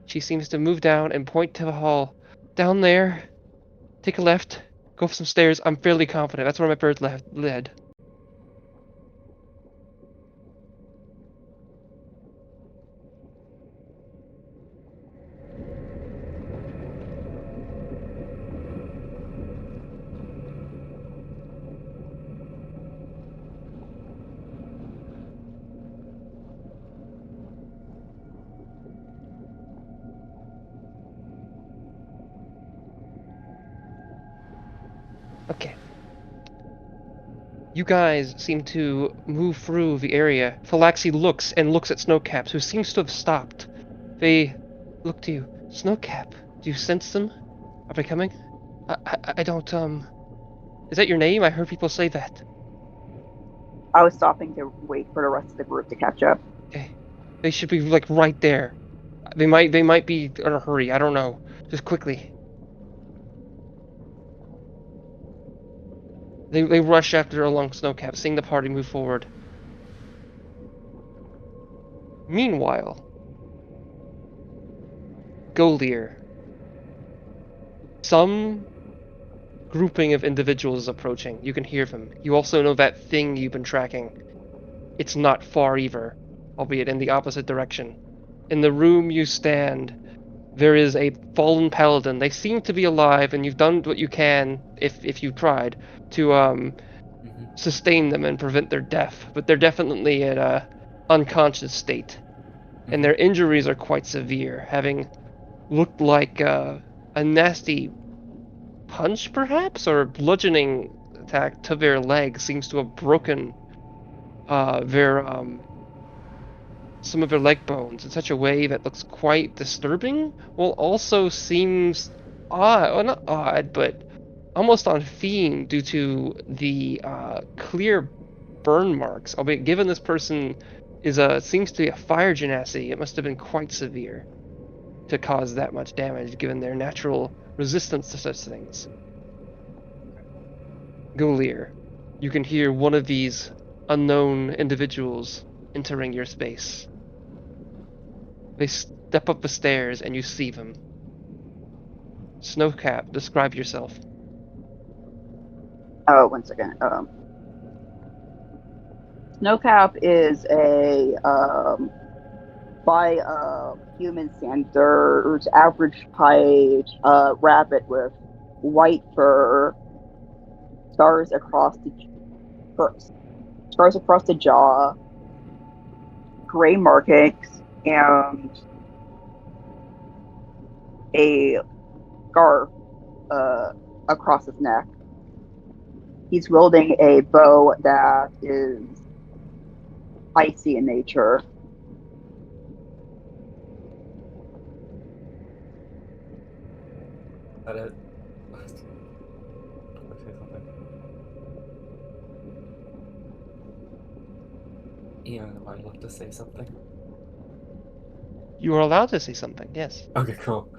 She seems to move down and point to the hall. Down there. Take a left. Go up some stairs. I'm fairly confident. That's where my bird led. Okay. You guys seem to move through the area. Phylaxi looks at Snowcaps, who seems to have stopped. They look to you. Snowcap, do you sense them? Are they coming? I don't, Is that your name? I heard people say that. I was stopping to wait for the rest of the group to catch up. Okay. They should be, like, right there. They might be in a hurry. I don't know. Just quickly. They rush after along Snowcap, seeing the party move forward. Meanwhile, Golier. Some grouping of individuals is approaching. You can hear them. You also know that thing you've been tracking. It's not far either, albeit in the opposite direction. In the room you stand, there is a fallen paladin. They seem to be alive, and you've done what you can, if you've tried, to sustain them and prevent their death. But they're definitely in a unconscious state, and their injuries are quite severe, having looked like a nasty punch, perhaps, or bludgeoning attack to their leg seems to have broken some of their leg bones in such a way that looks quite disturbing, while also seems odd, well, not odd, but almost on theme due to the clear burn marks. Albeit, given this person seems to be a fire genasi, it must have been quite severe to cause that much damage, given their natural resistance to such things. Golier, you can hear one of these unknown individuals entering your space. They step up the stairs and you see them. Snowcap, describe yourself. Oh, 1 second. Snowcap is a by human standards average height rabbit with white fur, scars across the jaw, gray markings, and a scarf across his neck. He's wielding a bow that is icy in nature. That it? Say something. Ian, am I allowed to say something? You are allowed to say something, yes. Okay, cool.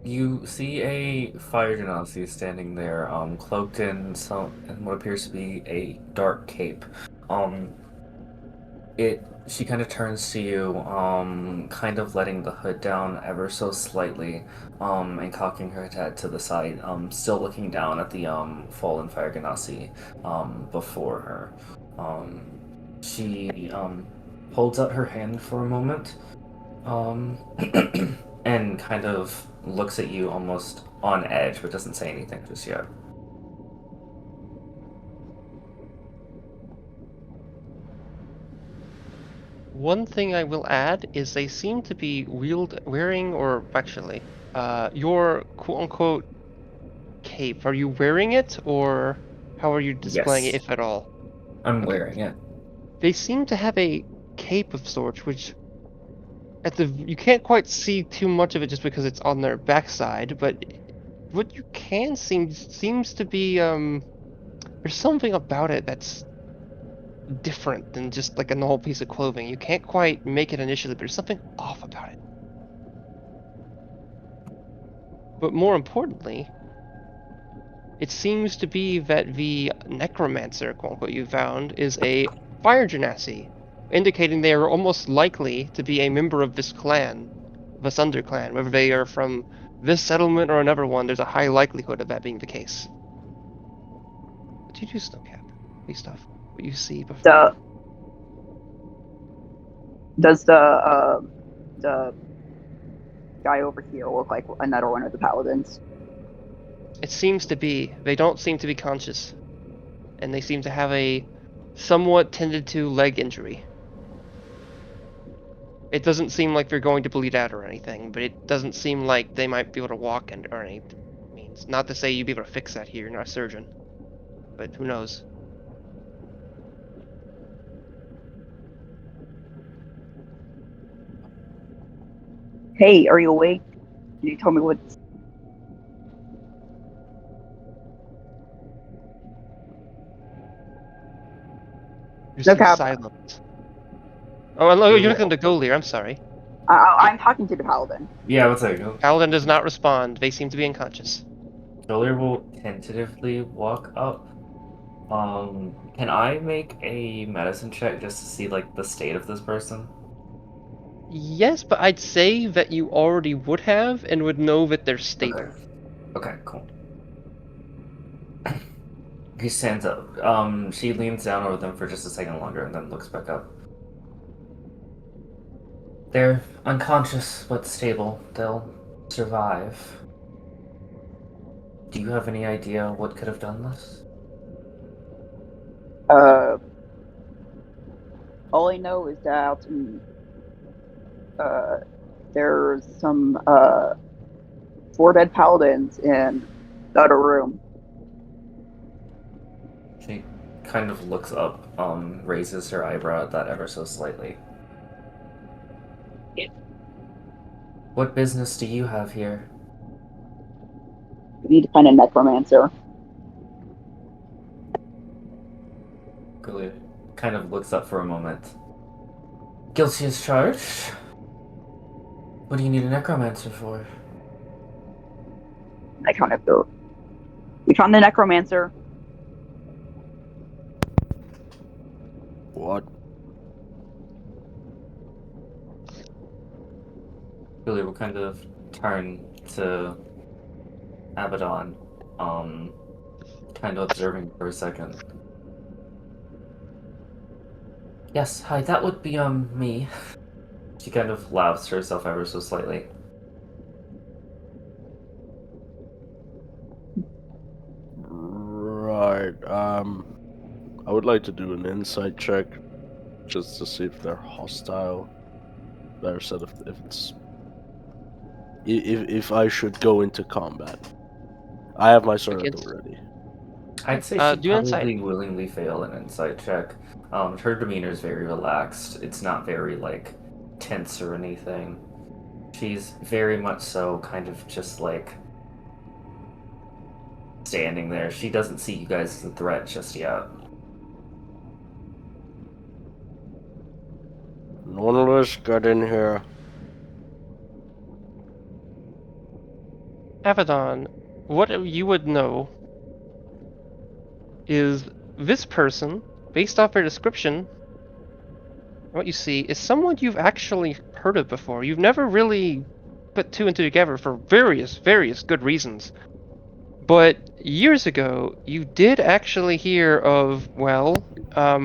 You see a fire genasi standing there, cloaked in what appears to be a dark cape. She kind of turns to you, kind of letting the hood down ever so slightly, and cocking her head to the side, still looking down at the fallen fire genasi before her. She holds out her hand for a moment, and kind of looks at you almost on edge, but doesn't say anything just yet. One thing I will add is they seem to be wearing, or actually, your quote-unquote cape. Are you wearing it, or how are you displaying it, if at all? I'm wearing it. They seem to have a cape of sorts, which you can't quite see too much of it just because it's on their backside, but what you can seems to be there's something about it that's different than just like a normal piece of clothing. You can't quite make it initially, but there's something off about it. But more importantly, it seems to be that the Necromancer, quote unquote, you found is a fire genasi. indicating they are almost likely to be a member of this clan, this underclan. Whether they are from this settlement or another one, there's a high likelihood of that being the case. What do you do, Snowcap? Based off what you see before you. Does the guy over here look like another one of the paladins? It seems to be. They don't seem to be conscious. And they seem to have a somewhat tended to leg injury. It doesn't seem like they're going to bleed out or anything, but it doesn't seem like they might be able to walk or any means. Not to say you'd be able to fix that here, you're not a surgeon. But who knows? Hey, are you awake? Can you tell me what's... You're No just cap. silent. Oh, you're looking to Golier, I'm sorry. I'm talking to the paladin. Yeah, what's that? Paladin does not respond. They seem to be unconscious. Golier will tentatively walk up. Can I make a medicine check just to see, like, the state of this person? Yes, but I'd say that you already would have and would know that they're stable. Okay, cool. He stands up. She leans down over them for just a second longer and then looks back up. They're unconscious but stable. They'll survive. Do you have any idea what could have done this? All I know is that there's some 4 dead paladins in the other room. She kind of looks up, raises her eyebrow at that ever so slightly. Yeah. What business do you have here? We need to find a necromancer. Gully kind of looks up for a moment. Guilty as charged? What do you need a necromancer for? I kind of go. We found the necromancer. What? Gully will kind of turn to Abaddon, kind of observing for a second. Yes, hi, that would be, me. She kind of laughs to herself ever so slightly. Right, I would like to do an insight check, just to see if they're hostile. Better said, if it's... If I should go into combat. I have my sword at the ready. I'd say she'd do probably insight. willingly fail an insight check. Her demeanor is very relaxed. It's not very, like, tense or anything. She's very much so kind of just, like, standing there. She doesn't see you guys as a threat just yet. None of us got in here. Abaddon, what you would know is this person, based off their description, what you see is someone you've actually heard of before. You've never really put 2 and 2 together for various good reasons. But years ago, you did actually hear of, well, a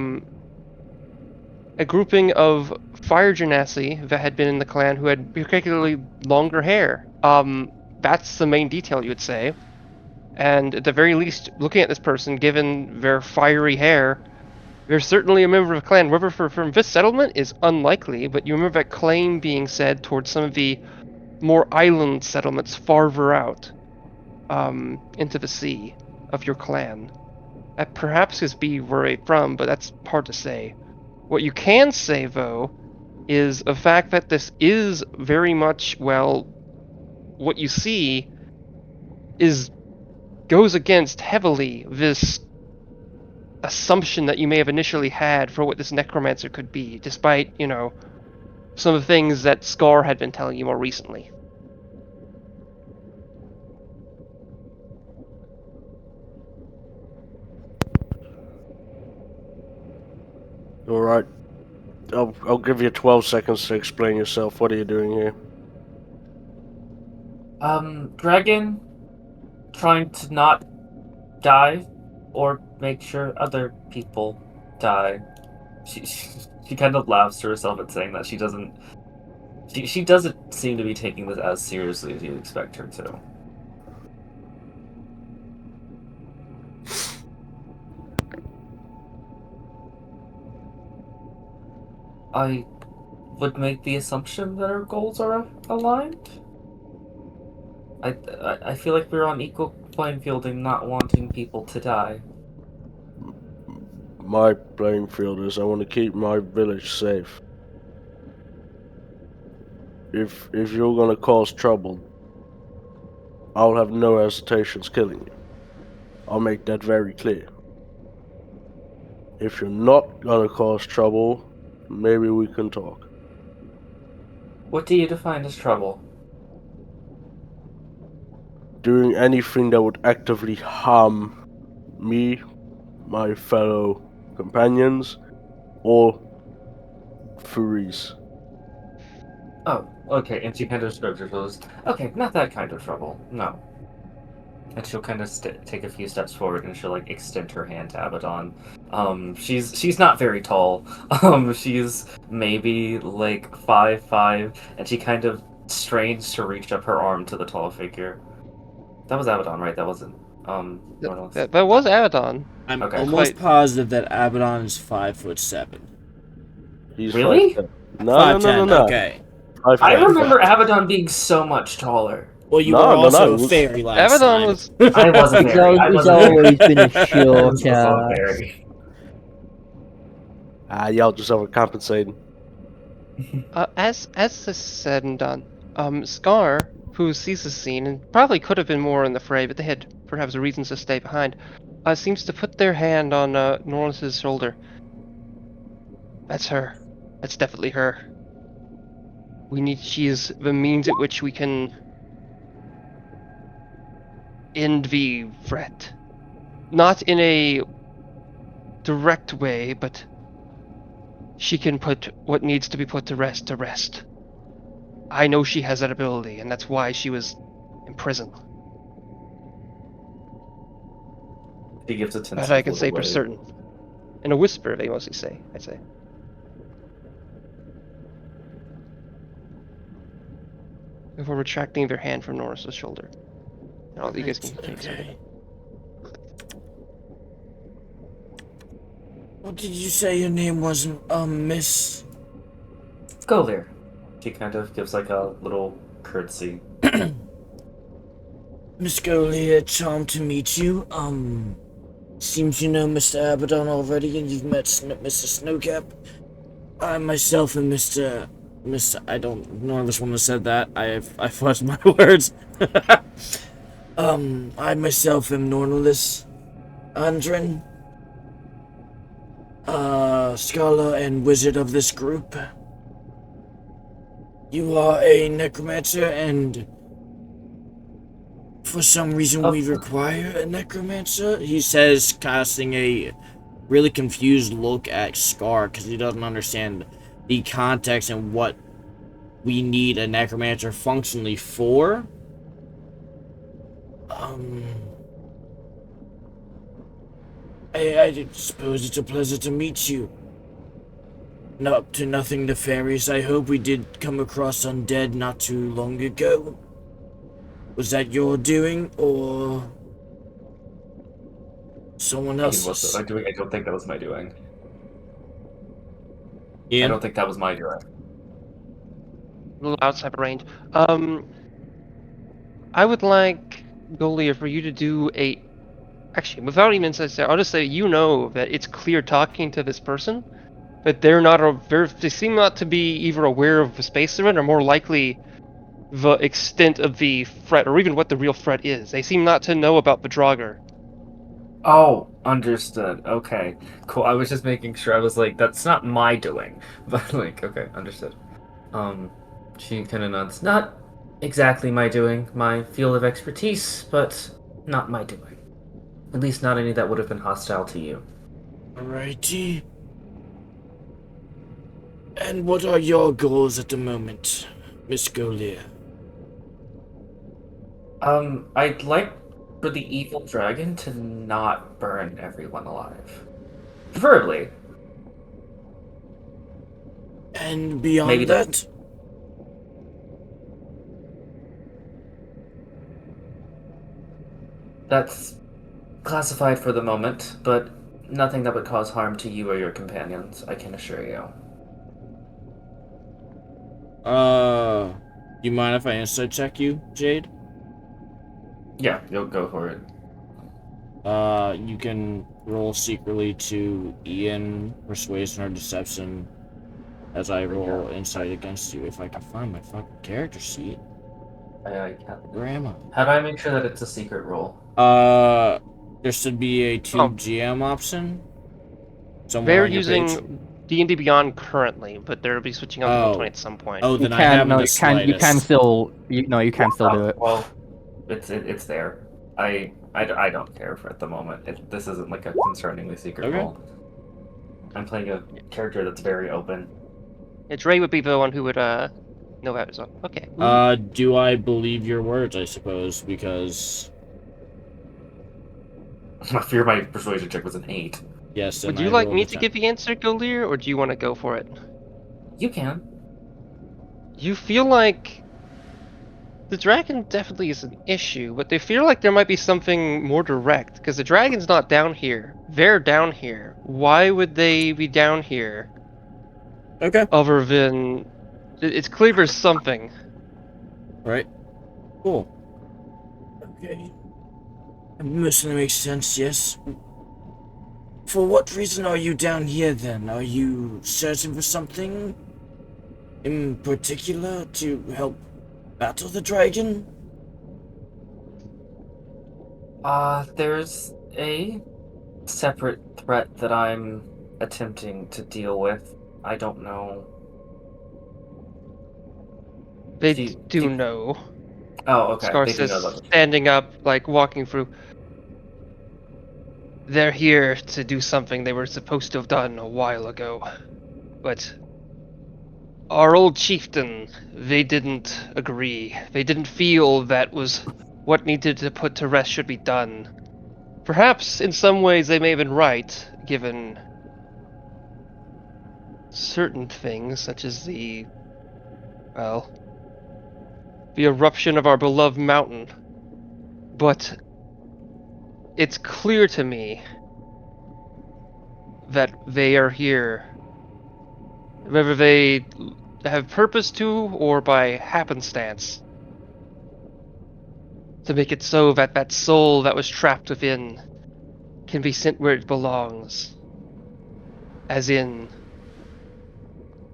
grouping of fire genasi that had been in the clan who had particularly longer hair. That's the main detail, you would say. And at the very least, looking at this person, given their fiery hair, they're certainly a member of the clan. Whether from this settlement is unlikely, but you remember that claim being said towards some of the more island settlements farther out, into the sea of your clan. That perhaps could be where they're from, but that's hard to say. What you can say, though, is the fact that this is very much, well, what you see goes against heavily this assumption that you may have initially had for what this necromancer could be, despite, some of the things that Scar had been telling you more recently. Alright. I'll give you 12 seconds to explain yourself. What are you doing here? Dragon, trying to not die, or make sure other people die. She kind of laughs to herself at saying that she doesn't seem to be taking this as seriously as you'd expect her to. I would make the assumption that our goals are aligned. I feel like we're on equal playing field in not wanting people to die. My playing field is I want to keep my village safe. If you're gonna cause trouble, I'll have no hesitations killing you. I'll make that very clear. If you're not gonna cause trouble, maybe we can talk. What do you define as trouble? Doing anything that would actively harm me, my fellow companions, or Furies. Oh, okay, and she kind of shrugs her shoulders. Okay, not that kind of trouble, no. And she'll kind of take a few steps forward, and she'll like extend her hand to Abaddon. She's not very tall. She's maybe like 5'5", and she kind of strains to reach up her arm to the tall figure. That was Abaddon, right? That wasn't Nornos. That was Abaddon. I'm Okay. almost Quite- positive that Abaddon is 5'7". He's Really? 5'10". No. Okay. 5'10". I remember Abaddon being so much taller. Well, you No, were no, also no, it was- fairy last Abaddon time. was. I wasn't He's, very. I he's wasn't very. always been a I was short also very. Y'all just overcompensating. As this is said and done, Scar, who sees the scene and probably could have been more in the fray, but they had perhaps reasons to stay behind, seems to put their hand on Norris's shoulder. That's her. That's definitely her. She is the means at which we can end the threat. Not in a direct way, but she can put what needs to be put to rest. I know she has that ability, and that's why she was in prison. He gives a 10 That I can little say for wave. certain. In a whisper, they mostly say, I'd say. Before retracting their hand from Norris's shoulder. And all you guys can take some of Okay. it. What did you say your name was, Miss? Go there. She kind of gives like a little curtsy. Miss Golia, charmed to meet you. Seems you know Mr. Abaddon already, and you've met Mr. Snowcap. I myself am Mr. I don't know if this one has said that. I fudged my words. I myself am Nornalis Andrin, scholar and wizard of this group. You are a necromancer, and for some reason we require a necromancer, he says, casting a really confused look at Scar because he doesn't understand the context and what we need a necromancer functionally for. I suppose it's a pleasure to meet you. Not up to nothing nefarious. I hope we did come across undead not too long ago. Was that your doing, or someone What was else's? I doing? I don't think that was my doing. Yeah. I don't think that was my doing. A little outside range. I would like, Golia, for you to do a... Actually, without even saying, I'll just say you know that it's clear talking to this person, but they're not... They seem not to be either aware of the space they're in, or more likely the extent of the threat, or even what the real threat is. They seem not to know about the Draugr. Oh, understood. Okay, cool. I was just making sure. I was like, that's not my doing, but like, okay, understood. She kind of nods. Not exactly my doing. My field of expertise, but not my doing. At least not any that would have been hostile to you. Alrighty. And what are your goals at the moment, Miss Golier? I'd like for the evil dragon to not burn everyone alive. Preferably. And beyond Maybe that? That's classified for the moment, but nothing that would cause harm to you or your companions, I can assure you. You mind if I insight check you, Jade? Yeah, you'll go for it. You can roll secretly to Ian, Persuasion, or Deception as I roll insight against you. If I can find my fucking character sheet. I can't. Where am I? How do I make sure that it's a secret roll? There should be a Tube GM option. Somewhere They're on your page. using D&D Beyond currently, but they'll be switching out to Oh. Roll20 at some point. Oh, You then I can haven't no, the you can slightest. still you can still do it. Well, it's there. I don't care for at the moment. This isn't like a concerningly secret Okay. roll. I'm playing a character that's very open. Yeah, Dre would be the one who would know that as well. Okay. Do I believe your words, I suppose, because I fear my persuasion check was an 8. yes, Would and you I like rolled me a to 10. give the answer, Golir, or do you want to go for it? You can. You feel like the dragon definitely is an issue, but they feel like there might be something more direct, because the dragon's not down here. They're down here. Why would they be down here? Okay. Other than... It's clear there's something. Right. Cool. Okay. Most of it makes sense, yes. For what reason are you down here then? Are you searching for something in particular to help battle the dragon? There's a separate threat that I'm attempting to deal with. I don't know. They Do you- do know. Oh, okay. Scar They do says, know that. standing up, like walking through. They're here to do something they were supposed to have done a while ago. But our old chieftain, they didn't agree. They didn't feel that was what needed to put to rest should be done. Perhaps in some ways they may have been right, given certain things, such as the eruption of our beloved mountain. But it's clear to me that they are here, whether they have purpose to or by happenstance, to make it so that that soul that was trapped within can be sent where it belongs, as in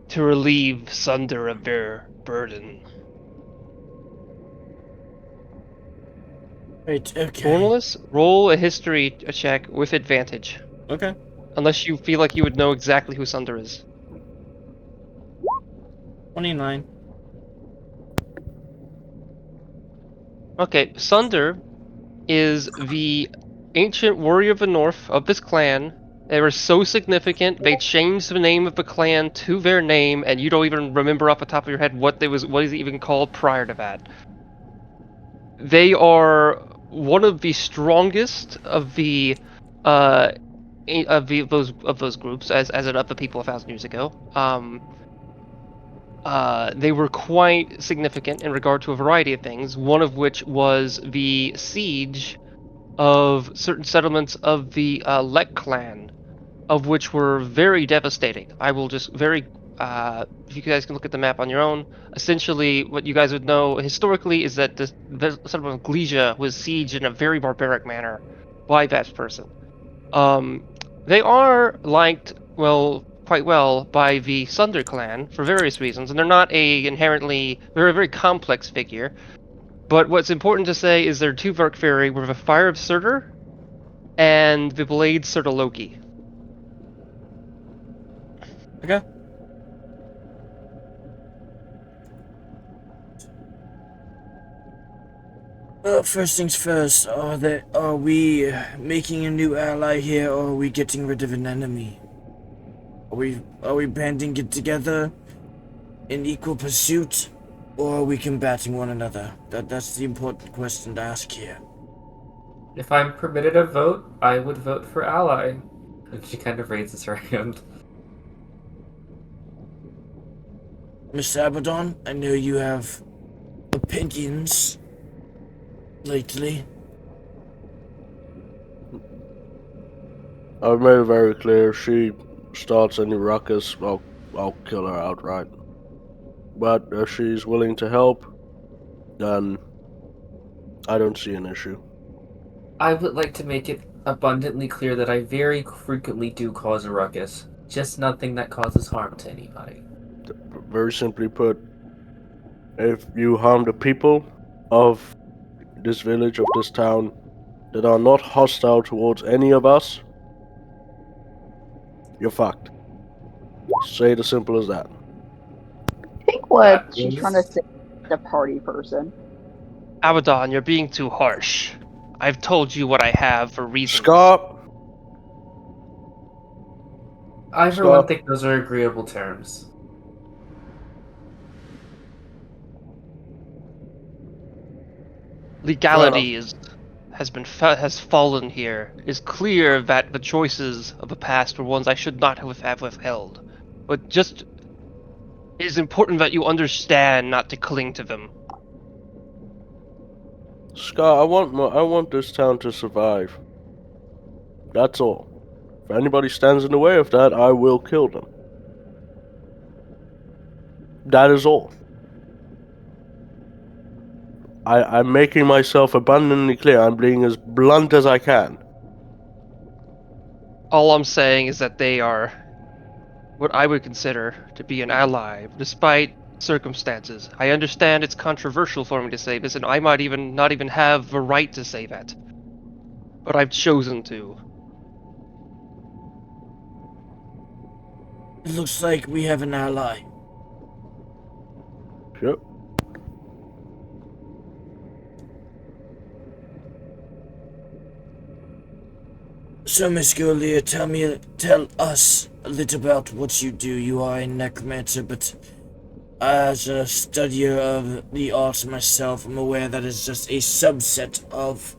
to relieve Sunder of their burden. Right, okay. Formless, roll a history check with advantage. Okay. Unless you feel like you would know exactly who Sunder is. 29. Okay, Sunder is the ancient warrior of the north of this clan. They were so significant, they changed the name of the clan to their name, and you don't even remember off the top of your head what is it even called prior to that. They are one of the strongest of those groups as of the people 1,000 years ago. They were quite significant in regard to a variety of things, one of which was the siege of certain settlements of the Lek clan, of which were very devastating. I will just if you guys can look at the map on your own, essentially what you guys would know historically is that the settlement of Glesia was sieged in a very barbaric manner by that person. They are liked, quite well by the Sunder clan for various reasons, and they're not they're a very complex figure. But what's important to say is they're two Varkferi with the Fire of Surtur and the Blade Surtaloki. Okay. Well, first things first, are we making a new ally here, or are we getting rid of an enemy? Are we banding it together in equal pursuit, or are we combating one another? That's the important question to ask here. If I'm permitted a vote, I would vote for ally. And she kind of raises her hand. Mr. Abaddon, I know you have opinions lately. I've made it very clear. If she starts any ruckus, I'll kill her outright. But if she's willing to help, then I don't see an issue. I would like to make it abundantly clear that I very frequently do cause a ruckus. Just nothing that causes harm to anybody. Very simply put, if you harm the people of this village, of this town, that are not hostile towards any of us, you're fucked. Say it as simple as that. I think what That she's is- trying to say is the party person. Abaddon, you're being too harsh. I've told you what I have for reasons. Scott! I, for one, Stop. think those are agreeable terms. Legality has fallen here. It's clear that the choices of the past were ones I should not have withheld. But just it is important that you understand not to cling to them. Scott, I want this town to survive. That's all. If anybody stands in the way of that, I will kill them. That is all. I'm making myself abundantly clear. I'm being as blunt as I can. All I'm saying is that they are what I would consider to be an ally, despite circumstances. I understand it's controversial for me to say this, and I might even not even have the right to say that. But I've chosen to. It looks like we have an ally. Yep. So, Miss Golia, tell us a little about what you do. You are a necromancer, but as a studier of the arts myself, I'm aware that it's just a subset of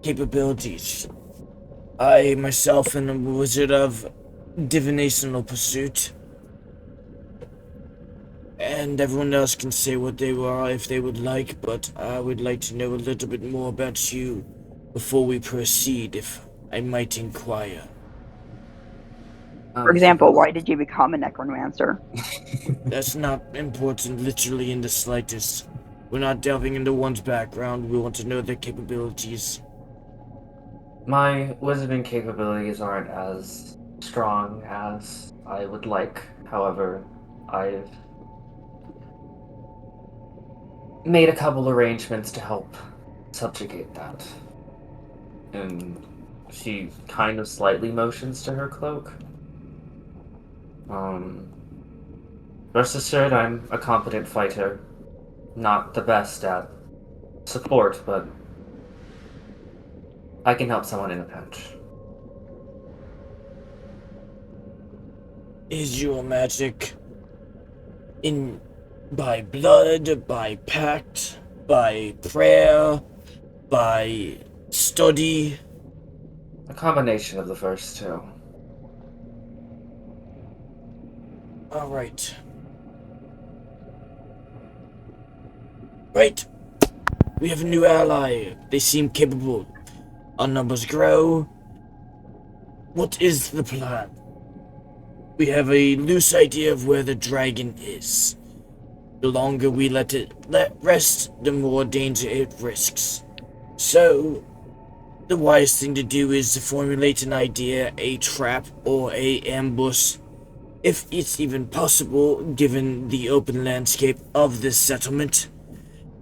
capabilities. I myself am a wizard of divinational pursuit, and everyone else can say what they are if they would like, but I would like to know a little bit more about you before we proceed, if I might inquire. For example, why did you become a necromancer? That's not important, literally in the slightest. We're not delving into one's background, we want to know their capabilities. My wizarding capabilities aren't as strong as I would like. However, I've made a couple arrangements to help subjugate that. And she kind of slightly motions to her cloak. Rest assured, I'm a competent fighter. Not the best at support, but I can help someone in a pinch. Is your magic by blood, by pact, by prayer, by study? A combination of the first two. Alright. Right. We have a new ally. They seem capable. Our numbers grow. What is the plan? We have a loose idea of where the dragon is. The longer we let rest, the more danger it risks. So, the wise thing to do is to formulate an idea, a trap, or a ambush, if it's even possible given the open landscape of this settlement,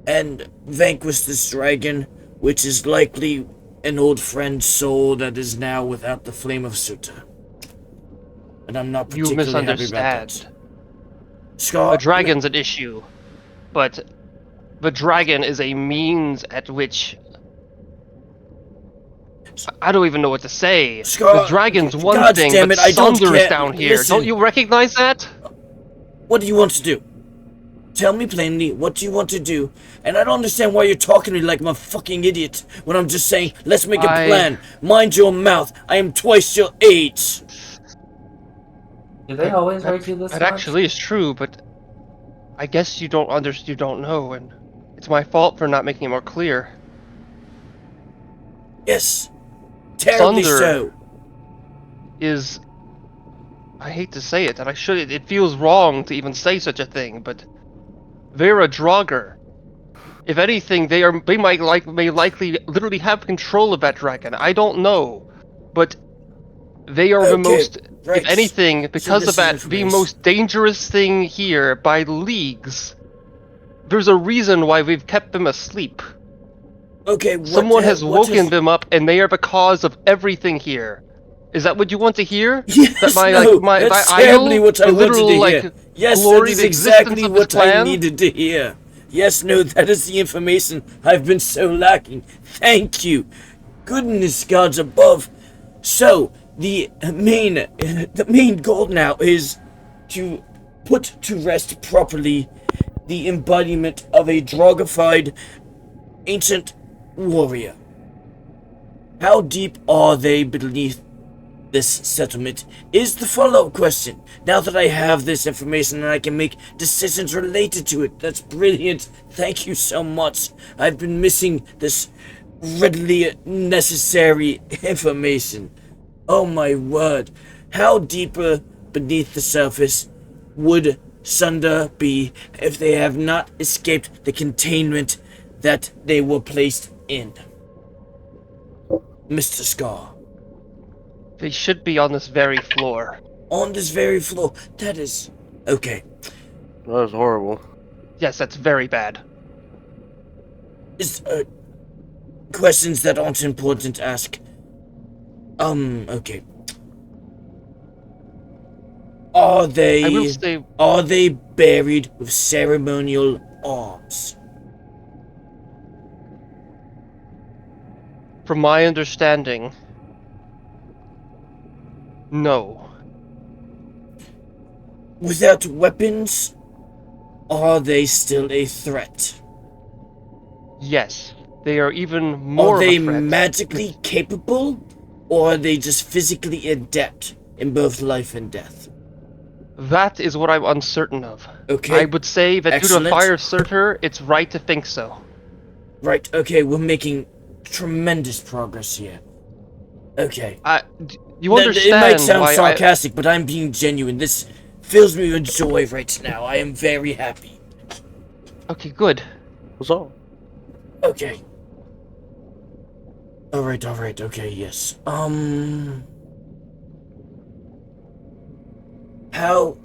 and vanquish this dragon, which is likely an old friend's soul that is now without the flame of Suta. And I'm not You particularly happy about misunderstand. that. Scar, A dragon's an issue, but the dragon is a means at which I don't even know what to say. Scar, the dragon's one God thing, damn but it, I don't Sunder is care. down here. Listen. Don't you recognize that? What do you want to do? Tell me plainly, what do you want to do? And I don't understand why you're talking to me like I'm a fucking idiot when I'm just saying, let's make a plan. Mind your mouth. I am twice your age. Do they always write you this That much? actually is true, but I guess you don't understand. You don't know, and it's my fault for not making it more clear. Yes. Terribly Sunder so. Is, I hate to say it, and I should. It feels wrong to even say such a thing, but they're a Draugr. If anything, they may likely literally have control of that dragon. I don't know, but they are the most. right. If anything, because this of that, is the information. most dangerous thing here by leagues. There's a reason why we've kept them asleep. Okay, what Someone the- has what woken them up, and they are the cause of everything here. Is that what you want to hear? Yes, That my no, my that's my terribly idol, what I the wanted literal to hear. like Yes, glory, that is the existence exactly of this what I plan? needed to hear. Yes, no, that is the information I've been so lacking. Thank you. Goodness gods above. So, the main goal now is to put to rest properly the embodiment of a drogified ancient warrior. How deep are they beneath this settlement is the follow-up question. Now that I have this information and I can make decisions related to it, that's brilliant. Thank you so much. I've been missing this readily necessary information. Oh my word. How deeper beneath the surface would Sunder be if they have not escaped the containment that they were placed in? Mr. Scar. They should be on this very floor. On this very floor. That is... Okay. That's horrible. Yes, that's very bad. Is, questions that aren't important ask. Okay. I will say, Are they buried with ceremonial arms? from my understanding, no. Without weapons? Are they still a threat? Yes, they are even more Are they of a threat. magically capable? Or are they just physically adept in both life and death? That is what I'm uncertain of. Okay. I would say that due to Excellent. Fire Surtur, it's right to think so. Right, okay, we're making tremendous progress here. Okay. You Now, understand it might sound why sarcastic, but I'm being genuine. This fills me with joy right now. I am very happy. Okay, good. What's up? Okay. Alright, okay, yes. How...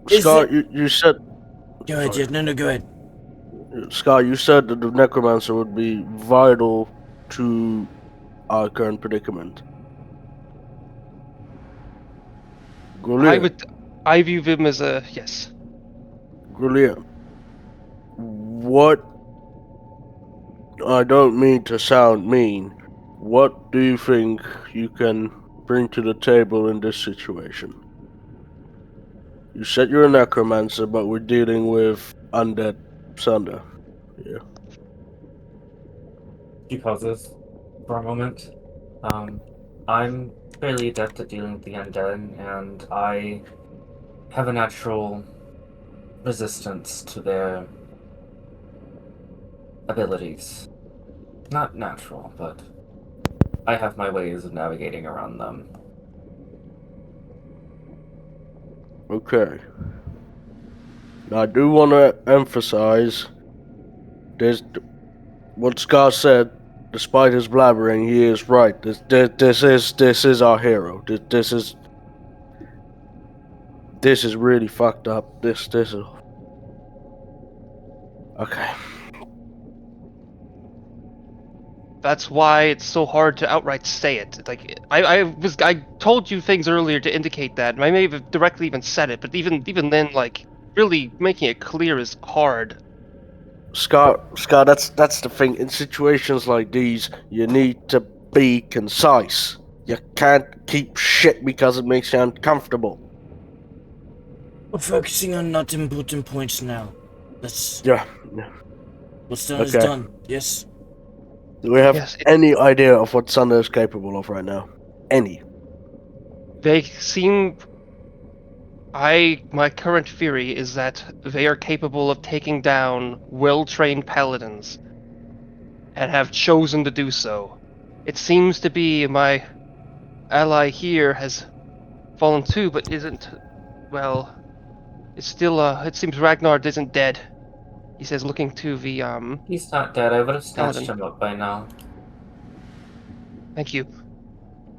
Is Scott, it- you said... Go ahead, Sorry. Jeff. No, go ahead. Scott, you said that the Necromancer would be vital to our current predicament. Grulier, I view them as a yes. Grulier, what... I don't mean to sound mean. What do you think you can bring to the table in this situation? You said you're a Necromancer, but we're dealing with undead Sunder. Yeah. He pauses for a moment. I'm fairly adept at dealing with the undead, and I have a natural resistance to their abilities. Not natural, but I have my ways of navigating around them. Okay. Now I do want to emphasize this. What Scott said, despite his blabbering, he is right. This is our hero. This is really fucked up. This is okay. That's why it's so hard to outright say it. Like I told you things earlier to indicate that. And I may have directly even said it, but even then, like really making it clear is hard. Scott, that's the thing. In situations like these, you need to be concise. You can't keep shit because it makes you uncomfortable. We're focusing on not important points now. Let's. Yeah. What's done is Okay. done. Yes. Do we have Yes, any idea of what Sunder is capable of right now? Any? they seem. My current theory is that they are capable of taking down well-trained paladins, and have chosen to do so. It seems to be my ally here has fallen too, but isn't. Well, it's still. It seems Ragnar isn't dead. He says, looking to the He's not dead. I would have snatched Paladin. him up by now. Thank you.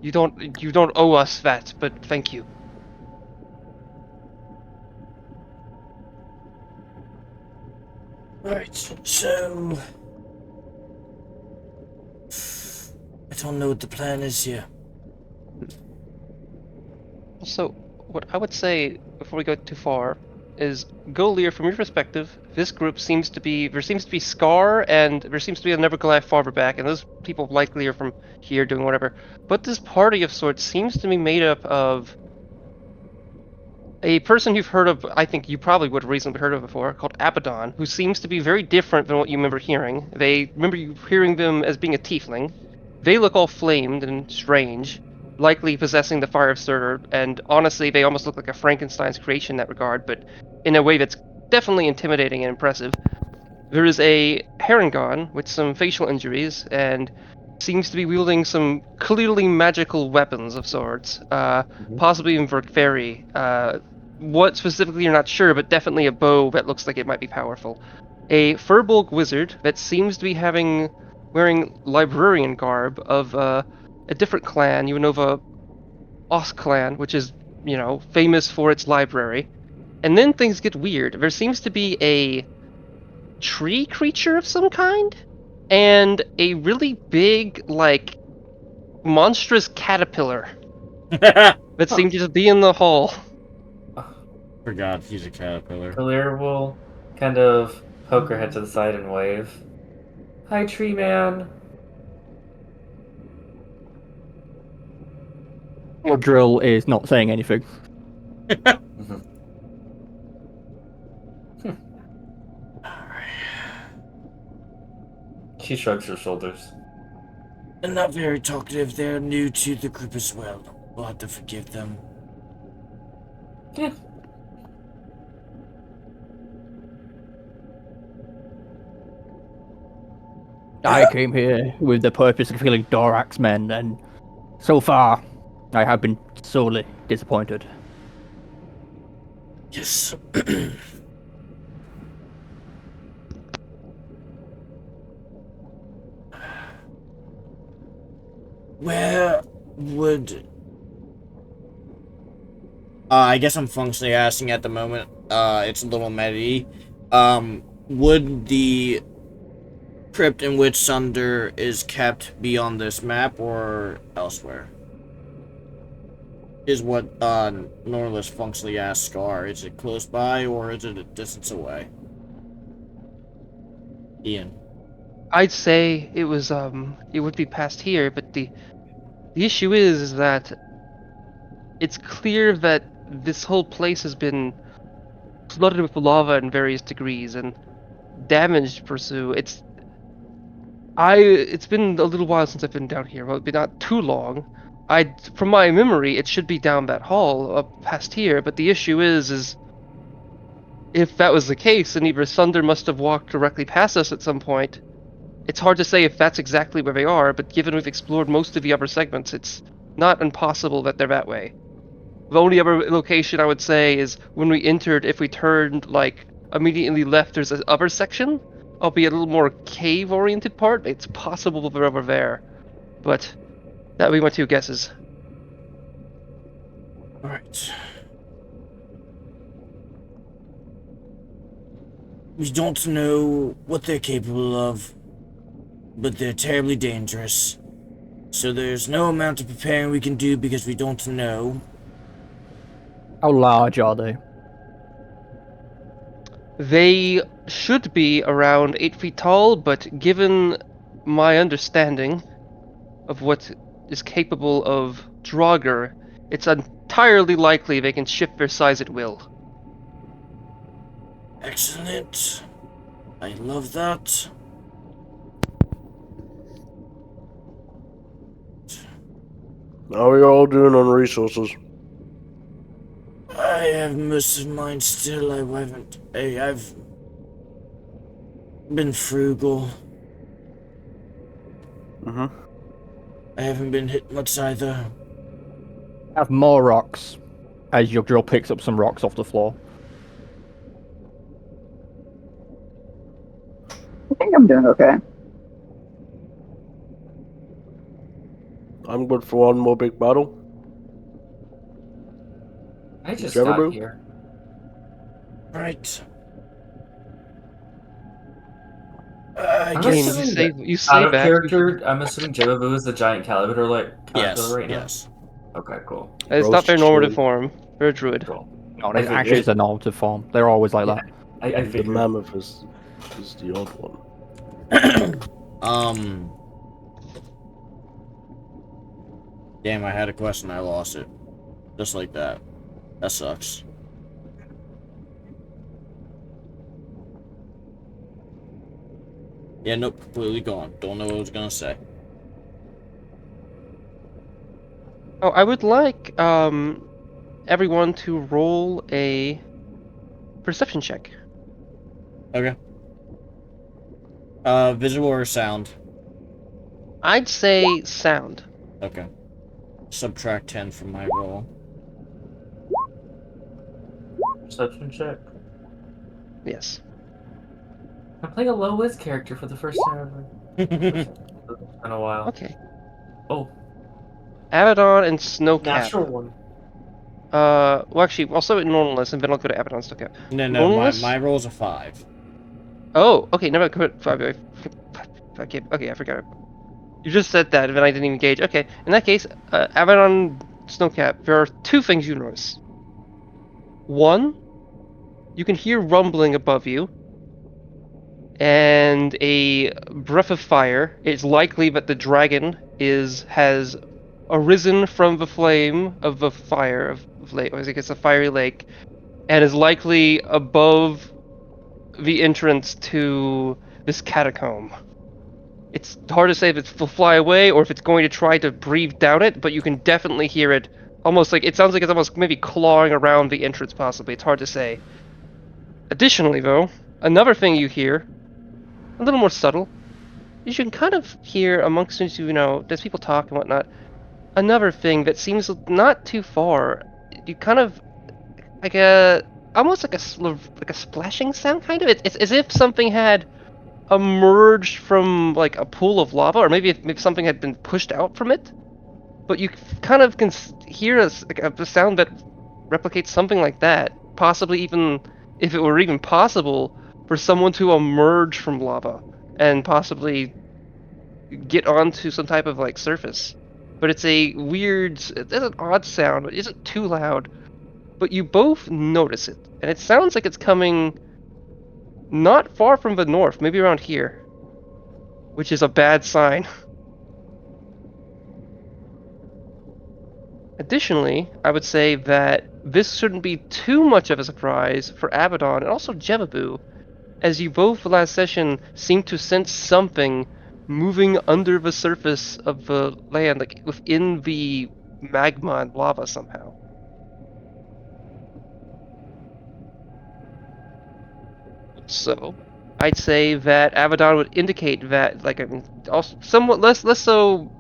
You don't owe us that, but thank you. Right. So. I don't know what the plan is here. Also, what I would say before we go too far is, Golier, from your perspective, this group seems to be Scar, and there seems to be a Neverglaive farther back, and those people likely are from here doing whatever. But this party of sorts seems to be made up of a person you've heard of. I think you probably would have reasonably heard of before, called Abaddon, who seems to be very different than what you remember hearing. They remember you hearing them as being a tiefling. They look all flamed and strange, likely possessing the fire of Surtur, and honestly, they almost look like a Frankenstein's creation in that regard, but in a way that's definitely intimidating and impressive. There is a Harengon with some facial injuries, and seems to be wielding some clearly magical weapons of sorts, possibly even Verkferi. What specifically you're not sure, but definitely a bow that looks like it might be powerful. A Furbolg wizard that seems to be wearing librarian garb of a different clan. You know, the Os clan, which is, famous for its library. And then things get weird. There seems to be a tree creature of some kind, and a really big, monstrous caterpillar that seemed to just be in the hall. Forgot he's a caterpillar. Kalir will kind of poke her head to the side and wave. Hi, tree man. Or Drill is not saying anything. She shrugs her shoulders. They're not very talkative. They're new to the group as well. We'll have to forgive them. Yeah. I came here with the purpose of killing Dorax men, and so far, I have been sorely disappointed. Yes. Where would... I guess I'm functionally asking at the moment. It's a little meta. Would the crypt in which Sunder is kept be on this map or elsewhere? Is what Norlis functionally asks Scar. Is it close by or is it a distance away? Ian. I'd say it would be past here, but the issue is that it's clear that this whole place has been flooded with lava in various degrees and damaged, pursue. It's been a little while since I've been down here, well, not too long. From my memory, it should be down that hall, up past here, but the issue is if that was the case, then either Sunder must have walked directly past us at some point. It's hard to say if that's exactly where they are, but given we've explored most of the upper segments, it's not impossible that they're that way. The only other location I would say is when we entered, if we turned, immediately left, there's an upper section, albeit a little more cave-oriented part. It's possible they're over there, but that would be my two guesses. Alright. We don't know what they're capable of, but they're terribly dangerous. So there's no amount of preparing we can do because we don't know. How large are they? They should be around 8 feet tall, but given my understanding of what is capable of Draugr, it's entirely likely they can shift their size at will. Excellent. I love that. How are you all doing on resources? I have most of mine still. I've been frugal. Mm-hmm. I haven't been hit much either. Have more rocks as your drill picks up some rocks off the floor. I think I'm doing okay. I'm good for one more big battle. I just Trevor got Boo? here. Right. I I'm mean, assuming you Out say of that. character, I'm assuming Jebabu is the giant caterpillar Yes. right now. Yes. Okay, cool. It's not their normative Roast form. They're a druid. Cool. No, I it actually is a normative form. They're always like that. I The figured. mammoth is the odd one. Damn, I had a question, I lost it. Just like that. That sucks. Yeah, nope, completely gone. Don't know what I was gonna say. Oh, I would like everyone to roll a perception check. Okay. Visual or sound? I'd say sound. Okay. Subtract 10 from my roll. Perception check. Yes. I'm playing a low whiz character for the first time in a while. Okay. Oh, Abaddon and Snowcap. natural one. Well, actually, I'll start with Normalness, and then I'll go to Abaddon and Snowcap. No, Normalness? my roll's a 5. Oh, okay, never quit. Okay, I forgot. You just said that, and then I didn't even gauge. Okay, in that case, Abaddon, Snowcap, there are two things you notice. One, you can hear rumbling above you, and a breath of fire. It's likely that the dragon has arisen from the flame of the fire of lake. I think it's a fiery lake, and is likely above the entrance to this catacomb. It's hard to say if it will fly away or if it's going to try to breathe down it, but you can definitely hear it. Almost like it sounds like it's almost maybe clawing around the entrance. Possibly, it's hard to say. Additionally, though, another thing you hear, a little more subtle, you can kind of hear amongst as people talk and whatnot. Another thing that seems not too far. You kind of like almost like a splashing sound, kind of. It's as if something had emerged from like a pool of lava, or maybe something had been pushed out from it. But you kind of can hear a sound that replicates something like that. Possibly even if it were even possible for someone to emerge from lava and possibly get onto some type of like surface. But it's it's an odd sound. It isn't too loud, but you both notice it, and it sounds like it's coming not far from the north, maybe around here, which is a bad sign. Additionally, I would say that this shouldn't be too much of a surprise for Abaddon and also Jebabu, as you both last session seem to sense something moving under the surface of the land, like within the magma and lava somehow. So, I'd say that Abaddon would indicate that, like, I mean, also somewhat less so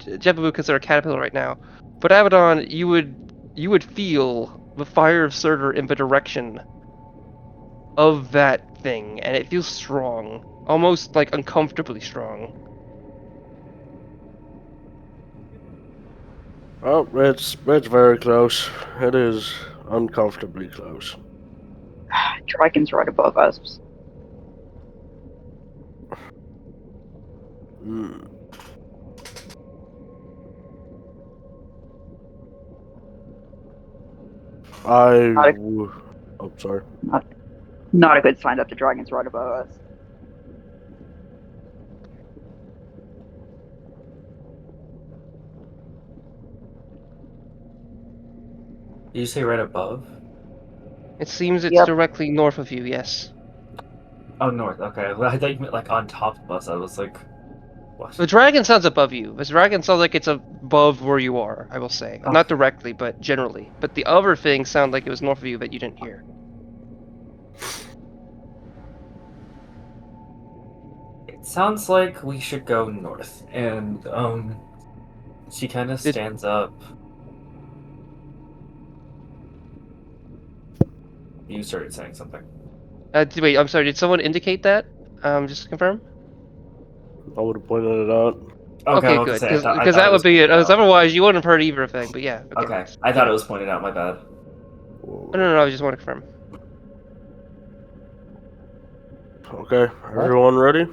Jebabu because they're a caterpillar right now, but Abaddon, you would feel the fire of Surtur in the direction of that thing, and it feels strong, almost like uncomfortably strong. Oh, it's very close. It is uncomfortably close. Dragon's right above us. Hmm. Not Oh, sorry. Not a good sign that the dragon's right above us. Did you say right above? It seems it's Yep. directly north of you, yes. Oh, north. Okay. Well, I thought you meant like on top of us. I was like, what? The dragon sounds above you. The dragon sounds like it's above where you are, I will say. Okay. Not directly, but generally. But the other thing sounded like it was north of you that you didn't hear. It sounds like we should go north. And she kind of stands up. You started saying something. Wait, I'm sorry, did someone indicate that? Just to confirm? I would have pointed it out. Okay, I was good. gonna say, I Because thought that would was be it. pointed out. Otherwise, you wouldn't have heard either thing, but yeah. Okay, I thought it was pointed out. My bad. No, I just want to confirm. Okay, everyone ready?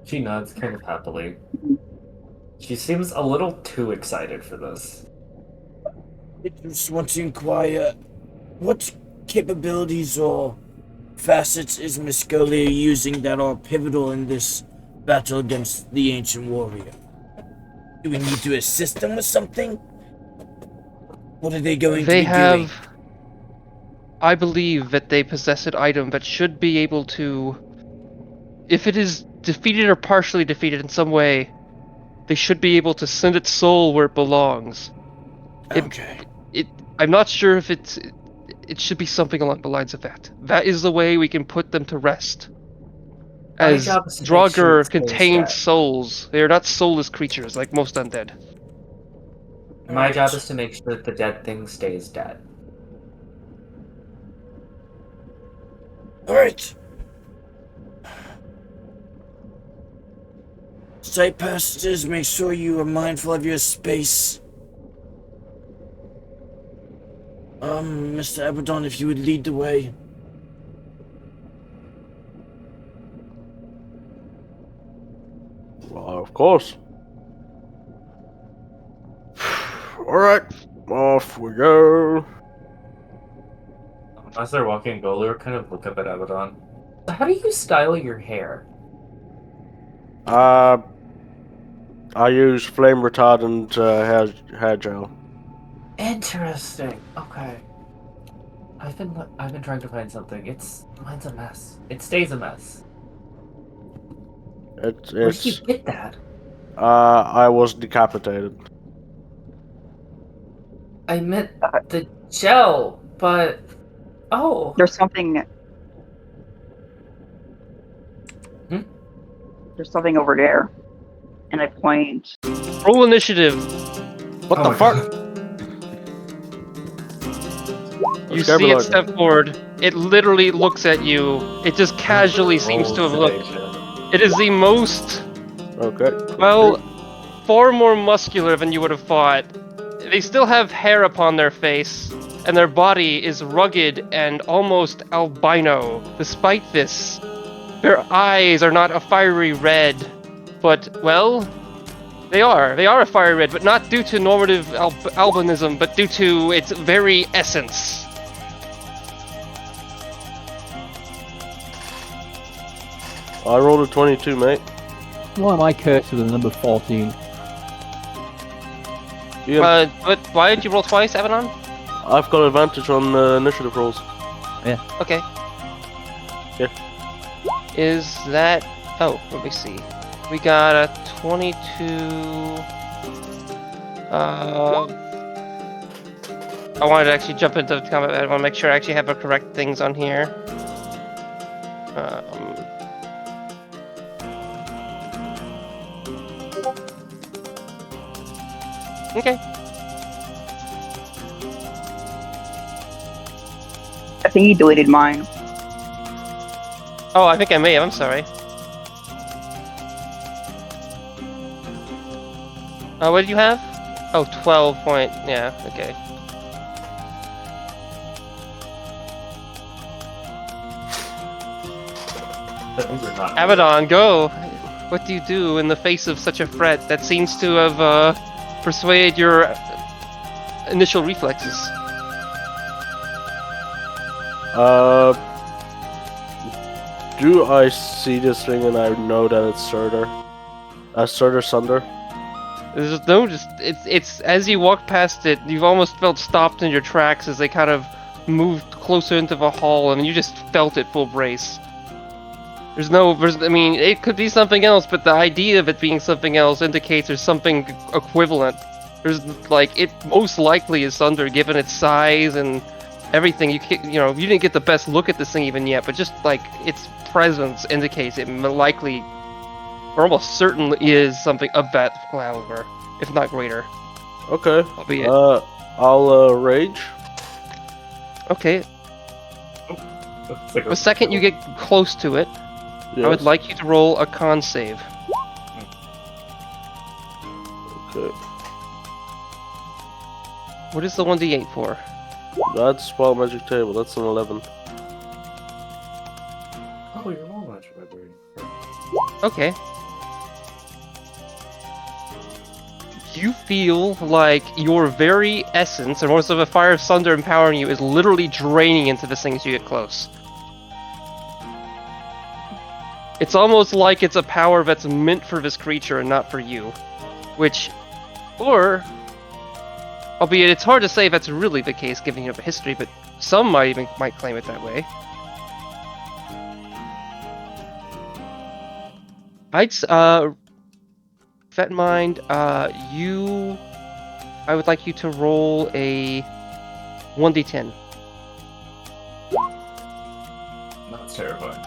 She nods kind of happily. She seems a little too excited for this. I just want to inquire, what capabilities or facets is Miss Golia using that are pivotal in this battle against the ancient warrior? Do we need to assist them with something? What are they going to They be have... doing? I believe that they possess an item that should be able to... If it is defeated or partially defeated in some way, they should be able to send its soul where it belongs. Okay. I'm not sure if it should be something along the lines of that. That is the way we can put them to rest. My As job is to make Draugr sure it stays contains dead. souls, they are not soulless creatures like most undead. My job is to make sure that the dead thing stays dead. Alright. Site passages, make sure you are mindful of your space. Mr. Abaddon, if you would lead the way. Well, of course. Alright, off we go. As they're walking, Golur kind of look up at Abaddon. How do you style your hair? I use flame retardant hair gel. Interesting. Okay. I've been trying to find something. Mine's a mess. It stays a mess. Where did you It's get that? I was decapitated. I meant the gel, but oh. There's something. Hmm? There's something over there, and I point. Roll initiative. What Oh the my fuck? God. You Scared me see it like step forward. It literally looks at you. It just casually seems to have looked. It is the most, Okay. well, far more muscular than you would have thought. They still have hair upon their face, and their body is rugged and almost albino. Despite this, their eyes are not a fiery red, but, well, they are a fiery red, but not due to normative albinism, but due to its very essence. I rolled a 22, mate. Why am I cursed with the number 14? Ian, But why did you roll twice, Abaddon? I've got advantage on initiative rolls. Okay. Yeah. Is that... Oh, let me see. We got a 22... I wanted to actually jump into combat. I want to make sure I actually have the correct things on here. Okay. I think he deleted mine. Oh, I think I may have. I'm sorry. What did you have? Oh, 12 point. Yeah, okay. Those are not. Abaddon, go! What do you do in the face of such a threat that seems to have persuaded your initial reflexes? Do I see this thing and I know that it's Surtur? Surtur Sunder? There's just no, it's as you walk past it, you've almost felt stopped in your tracks as they kind of moved closer into the hall, and you just felt it full brace. I mean, it could be something else, but the idea of it being something else indicates there's something equivalent. There's it most likely is Sunder, given its size and everything. You didn't get the best look at this thing even yet, but just its presence indicates it likely, or almost certainly, is something of that caliber, if not greater. Okay. Albeit. I'll rage. Okay. The second you get close to it, Yes. I would like you to roll a con save. Okay. What is the 1d8 for? That's Wild Magic Table. That's an 11. Oh, you're all magic library. Okay. You feel like your very essence, and most of the fire of Sunder empowering you, is literally draining into this thing as you get close. It's almost like it's a power that's meant for this creature and not for you. Albeit it's hard to say if that's really the case given you have a history, but some might claim it that way. With that in mind, I would like you to roll a 1d10. That's terrifying.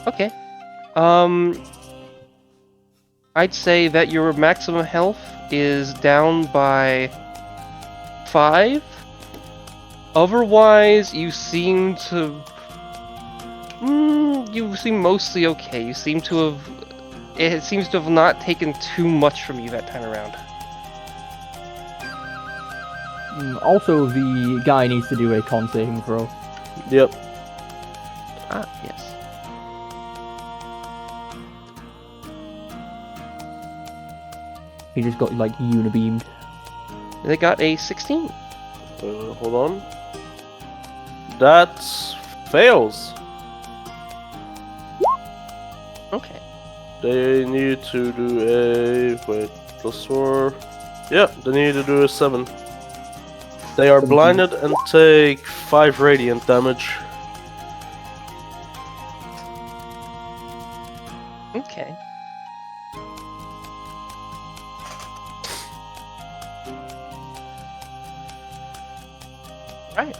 Okay. I'd say that your maximum health is down by 5. Otherwise, you seem mostly okay. It seems to have not taken too much from you that time around. Also, the guy needs to do a con saving throw. Yep. Ah, yes. He just got unibeamed. They got a 16. Hold on. That fails. Okay. They need to do a +4. Yeah, they need to do a 7. They are blinded and take 5 radiant damage. Okay. Right.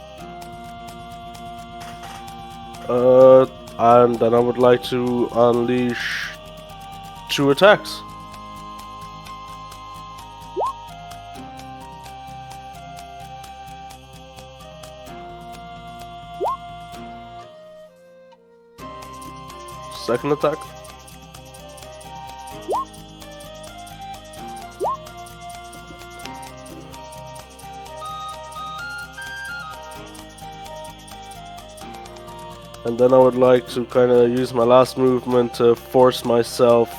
And then I would like to unleash 2 attacks. Second attack. And then I would like to kind of use my last movement to force myself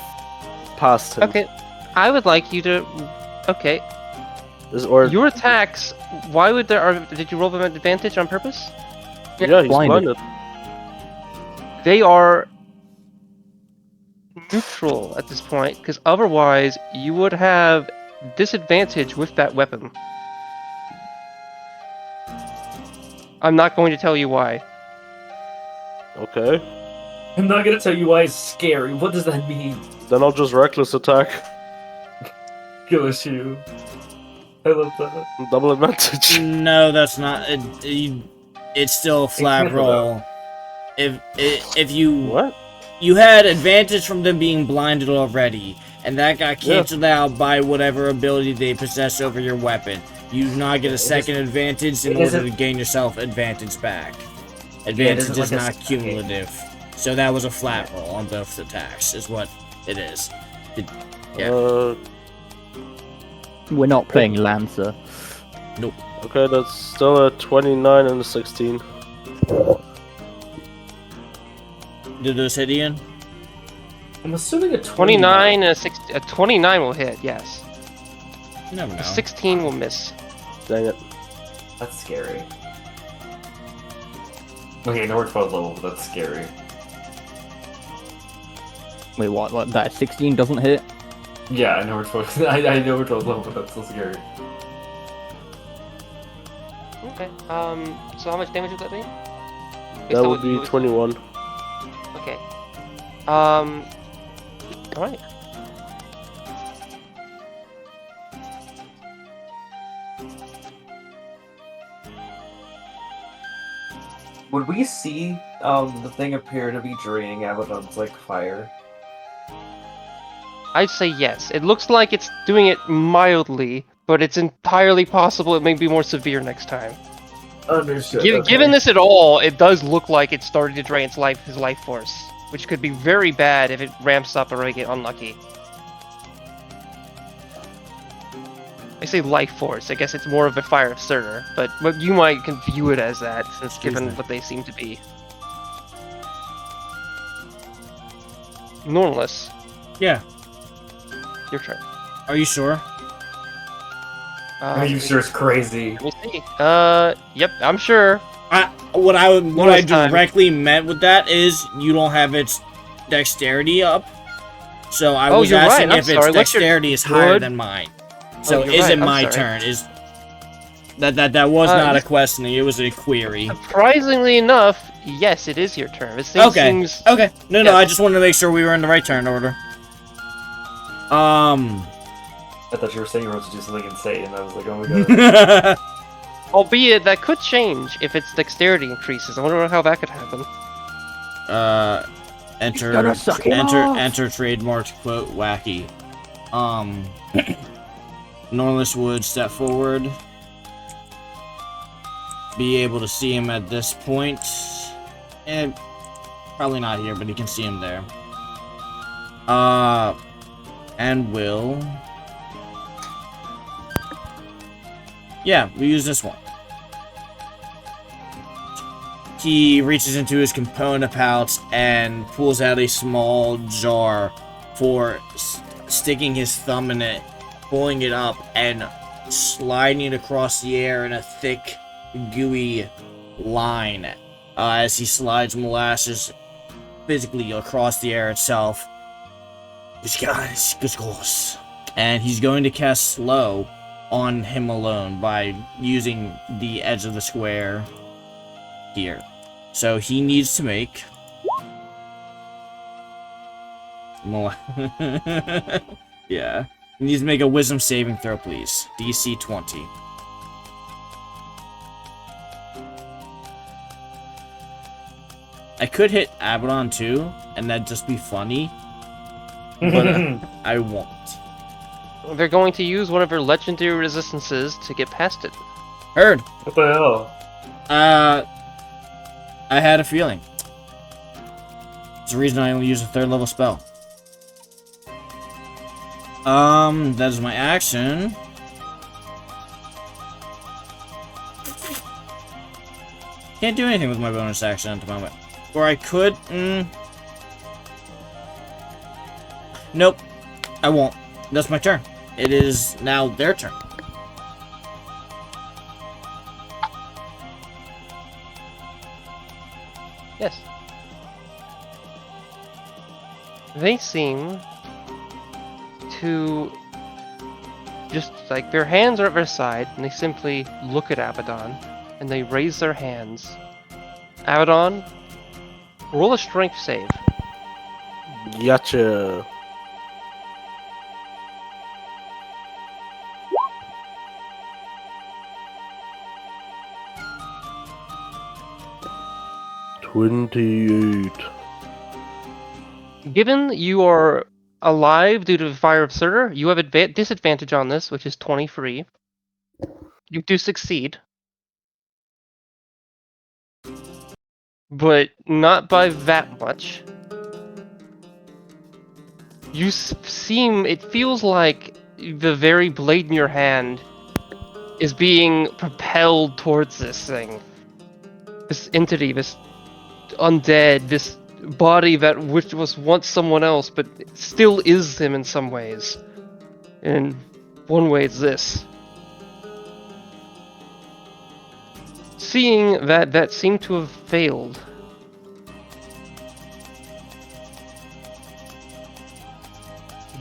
past him. Okay. I would like you to. Okay. Or Your attacks. Why would there are? Did you roll them at advantage on purpose? yeah, he's blinded. They are neutral at this point, because otherwise you would have disadvantage with that weapon. I'm not going to tell you why. Okay. I'm not gonna tell you why it's scary. What does that mean? Then I'll just reckless attack. Gosh, you. I love that. Double advantage. No, that's not. It's still a flat can't roll. If you What? you had advantage from them being blinded already, and that got canceled out by whatever ability they possess over your weapon. You do not get a second advantage in order to gain yourself advantage back. Advantage is not cumulative. So that was a flat roll on both attacks, is what it is. Yeah. We're not playing Lancer. Nope. Okay, that's still a 29 and a 16. Did those hit, Ian? I'm assuming a 29 and a 60. A 29 will hit. Yes. You never know. A 16 will miss. Dang it. That's scary. Okay, no, we're 12 level, but that's scary. Wait, what? That 16 doesn't hit? Yeah, I know we're 12. I know we're 12 level, but that's still scary. Okay. So how much damage would that be? That would be 21. Okay. All right. Would we see the thing appear to be draining Abaddon's like fire? I'd say yes. It looks like it's doing it mildly, but it's entirely possible it may be more severe next time. Understood. Given this at all, it does look like it's starting to drain his life force, which could be very bad if it ramps up or I get unlucky. I say life force. I guess it's more of a fire absurder, but you might can view it as that, since given what they seem to be. Normalus, Yeah. your turn. Are you sure? Are you sure it's crazy? Let me see. Yep, I'm sure. What I Last time. directly meant with that is you don't have its dexterity up. So I was you're right, asking I'm if its sorry. What's your dexterity is higher good? than mine. So you're is right, it I'm my sorry. turn? Is that was not a this- question, it was a query. Surprisingly enough, yes, it is your turn. This thing Okay. seems... Okay. No, Yeah. I just wanted to make sure we were in the right turn order. I thought you were saying you were supposed to do something insane, and I was like, oh my god. Albeit, that could change if its dexterity increases. I wonder how that could happen. Enter gotta suck it off. enter trademark quote wacky. Norlis would step forward. Be able to see him at this point. And probably not here, but he can see him there. And will. Yeah, we use this one. He reaches into his component pouch and pulls out a small jar for sticking his thumb in it, pulling it up, and sliding it across the air in a thick, gooey line as he slides molasses physically across the air itself. And he's going to cast slow on him alone by using the edge of the square here. So he needs to make yeah. He needs to make a wisdom saving throw, please. DC 20. I could hit Abaddon too, and that'd just be funny. But I won't. They're going to use one of her legendary resistances to get past it. Heard. What the hell? I had a feeling. It's the reason I only use a 3rd level spell. That is my action. Can't do anything with my bonus action at the moment. Or I could, Nope. I won't. That's my turn. It is now their turn. Yes. They seem to just, like, their hands are at their side, and they simply look at Abaddon, and they raise their hands. Abaddon, roll a strength save. Gotcha. $28. Given you are alive due to the Fire Absurder, you have disadvantage on this, which is 23. You do succeed. But not by that much. You it feels like the very blade in your hand is being propelled towards this thing. This entity, this undead, this body which was once someone else, but still is him in some ways. And one way it's this. seeing that seemed to have failed,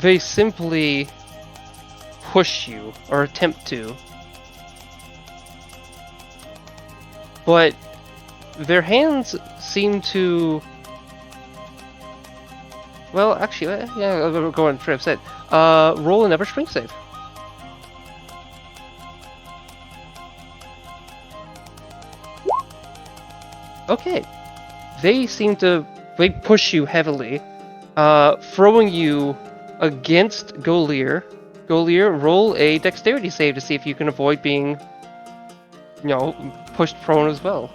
they simply push you, or attempt to. But their hands seem to... Well, actually, yeah, I'll go on for upset. Roll another strength save. Okay. They seem to... They push you heavily, throwing you against Golier. Golier, roll a dexterity save to see if you can avoid being, pushed prone as well.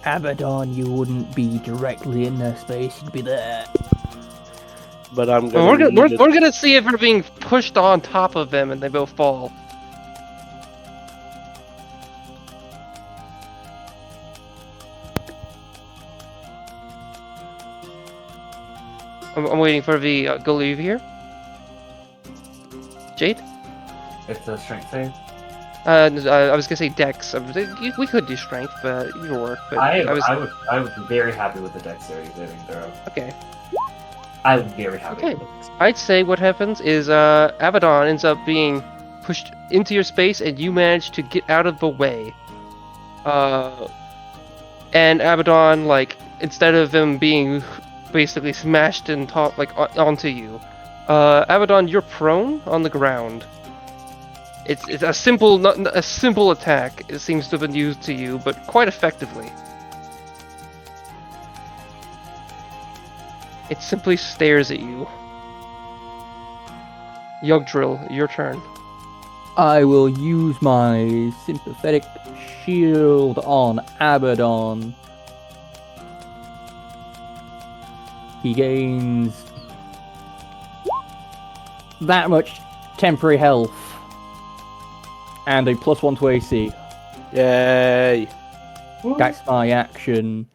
Abaddon, you wouldn't be directly in their space, you'd be there. But I'm Well, gonna. we're gonna see if we're being pushed on top of them and they both fall. I'm waiting for the Golier here. Jade? It's a strength save. I was gonna say Dex. We could do Strength, but it would work. But I would be very happy with the dexterity saving throw. Okay. I would be very happy Okay. with it. I'd say what happens is Abaddon ends up being pushed into your space, and you manage to get out of the way. And Abaddon, like, instead of them being basically smashed and onto you, Abaddon, you're prone on the ground. It's a simple attack. It seems to have been used to you, but quite effectively. It simply stares at you. Yugdrill, your turn. I will use my sympathetic shield on Abaddon. He gains that much temporary health and a +1 to AC. Yay! That's my action.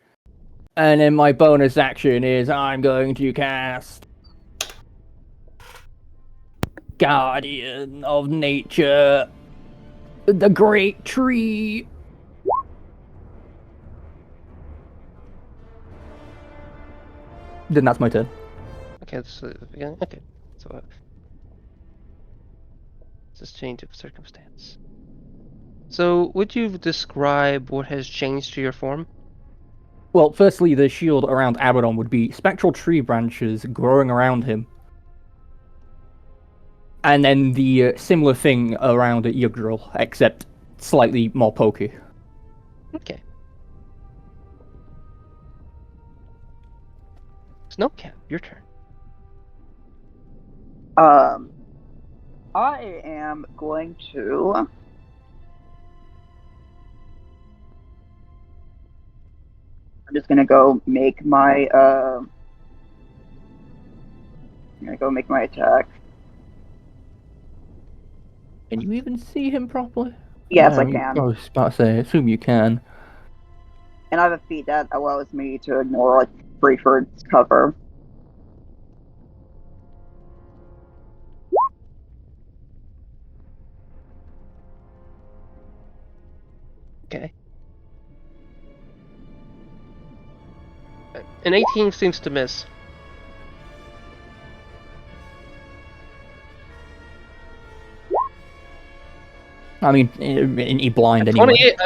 And then my bonus action is I'm going to cast Guardian of Nature, the Great Tree. Then that's my turn. Okay, so okay. So this change of circumstance. So would you describe what has changed to your form? Well, firstly, the shield around Abaddon would be spectral tree branches growing around him. And then the similar thing around Yugdrill, except slightly more pokey. Okay. Snowcap, your turn. I am going to. I'm just gonna go make my. I'm gonna go make my attack. Can you even see him properly? Yes, I can. I was about to say, assume you can. And I have a feat that allows me to ignore like Brayford's cover. Okay. An 18 seems to miss. I mean, he blind anyway. 28.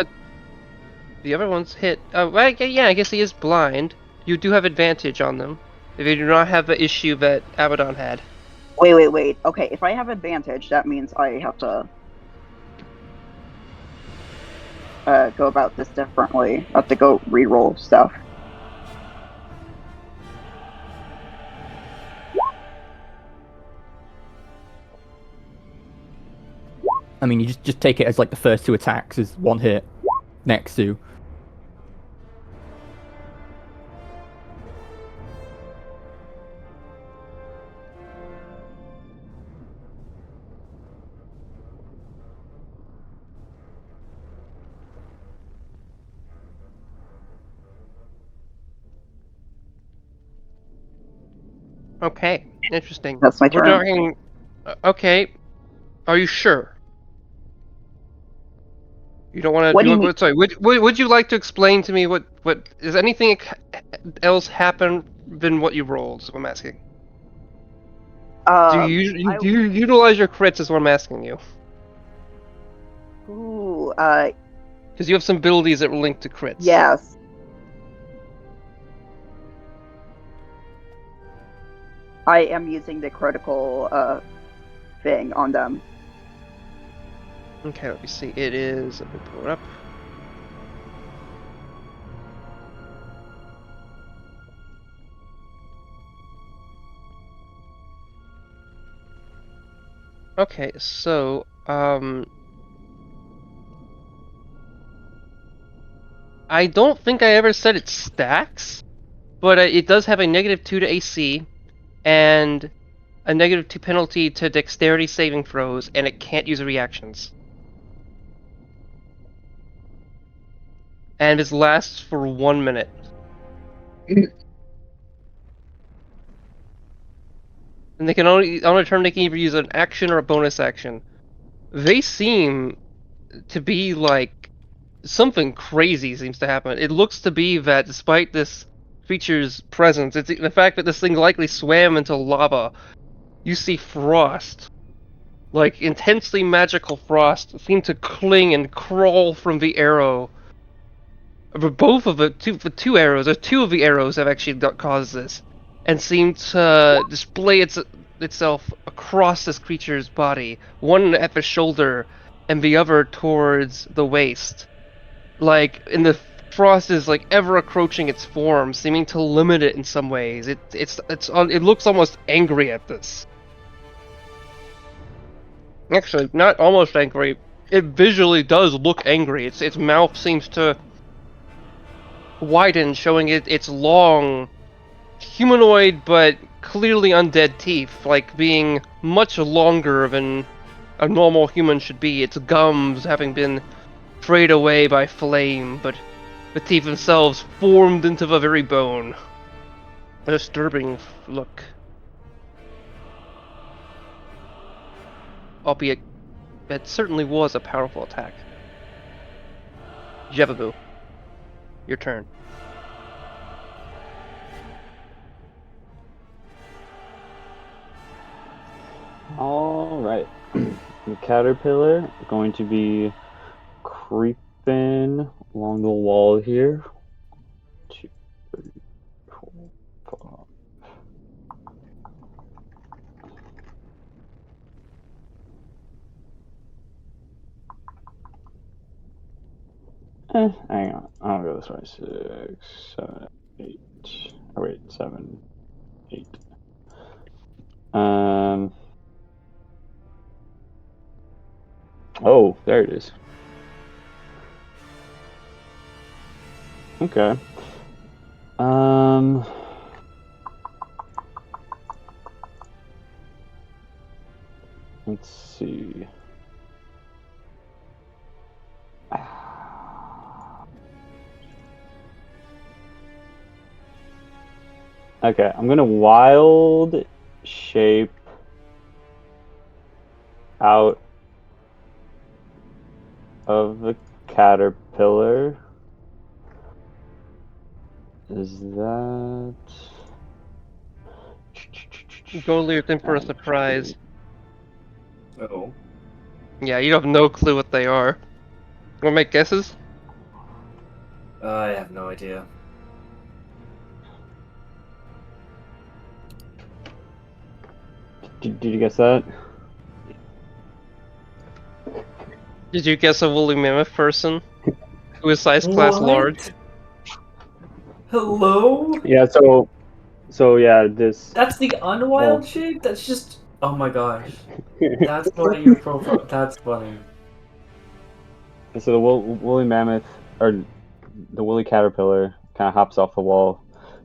The other one's hit. Well, yeah, I guess he is blind. You do have advantage on them if you do not have the issue that Abaddon had. Wait. Okay, if I have advantage, that means I have to go about this differently. I have to go re-roll stuff. I mean, you just take it as like the first two attacks is one hit next to. Okay, interesting. That's my We're turn. talking. Okay, are you sure? You don't want to. What do you mean? Sorry. Would you like to explain to me what is anything else happen than what you rolled? Is what I'm asking. Do you utilize your crits? Is what I'm asking you. Ooh, Because you have some abilities that relate to crits. yes. I am using the critical thing on them. Okay, let me see. It is. Let me pull it up. Okay, so I don't think I ever said it stacks, but it does have a -2 to AC and a -2 penalty to dexterity saving throws, and it can't use reactions. And it lasts for 1 minute. And they can only on a turn they can either use an action or a bonus action. They seem to be like something crazy seems to happen. It looks to be that despite this creature's presence, it's the fact that this thing likely swam into lava. You see frost, like intensely magical frost, seem to cling and crawl from the arrow. But both of the two arrows, or two of the arrows, have actually caused this, and seem to display itself across this creature's body. One at the shoulder, and the other towards the waist. Like, and the frost is like ever approaching its form, seeming to limit it in some ways. It looks almost angry at this. Actually, not almost angry. It visually does look angry. Its mouth seems to widen, showing its long, humanoid but clearly undead teeth, like being much longer than a normal human should be. Its gums having been frayed away by flame, but the teeth themselves formed into the very bone. A disturbing look. Albeit, that certainly was a powerful attack. Jebabu, your turn. Alright. The caterpillar going to be creeping along the wall here. 2, 3, 4, 5. Hang on. I'll go this way. 6, 7, 8. Oh, wait, 7, 8. Oh, there it is. Okay. Let's see. Okay, I'm gonna wild shape out of the caterpillar. Is that... Go looking for a surprise. Oh. Yeah, you have no clue what they are. Wanna make guesses? I have no idea. Did you guess that? Did you guess a woolly mammoth person? Who is size class What? large? Hello? Yeah, so yeah, this... That's the unwild Oh. shape? That's just... Oh my gosh. That's why your profile... That's funny. So the woolly mammoth, or the woolly caterpillar, kind of hops off the wall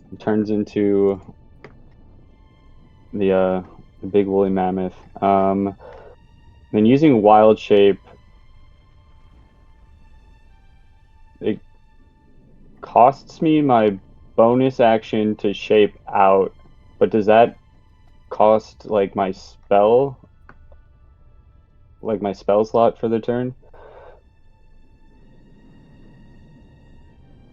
and turns into the big woolly mammoth. Then using wild shape, it costs me my bonus action to shape out, but does that cost like my spell slot for the turn?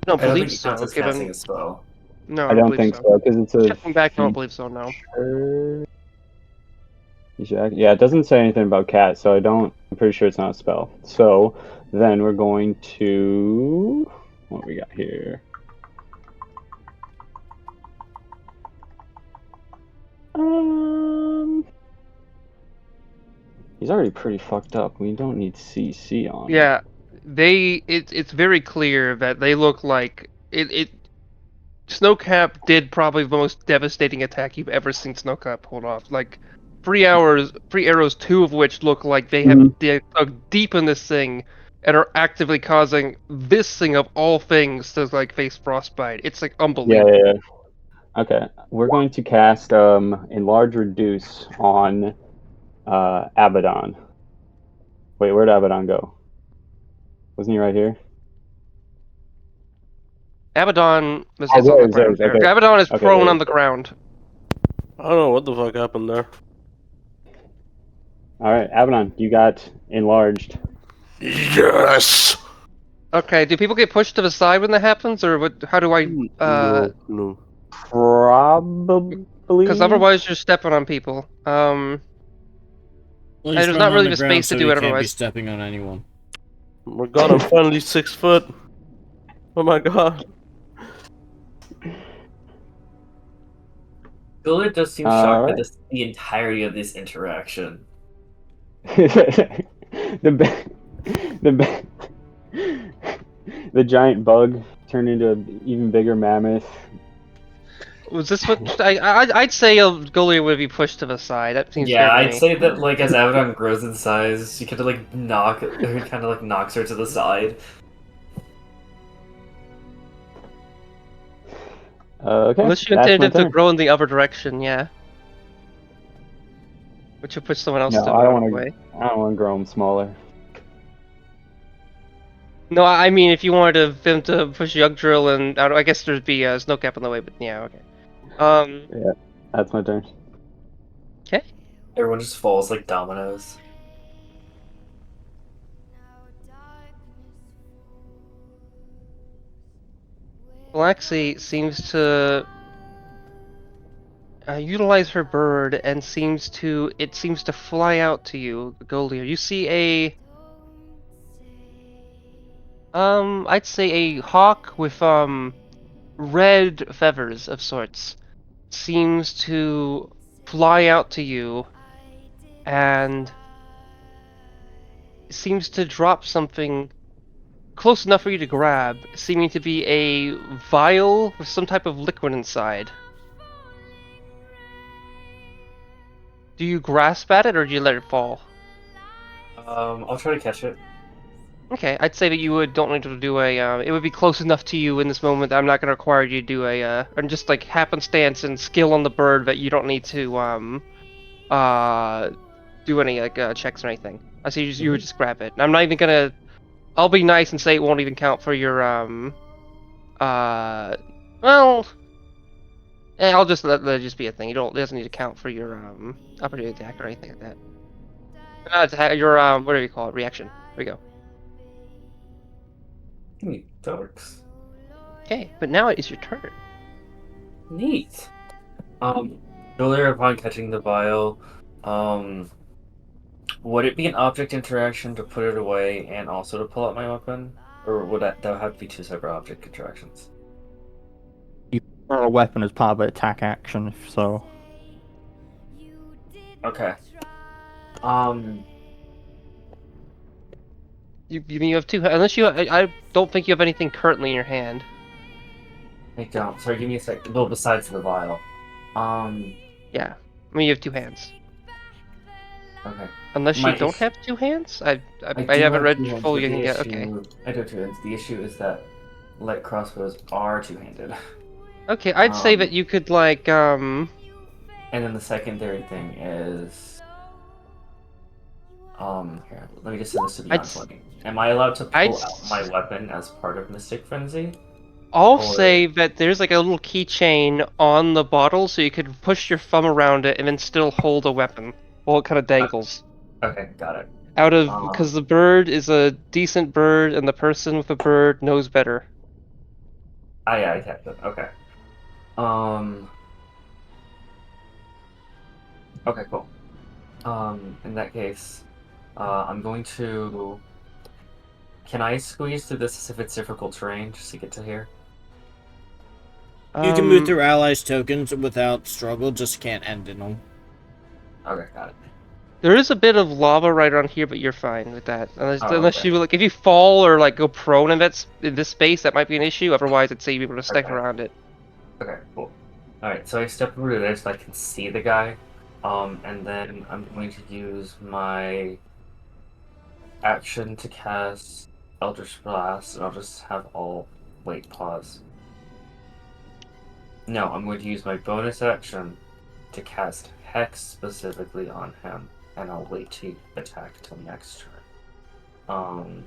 I don't I don't believe think it so. counts as casting a spell. No, I don't think so because it's a Checking back, I don't believe so. No. feature. Yeah, it doesn't say anything about cat, so I'm pretty sure it's not a spell. So then we're going to what we got here. He's already pretty fucked up. We don't need CC on him. Yeah, it's very clear that they look like it. Snowcap did probably the most devastating attack you've ever seen Snowcap pulled off. Like 3 arrows, 2 of which look like they have dug deep in this thing and are actively causing this thing of all things to like face frostbite. It's like unbelievable. Yeah. Okay, we're going to cast Enlarge Reduce on Abaddon. Wait, where'd Abaddon go? Wasn't he right here? Abaddon is Oh, on the there he is, ground. okay. Abaddon is Okay, prone there on he the ground. I don't know what the fuck happened there. All right, Abaddon, you got enlarged. Yes. Okay, do people get pushed to the side when that happens, or what? How do I? No. Probably. Because otherwise you're stepping on people. Well, he's there's prone not on really the the ground, space to so do he it can't be otherwise. stepping on anyone. Oh my god, I'm finally 6 foot. Oh my god. Billy just seems All shocked right. at the entirety of this interaction. The giant bug turned into an even bigger mammoth. Was this what I'd say Golia would be pushed to the side. That seems fair Yeah, to I'd me. say that like as Abaddon grows in size, she kind of like knocks her to the side. Okay, Unless you that's my intended to turn. grow in the other direction, yeah. Which would push someone else No, to I don't run want away. to. I don't want to grow them smaller. No, I mean if you wanted them to push Yugdrill and I guess there'd be Snowcap on the way, but yeah, okay. Yeah, that's my turn. Okay. Everyone just falls like dominoes. Galaxy seems to utilize her bird and it seems to fly out to you, Golia. You see I'd say a hawk with red feathers of sorts seems to fly out to you and seems to drop something close enough for you to grab, seeming to be a vial with some type of liquid inside. Do you grasp at it or do you let it fall? I'll try to catch it. Okay, I'd say that you don't need to do it would be close enough to you in this moment that I'm not going to require you to do and just like happenstance and skill on the bird that you don't need to, do any, checks or anything. I say you would just grab it. I'm not even gonna, I'll be nice and say it won't even count for your, well, I'll just let it just be a thing. It doesn't need to count for your, opportunity attack or anything like that. Not attack, your, what do you call it? Reaction. There we go. Neat. That works. Okay, but now it is your turn. Neat. Earlier upon catching the vial, would it be an object interaction to put it away and also to pull out my weapon? Or would that would have to be 2 separate object interactions? You throw a weapon as part of an attack action, if so. Okay. You have 2, unless I don't think you have anything currently in your hand. I don't. Sorry, give me a sec. Well, besides the vial. Yeah, I mean you have 2 hands. Okay. Unless you My don't issue- have 2 hands? I do haven't have read 2 hands, full but you the can get. issue- Okay. I do have 2 hands. The issue is that light crossbows are 2-handed. Okay, I'd say that you could like And then the secondary thing is here, let me just send this to the I'd on-20. Am I allowed to I'd pull out my weapon as part of Mystic Frenzy? I'll Or- say that there's like a little keychain on the bottle, so you could push your thumb around it and then still hold a weapon while it kind of dangles. Okay, got it. Out of because the bird is a decent bird, and the person with the bird knows better. Yeah, I kept it. Okay. Okay, cool. In that case, I'm going to. Can I squeeze through this if it's difficult terrain just to get to here? You can move through allies' tokens without struggle, just can't end in them. Okay, got it. There is a bit of lava right on here, but you're fine with that. Unless okay. you like, if you fall or like go prone in this space, that might be an issue. Otherwise, I'd say you'd be able to stick Okay. around it. Okay, cool. Alright, so I step over to there so I can see the guy. And then I'm going to use my action to cast Eldritch Blast, and I'll just have all. Wait, pause. No, I'm going to use my bonus action to cast Hex specifically on him, and I'll wait to attack till next turn.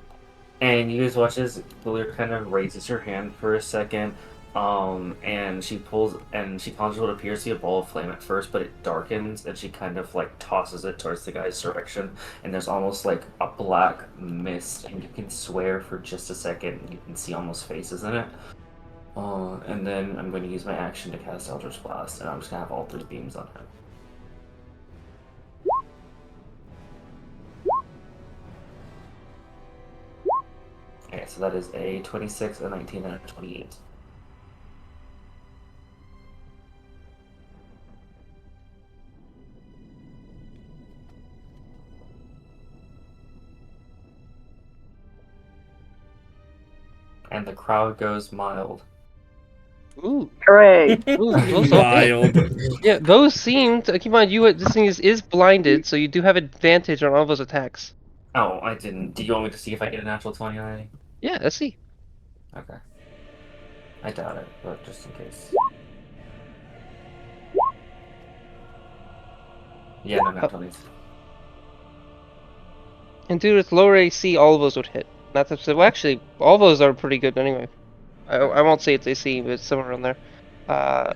And you guys watch as Lilia kind of raises her hand for a second, and she conjures what appears to be a ball of flame at first, but it darkens, and she kind of like tosses it towards the guy's direction, and there's almost like a black mist, and you can swear for just a second, you can see almost faces in it. And then I'm going to use my action to cast Eldritch Blast, and I'm just going to have all 3 beams on him. Okay, so that is a 26, a 19, and a 28. And the crowd goes mild. Ooh. Hooray! Ooh, those okay. Wild. Yeah, those seem to keep in mind this thing is blinded, so you do have advantage on all those attacks. Oh, I didn't. Do you want me to see if I get a natural 20 already? Yeah, let's see. Okay. I doubt it, but just in case. Yeah, no, not 20s. And dude, with lower AC, all of those would hit. Not to say, well, actually, all those are pretty good anyway. I won't say it's AC, but it's somewhere around there. I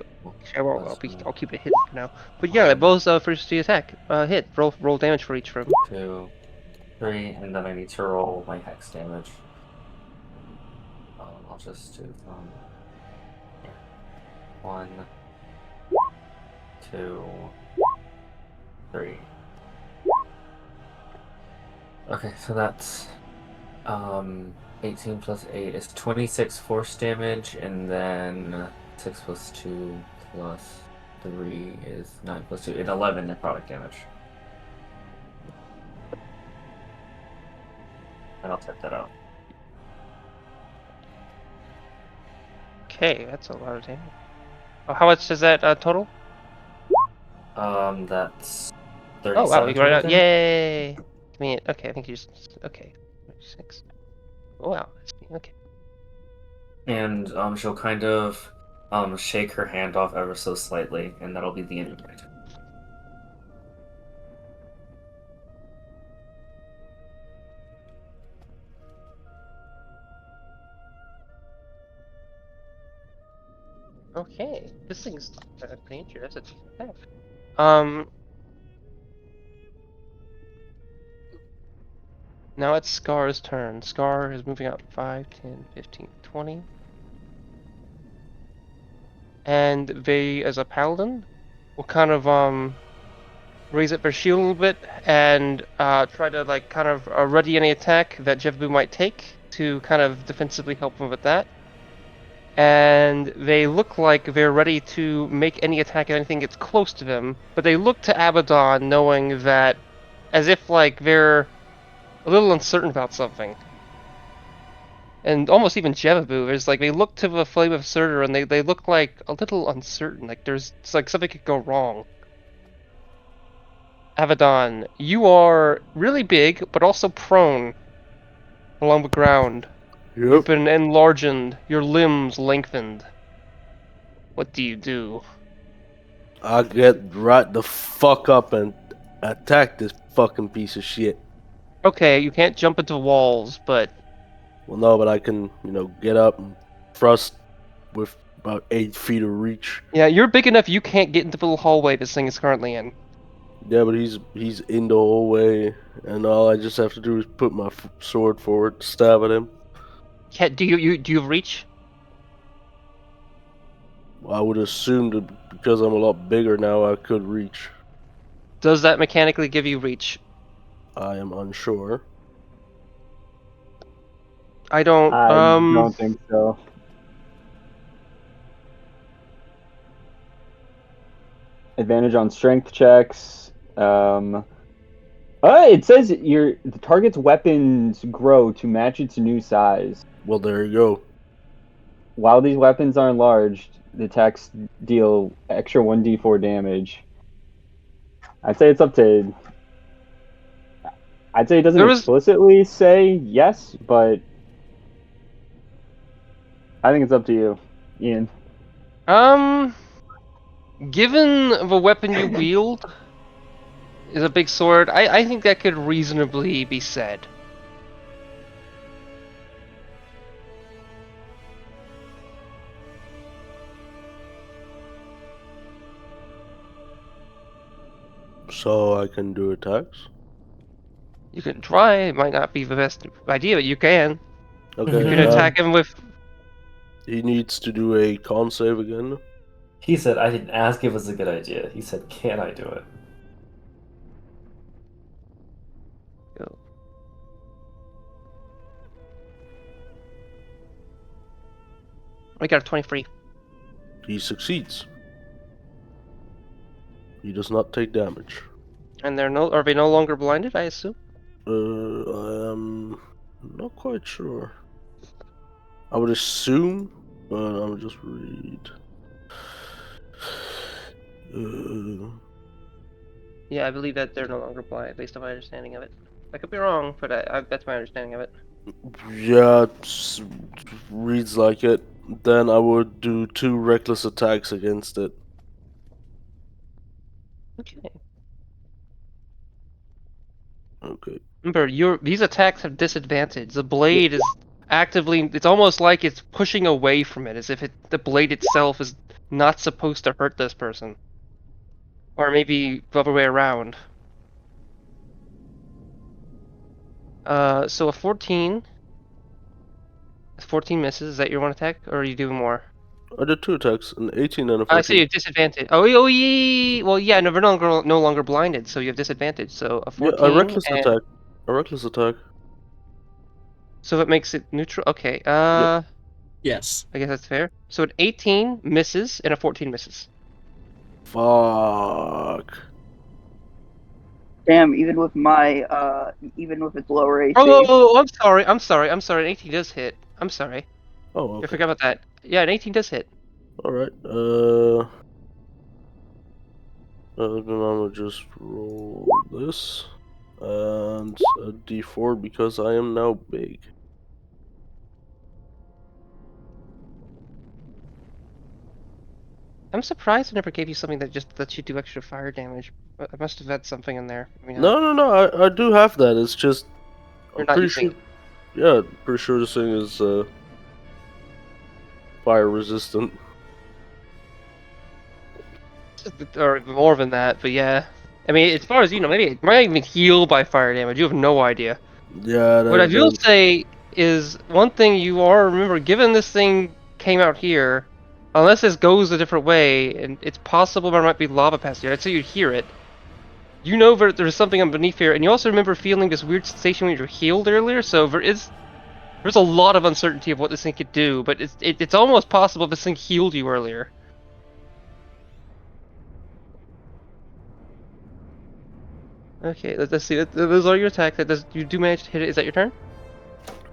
won't. I'll keep it hidden for now. But yeah, both first the attack hit. Roll damage for each from. 2, 3, and then I need to roll my hex damage. I'll just do 1, 2, 3. Okay, so that's 18 plus 8 is 26 force damage, and then 6 plus 2 plus 3 is 9 plus 2, and 11 necrotic damage. And I'll type that out. Okay, that's a lot of damage. Oh, how much is that total? That's 37. Oh wow, you got it out. total. Yay! I mean, okay, I think you just okay. 6. Oh wow. Okay. And she'll kind of shake her hand off ever so slightly, and that'll be the end of it. Okay, this thing's dangerous. It's tough. Now it's Scar's turn. Scar is moving up 5, 10, 15, 20. And they, as a paladin, will kind of raise up their shield a little bit and try to like kind of ready any attack that Jevbu might take to kind of defensively help him with that. And they look like they're ready to make any attack if anything gets close to them, but they look to Abaddon knowing that, as if like they're a little uncertain about something. And almost even Jevbu is like, they look to the Flame of Surtur and they look like a little uncertain, like it's like something could go wrong. Abaddon, you are really big, but also prone along the ground. You've Yep. been enlarged, your limbs lengthened. What do you do? I get right the fuck up and attack this fucking piece of shit. Okay, you can't jump into walls, but Well, no, but I can, get up and thrust with about 8 feet of reach. Yeah, you're big enough you can't get into the little hallway this thing is currently in. Yeah, but he's in the hallway, and all I just have to do is put my sword forward, stab at him. Do you reach? I would assume that because I'm a lot bigger now, I could reach. Does that mechanically give you reach? I am unsure. I don't. I don't think so. Advantage on strength checks. It says the target's weapons grow to match its new size. Well, there you go. While these weapons are enlarged, the attacks deal extra 1d4 damage. I'd say it's up to. I'd say it doesn't explicitly say yes, but I think it's up to you, Ian. Given the weapon you wield is a big sword, I think that could reasonably be said. So I can do attacks? You can try, it might not be the best idea, but you can. Okay. You can attack him with... He needs to do a con save again. He said, I didn't ask if it was a good idea. He said, can I do it? I got a 23. He succeeds. He does not take damage. And are they no longer blinded, I assume? I am not quite sure. I would assume, but I'll just read. Yeah, I believe that they're no longer blind, based on my understanding of it. I could be wrong, but that's my understanding of it. Yeah, it reads like it. Then I would do 2 reckless attacks against it. Okay. Okay. Remember, these attacks have disadvantage. The blade is actively... It's almost like it's pushing away from it, as if the blade itself is not supposed to hurt this person. Or maybe the other way around. So a 14... 14 misses. Is that your one attack? Or are you doing more? I did 2 attacks, an 18 and a 14. I see you have disadvantage. Oh, yeah. Well, yeah, no, we're no longer blinded, so you have disadvantage. So a 14 Yeah, a reckless attack. A reckless attack. So that makes it neutral. Okay. Yes. I guess that's fair. So an 18 misses and a 14 misses. Fuck. Damn, even with its lower AC. Oh, I'm sorry. An 18 does hit. I'm sorry. Oh, okay. I forgot about that. Yeah, an 18 does hit. Alright, then I'm gonna just roll this. And a d4 because I am now big. I'm surprised I never gave you something that just lets you do extra fire damage. I must have had something in there. No, I do have that. It's just You're I'm not pretty using sure. Yeah, pretty sure this thing is fire resistant. Or more than that, but yeah. I mean, as far as you know, maybe it might even heal by fire damage. You have no idea. Yeah. What I will say is one thing you remember, given this thing came out here, unless this goes a different way, and it's possible there might be lava past here, I'd say you'd hear it. You know there's something underneath here, and you also remember feeling this weird sensation when you were healed earlier, so there's a lot of uncertainty of what this thing could do, but it's almost possible this thing healed you earlier. Okay, let's see. Those are your attacks. You do manage to hit it. Is that your turn?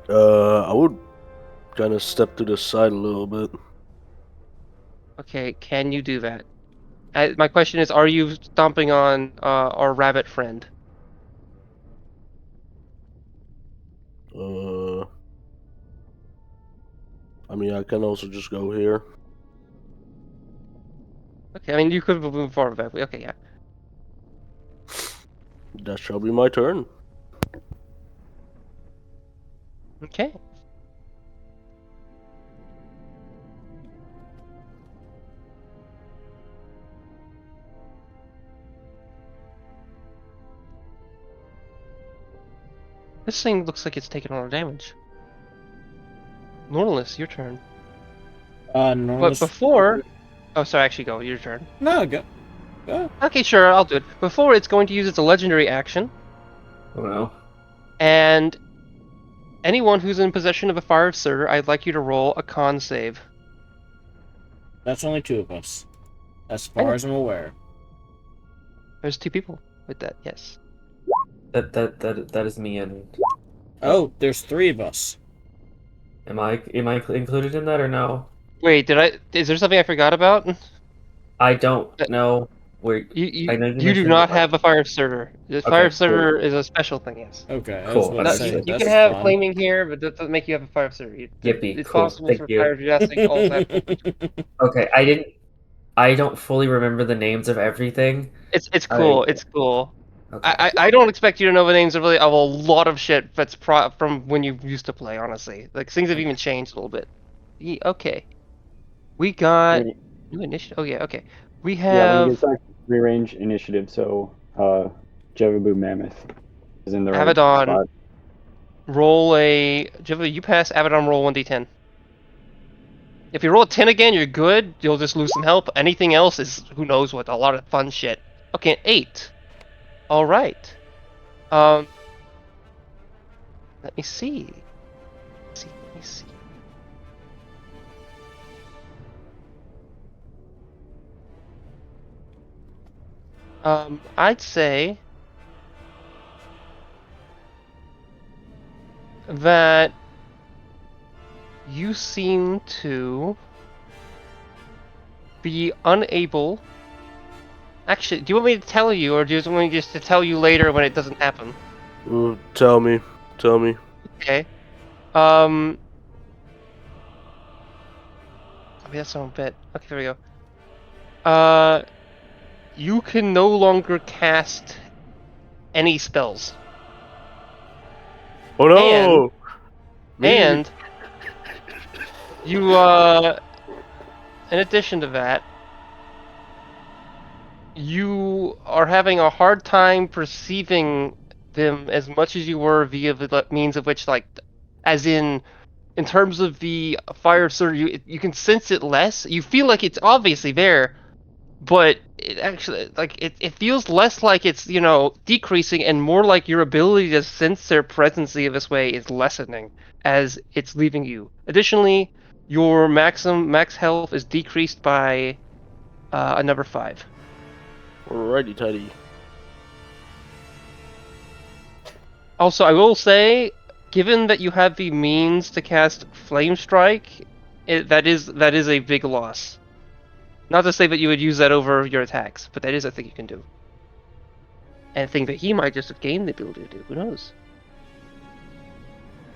I would kind of step to the side a little bit. Okay, can you do that? My question is, are you stomping on our rabbit friend? I mean, I can also just go here. Okay, I mean, you could move forward, but okay, yeah. That shall be my turn. Okay. This thing looks like it's taking a lot of damage. Normalus, your turn. Normalus. But before... Oh, sorry, actually go. Your turn. No, go. Go. Okay, sure, I'll do it. Before, it's going to use its legendary action. Oh no. And anyone who's in possession of a fire sir, I'd like you to roll a con save. That's only 2 of us. As far as I'm aware. There's 2 people with that, yes. That is me, and Oh, there's 3 of us. am I included in that or no? Wait, is there something I forgot about? I don't know where. You I know you do mentioned not that- have a fire server. The Okay, fire cool. server is a special thing, yes. Okay, I Cool, was about to that's say, good. You that's can have fun. claiming here, but that doesn't make you have a fire server. Yippee, It's cool, possible thank for you. fire Jurassic, all that. Okay, I don't fully remember the names of everything. It's cool. It's cool. Okay. I don't expect you to know the names of a lot of shit that's from when you used to play. Honestly, like things have even changed a little bit. Okay, we got new initiative. Oh yeah, okay. We Yeah, when you have get rearrange initiative, so Jevaboo Mammoth is in the right Abaddon. spot. Roll a Jiva, you pass. Abaddon, roll 1d10. If you roll a 10 again, you're good. You'll just lose some help. Anything else is who knows what. A lot of fun shit. Okay, an 8. All right. Let me see. Let me see. I'd say that you seem to be unable. Actually, do you want me to tell you, or do you want me just to tell you later when it doesn't happen? Tell me. Okay. I mean, that's not a bit. Okay, there we go. You can no longer cast any spells. Oh no! And you, in addition to that, you are having a hard time perceiving them as much as you were via the means of which, like, as in terms of the fire sword, you can sense it less. You feel like it's obviously there, but it actually, like, it feels less like it's, decreasing and more like your ability to sense their presence via this way is lessening as it's leaving you. Additionally, your max health is decreased by a number 5. Alrighty, tidy. Also, I will say, given that you have the means to cast Flame Strike, that is a big loss. Not to say that you would use that over your attacks, but that is a thing you can do. And a thing that he might just have gained the ability to do. Who knows?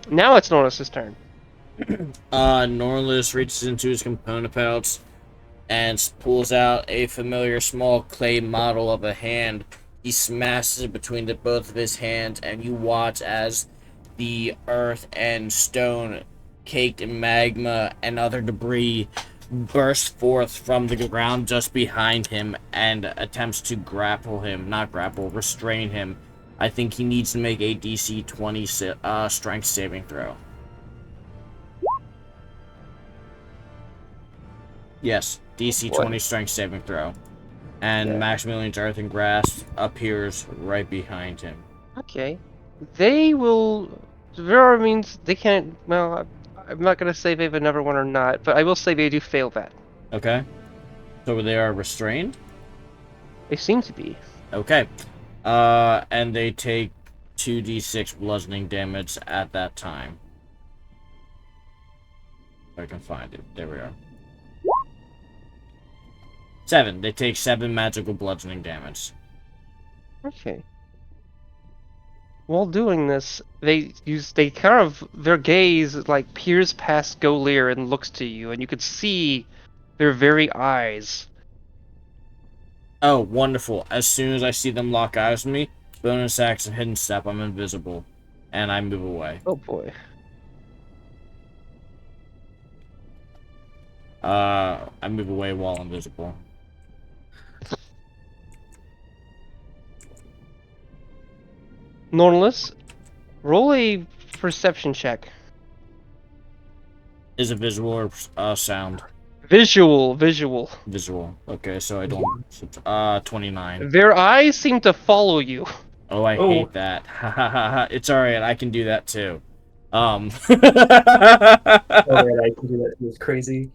Now it's Norris's turn. Norlis reaches into his component pouch and pulls out a familiar small clay model of a hand. He smashes it between both of his hands, and you watch as the earth and stone, caked in magma and other debris, burst forth from the ground just behind him and attempts to restrain him. I think he needs to make a DC 20 strength saving throw. Yes, DC 20 strength saving throw. And Maximilian's earthen grasp appears right behind him. Okay. They will... There are means they can't... Well, I'm not going to say they have another one or not, but I will say they do fail that. Okay. So they are restrained? They seem to be. Okay. And they take 2d6 bludgeoning damage at that time. If I can find it. There we are. 7. They take 7 magical bludgeoning damage. Okay. While doing this, their gaze, like, peers past Golir and looks to you, and you can see their very eyes. Oh, wonderful. As soon as I see them lock eyes with me, bonus action, hidden step, I'm invisible. And I move away. Oh boy. I move away while invisible. Nautilus, Roll a perception check. Is it visual or sound? Visual. Visual. Okay, so I don't. 29. Their eyes seem to follow you. Oh, I Oh. hate that. It's alright, I can do that too. Oh man, I can do that. It was crazy.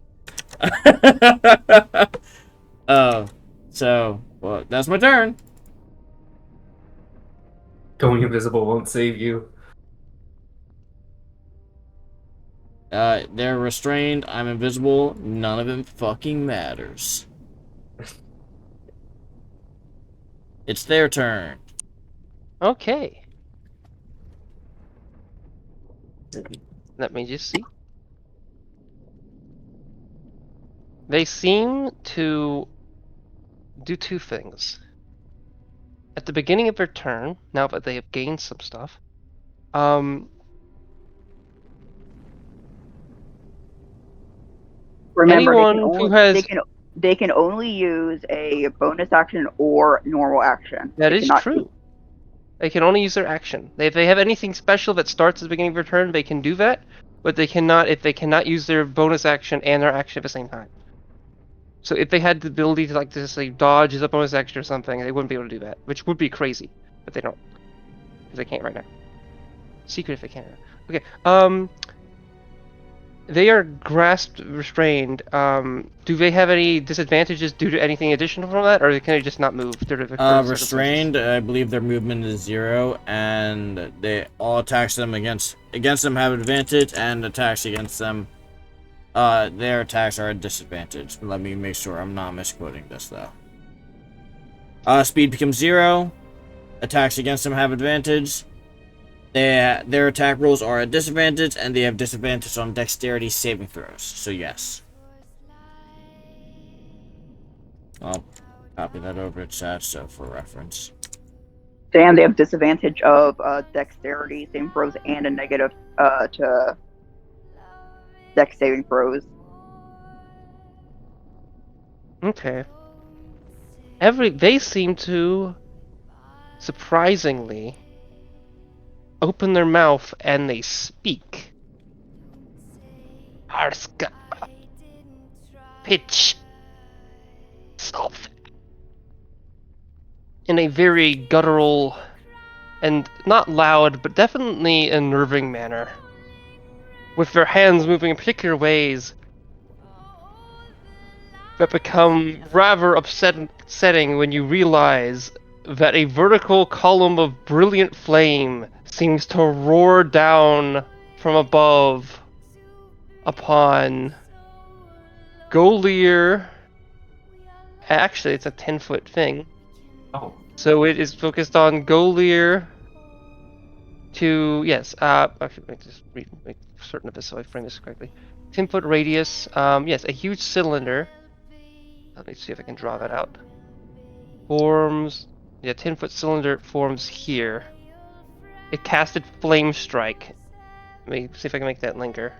So, well, that's my turn. Going invisible won't save you. They're restrained, I'm invisible, none of it fucking matters. It's their turn. Okay. Let me just see. They seem to do two things. At the beginning of their turn, now that they have gained some stuff, Remember, anyone who has they can only use a bonus action or normal action. that They is cannot true. They can only use their action. If they have anything special that starts at the beginning of their turn, they can do that, but they cannot if they cannot use their bonus action and their action at the same time. So if they had the ability to like to say dodge as a bonus action or something, they wouldn't be able to do that, which would be crazy, but they don't, because they can't right now. Secret if they can. Okay. They are grasped, restrained. Do they have any disadvantages due to anything additional from that, or can they just not move? Due to the current Restrained, I believe their movement is 0, and they all attacks them against them have advantage, and attacks against them, their attacks are a disadvantage. Let me make sure I'm not misquoting this though. Speed becomes 0. Attacks against them have advantage. Their attack rolls are a disadvantage, and they have disadvantage on dexterity saving throws. So yes. I'll copy that over to chat so for reference. Damn, they have disadvantage of dexterity saving throws and a negative to dex saving throws. Okay. They seem to surprisingly open their mouth and they speak. Arska. Pitch. Soft. In a very guttural and not loud, but definitely unnerving manner. With their hands moving in particular ways that become rather upsetting when you realize that a vertical column of brilliant flame seems to roar down from above upon Golier. Actually, it's a 10-foot thing. Oh. So it is focused on Golier to, yes, actually, let me just make certain of this so I frame this correctly. 10-foot radius, yes, a huge cylinder. Let me see if I can draw that out. Forms, yeah, 10-foot cylinder forms here. It casted Flame Strike. Let me see if I can make that linger.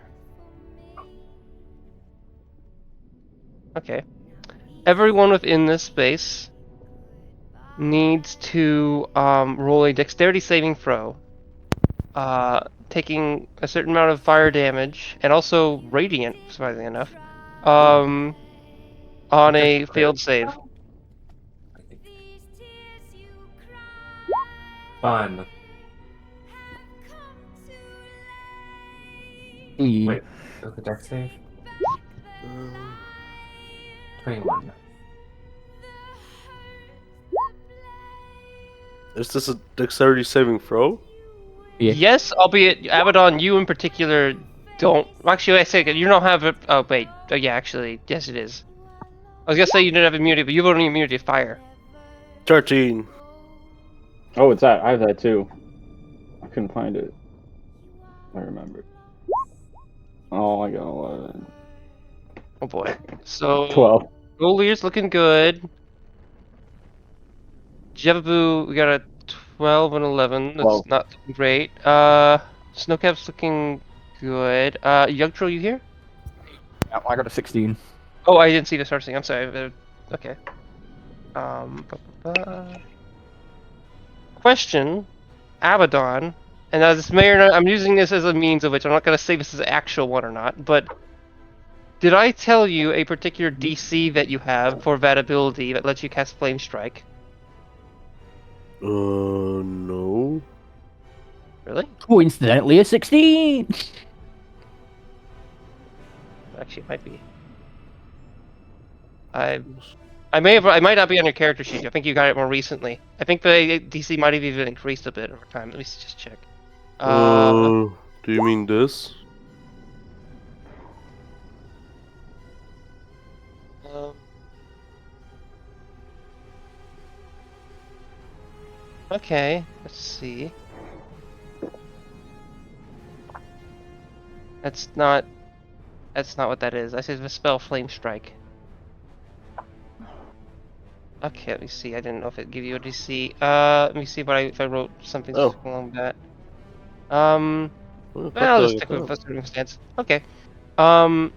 Okay. Everyone within this space needs to roll a dexterity saving throw, taking a certain amount of fire damage, and also radiant, surprisingly enough, on a failed save. Fun. Wait, was the dex save? 21. Is this a dexterity saving throw? Yeah. Yes, albeit Abaddon, you in particular don't. Actually, I say you don't have it. Oh wait, yeah, actually, yes, it is. I was gonna say you didn't have immunity, but you have only immunity to fire. 13. Oh, it's that. I have that too. I couldn't find it. I remember. Oh, I got 11. Oh boy. So 12. Golier's looking good. Jebabu, we got a 12 and 11. That's 12. not great. Snowcap's looking good. Yugtro, you here? Yeah, I got a 16. Oh, I didn't see the start thing. I'm sorry. Okay. Question: Abaddon, and this may or not, I'm using this as a means of which I'm not going to say this is an actual one or not, but did I tell you a particular DC that you have for that ability that lets you cast Flame Strike? No. Really? Coincidentally, a 16. Actually, it might be. I might not be on your character sheet. I think you got it more recently. I think the DC might have even increased a bit over time. Let me just check. Do you mean this? Um, okay, let's see. That's not what that is. I said the spell Flame Strike. Okay, let me see. I didn't know if it gave you a DC. Let me see if I wrote something along that. Well, I'll just stick with the circumstance. Okay. I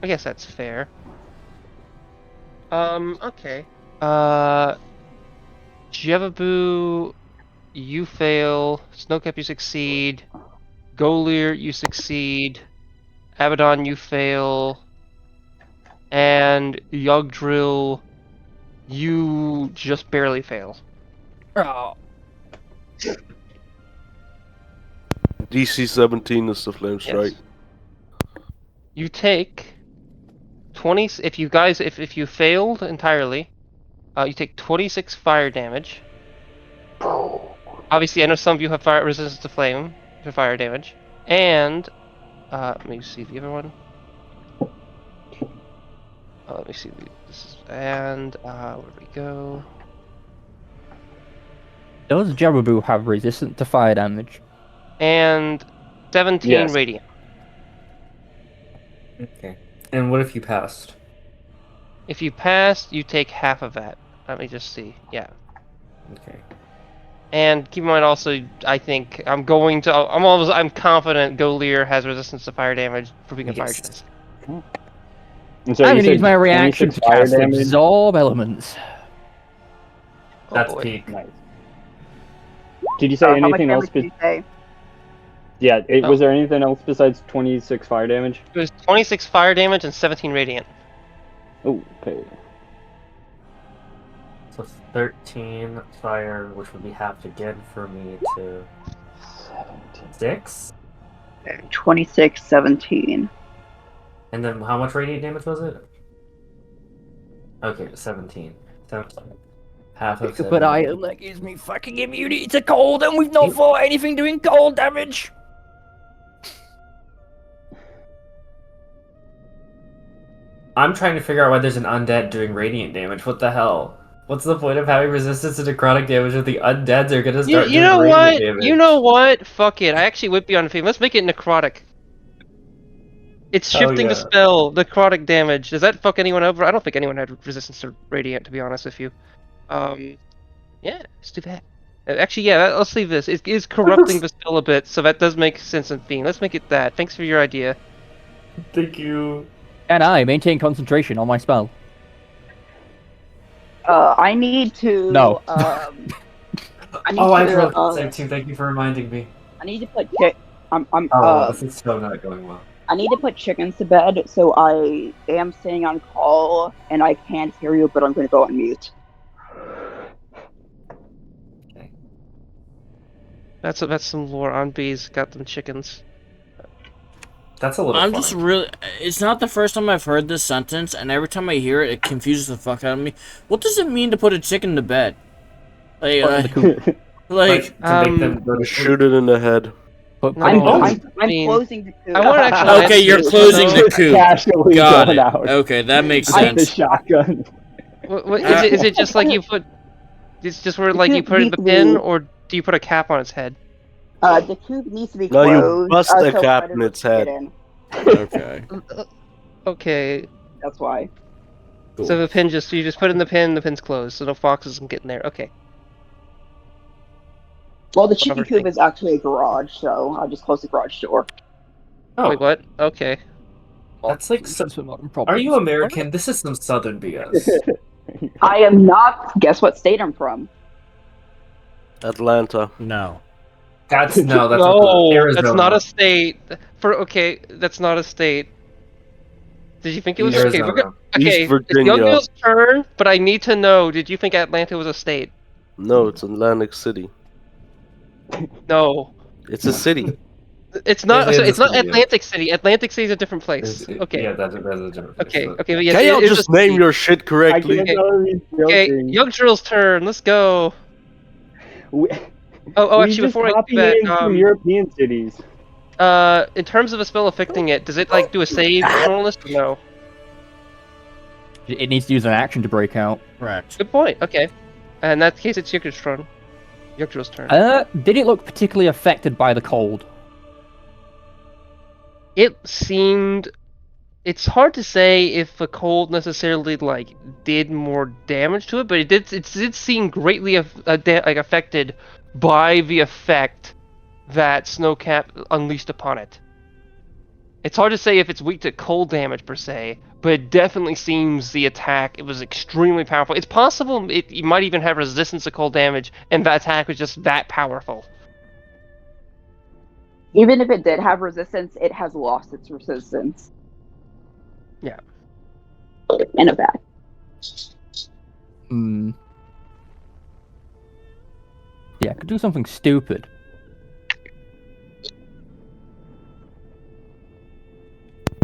guess that's fair. Okay. Jevabu, you fail. Snowcap, you succeed. Golir, you succeed. Abaddon, you fail. And Yugdrill, you just barely fail. Oh. DC 17 is the Flame Strike. Yes. You take 20. If you failed entirely, you take 26 fire damage. Obviously, I know some of you have fire resistance to flame for fire damage, and let me see the other one. Let me see. This is where we go? Does Jebabu have resistance to fire damage? And 17 Yes. radiant. Okay. And what if you passed? If you passed, you take half of that. Let me just see. Yeah. Okay. And keep in mind also, I think I'm confident Golir has resistance to fire damage for being a fire Yes. resist. And so I'm you gonna said use my reaction 26 to fire cast damage? Absorb Elements. Oh That's boy. peak. Nice. Did you say How much anything else? damage did you say? Yeah, Oh. was there anything else besides 26 fire damage? It was 26 fire damage and 17 radiant. Oh, okay. So 13 fire, which would be half again for me to 6. 26, 17. And then how much radiant damage was it? Okay, 17. 17. Half of Pick up 17. an item that gives me fucking immunity to cold, and we've not fought anything doing cold damage. I'm trying to figure out why there's an undead doing radiant damage. What the hell? What's the point of having resistance to necrotic damage if the undeads are gonna start You doing know radiant what? damage? You know what? Fuck it. I actually would be on the team. Let's make it necrotic. It's Hell shifting the yeah. spell, necrotic damage. Does that fuck anyone over? I don't think anyone had resistance to radiant, to be honest with you. Yeah, let's do that. Actually, yeah, let's leave this. It is corrupting the spell a bit, so that does make sense in theme. Let's make it that. Thanks for your idea. Thank you. And I maintain concentration on my spell. I need to. No. I need Oh, I to. wrote the same too. Thank you for reminding me. I need to put This is so not going well. I need to put chickens to bed, so I am staying on call, and I can't hear you, but I'm going to go on mute. That's some lore on bees. Got them chickens. That's a little I'm fun. just really. It's not the first time I've heard this sentence, and every time I hear it, it confuses the fuck out of me. What does it mean to put a chicken to bed? Like, Like, to make them go to Shoot it in the head. But No, I'm mean, closing the coop. I want to actually. okay, you're answer- closing no, the coop. Casually Got going it. out Okay, that makes with the sense. shotgun. What, is it just like you put? It's just where like you put it in the pin, or do you put a cap on its head? The coop needs to be No, closed. you bust so the cap in predators its can head. get in. Okay. Okay, That's why. so the pin you just put in the pin's closed, so no foxes can get in there. Okay. Well, the chicken Whatever coop thing. is actually a garage, so I'll just close the garage door. Oh, Wait, what? Okay. that's like some... for modern Are problems. you American? This is some southern BS. I am not. Guess what state I'm from? Atlanta. No. That's No, Arizona. that's not a state. That's not a state. Did you think it was okay? Arizona. Okay, East it's Virginia. Youngill's turn, but I need to know. Did you think Atlanta was a state? No, it's Atlantic City. No, It's a city. it's not. It So is it's a not city, yeah. Atlantic City. Atlantic City is a different place. Okay. Yeah, that's a different place. Okay. So- Okay. But yes, Can y'all it is just a name city. your shit I correctly? can't tell if he's Okay, joking. Youngill's turn. Let's go. We, Oh, we actually, just before I do copy that, names from European cities. in terms of a spell affecting it, does it like do a save journalist or no? It needs to use an action to break out. Correct. Good point. Okay. In that case, it's Yggdrasil's turn. Yggdrasil's turn. Did it look particularly affected by the cold? It seemed. It's hard to say if the cold necessarily like did more damage to it, but it did seem greatly affected by the effect that Snowcap unleashed upon it. It's hard to say if it's weak to cold damage per se, but it definitely seems the attack, it was extremely powerful. It's possible it might even have resistance to cold damage, and that attack was just that powerful. Even if it did have resistance, it has lost its resistance. Yeah. In effect. Yeah, I could do something stupid.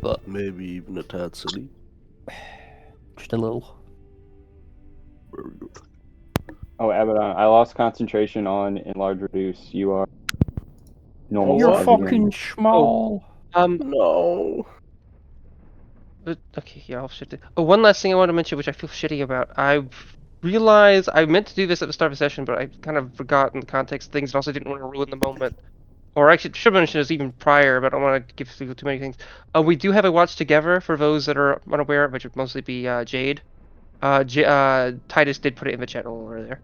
But Maybe even a tad silly. just a little. Very good. Oh, Abaddon, I lost concentration on enlarge reduce. You are normal. You're size fucking again. small. No. But, okay, yeah, I'll shift it. Oh, one last thing I want to mention, which I feel shitty about. I realized I meant to do this at the start of the session, but I kind of forgot in the context of things, and also didn't want to ruin the moment. Or actually, should have mentioned this even prior, but I don't want to give too many things. We do have a watch together for those that are unaware, which would mostly be Jade. Titus did put it in the chat a little earlier.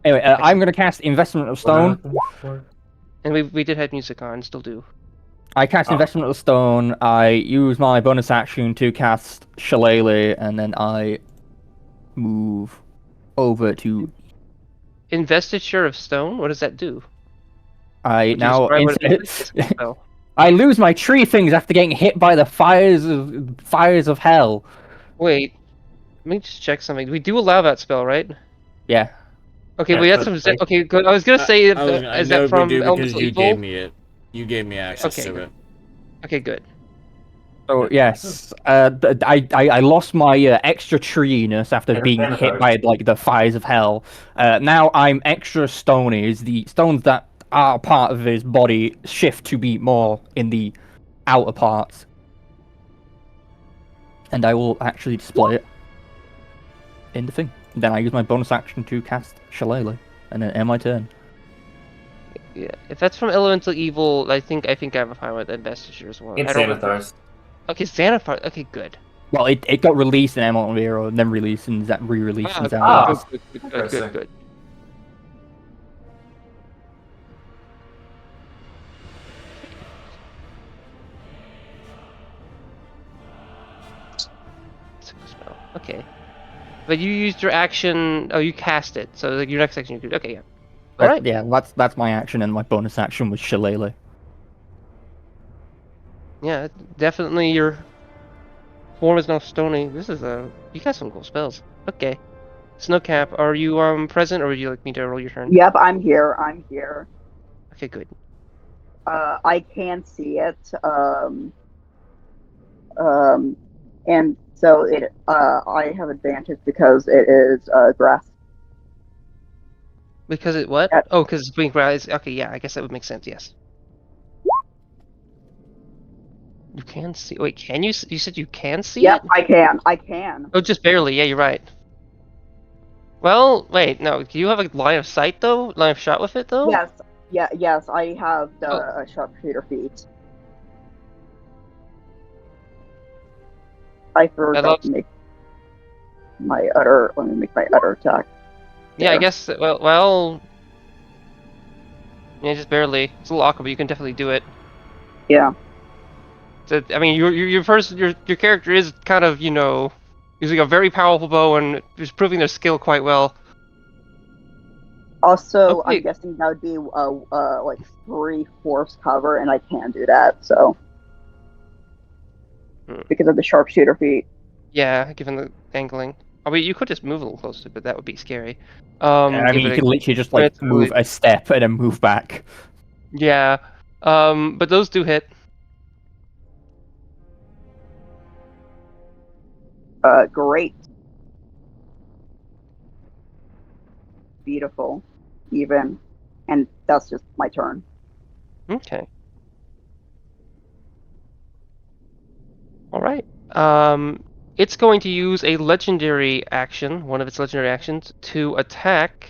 Anyway, I'm gonna cast Investment of Stone. And we did have music on, still do. I cast Investment of Stone. I use my bonus action to cast Shillelagh, and then I move over to. Investiture of Stone? What does that do? I Would you now. describe what it is? It's a spell. I lose my tree things after getting hit by the fires of hell. Wait, let me just check something. We do allow that spell, right? Yeah. Okay, Yeah, we had but- some. Okay, good. I was gonna say, I is know that from we do because Elemental you Evil? gave me it. You gave me access Okay, to good. it. Okay, good. So yes, I lost my extra treeness after being hit by like the fires of hell. Now I'm extra stony. As the stones that are part of his body shift to be more in the outer parts, and I will actually display it in the thing. Then I use my bonus action to cast Shillelagh, and then end my turn. Yeah, if that's from Elemental Evil, I think I have a fine with Investiture as well. It's I don't know. Xanathar's. Okay, Xanathar. Okay, good. Well, it got released in Emerald Hero, and then released and that re-released in Good, Xanathar. good. Okay. But you used your action. Oh, you cast it. So like, your next action you could. Okay, yeah. All right. Yeah, that's my action, and my bonus action was Shillelagh. Yeah, definitely your form is now stony. This is you got some cool spells. Okay. Snowcap, are you present, or would you like me to roll your turn? Yep, I'm here. I'm here. Okay, good. I can see it. And so it. I have advantage because it is grass. Because it what? Yep. Oh, because it's being grass. Okay, yeah, I guess that would make sense. Yes. You can see. Wait, can you? You said you can see Yep, it? I can. I can. Oh, just barely. Yeah, you're right. Well, wait, no. Do you have a line of sight though? Line of shot with it though? Yes. Yeah. Yes, I have the sharpshooter feat. I forgot to make my utter. Let me make my utter attack. Yeah, I There. guess. Well. Yeah, just barely. It's a little awkward, but you can definitely do it. Yeah. So, I mean, your character is kind of, using a very powerful bow and is proving their skill quite well. Also, Okay. I'm guessing that would be like 3/4 cover, and I can't do that. So because of the sharpshooter feat. Yeah, given the angling. I mean, you could just move a little closer, but that would be scary. I Give mean, you it can a literally just like minute to move really- a step and then move back. Yeah. But those do hit. Great, beautiful, even, and that's just my turn. Okay. All right. It's going to use a legendary action, one of its legendary actions, to attack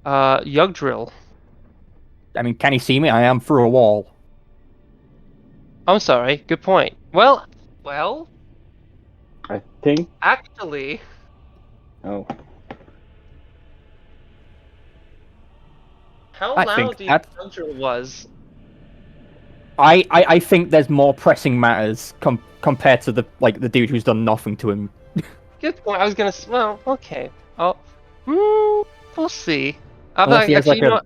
Yugdrill. I mean, can he see me? I am through a wall. I'm sorry. Good point. Well, I think. actually, Oh, how I loud think do you think that- Yugdrill was? I think there's more pressing matters compared to the dude who's done nothing to him. Good point. I was gonna. Well, okay. Oh, we'll see. I'm Unless like, he has actually, like you know a, what?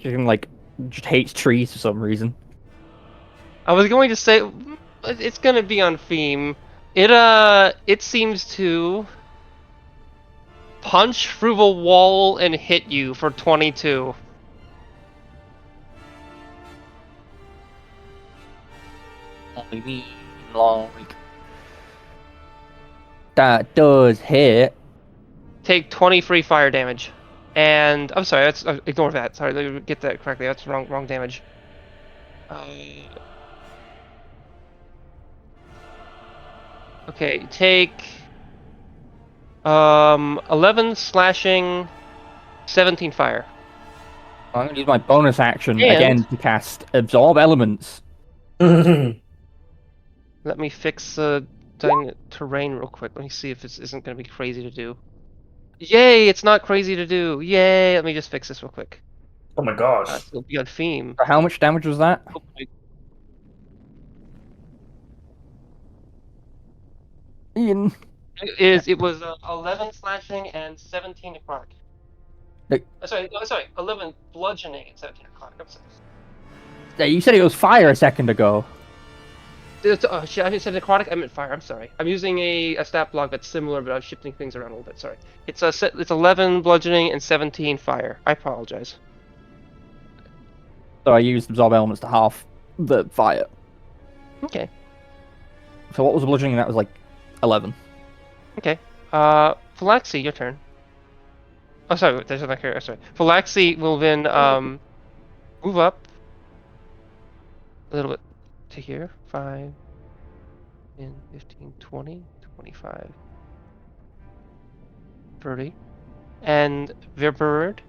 fucking, like, just hates trees for some reason. I was going to say it's gonna be on theme. It seems to punch through the wall and hit you for 22. I mean, like, that does hit. Take 23 fire damage. And I'm sorry, that's ignore that. Sorry, let me get that correctly. That's wrong damage. Okay, take 11 slashing, 17 fire. I'm gonna use my bonus action And- again to cast Absorb Elements. Let me fix terrain real quick. Let me see if this isn't going to be crazy to do. Yay, it's not crazy to do. Yay, let me just fix this real quick. Oh my gosh. It'll be on theme. How much damage was that? Hopefully. Ian. It was 11 slashing and 17 necrotic. Like- Sorry, 11 bludgeoning and 17 necrotic. I'm sorry. Yeah, you said it was fire a second ago. Oh shit, I said necrotic, I meant fire, I'm sorry. I'm using a stat block that's similar, but I'm shifting things around a little bit, sorry. It's 11 bludgeoning and 17 fire. I apologize. So I used Absorb Elements to half the fire. Okay. So what was the bludgeoning? That was like 11. Okay. Phylaxi, your turn. Oh, sorry, there's another character, sorry. Phylaxi will then, move up a little bit to here. 5, 10, 15, 20, 25, 30. And their bird